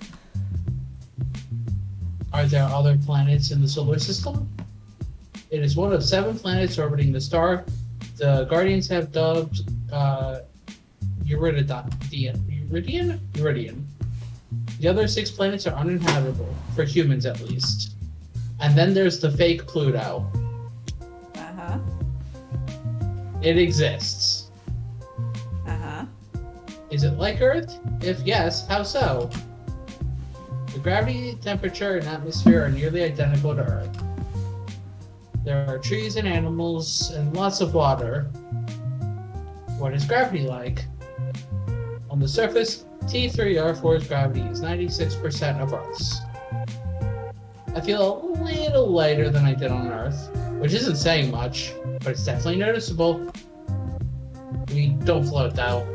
Are there other planets in the solar system? It is one of 7 planets orbiting the star. The Guardians have dubbed Iridian. The other 6 planets are uninhabitable, for humans at least. And then there's the fake Pluto. Uh-huh. It exists. Uh-huh. Is it like Earth? If yes, how so? The gravity, temperature, and atmosphere are nearly identical to Earth. There are trees and animals and lots of water. What is gravity like? On the surface, T3R4's gravity is 96% of Earth's. I feel a little lighter than I did on Earth, which isn't saying much, but it's definitely noticeable. We don't float though.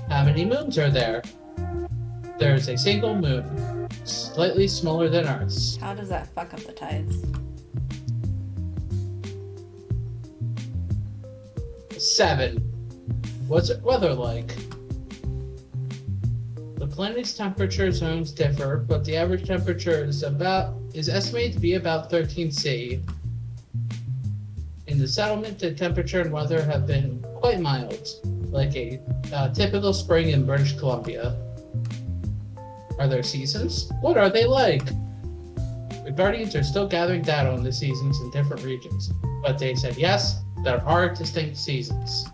How many moons are there? There's a single moon, slightly smaller than Earth's. How does that fuck up the tides? 7. What's it weather like? The planet's temperature zones differ, but the average temperature is estimated to be about 13°C. In the settlement, the temperature and weather have been quite mild, like a typical spring in British Columbia. Are there seasons? What are they like? The Guardians are still gathering data on the seasons in different regions, but they said yes, there are distinct seasons.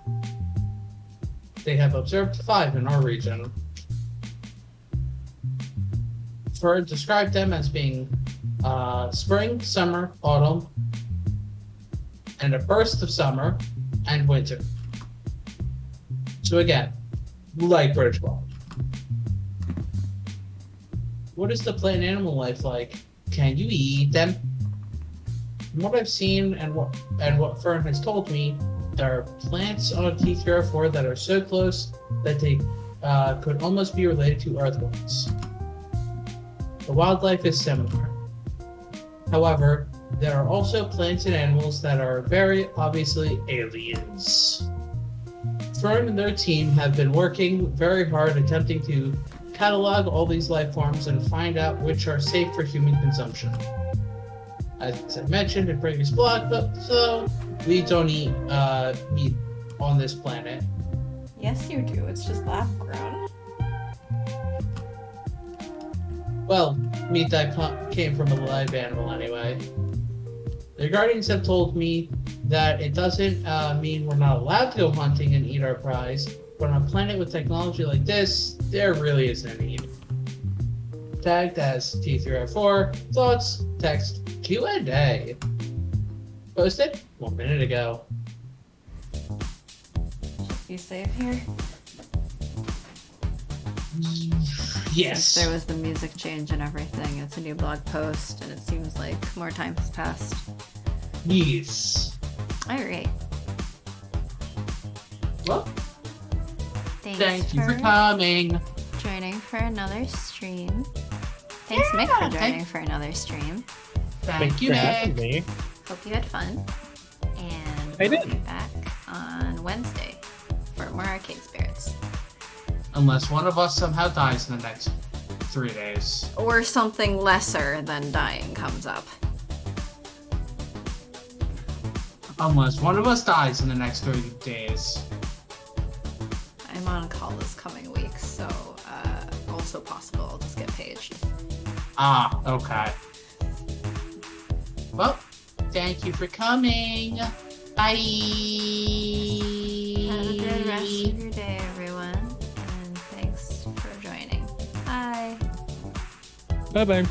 They have observed 5 in our region. Ferd described them as being spring, summer, autumn, and a burst of summer and winter. So again, like British Columbia. What is the plant animal life like? Can you eat them? From what I've seen and what Fern has told me, there are plants on T3R4 that are so close that they could almost be related to Earth ones. The wildlife is similar. However, there are also plants and animals that are very obviously aliens. Fern and their team have been working very hard attempting to catalog all these life forms and find out which are safe for human consumption. As I mentioned in previous blog, so we don't eat meat on this planet. Yes, you do. It's just lab grown. Well, meat that came from a live animal anyway. The Guardians have told me that it doesn't mean we're not allowed to go hunting and eat our prize, but on a planet with technology like this, there really is no need. Tagged as T3R4, thoughts, text, Q&A. Posted 1 minute ago. You safe here? Yes. Since there was the music change and everything, it's a new blog post, and it seems like more time has passed. Yes. Alright. Well, Thanks thank you for coming. joining for another stream. Thanks, Mick, for joining for another stream. Thank you, for having Nick. me. Hope you had fun. And I we'll did. be back on Wednesday for more Arcade Spirits. Unless one of us somehow dies in the next 3 days. Or something lesser than dying comes up. Unless one of us dies in the next 3 days. I'm on call this coming week, so also possible I'll just get paged. Ah, okay. Well, thank you for coming. Bye. Have a good rest of your day, everyone, and thanks for joining. Bye. Bye bye.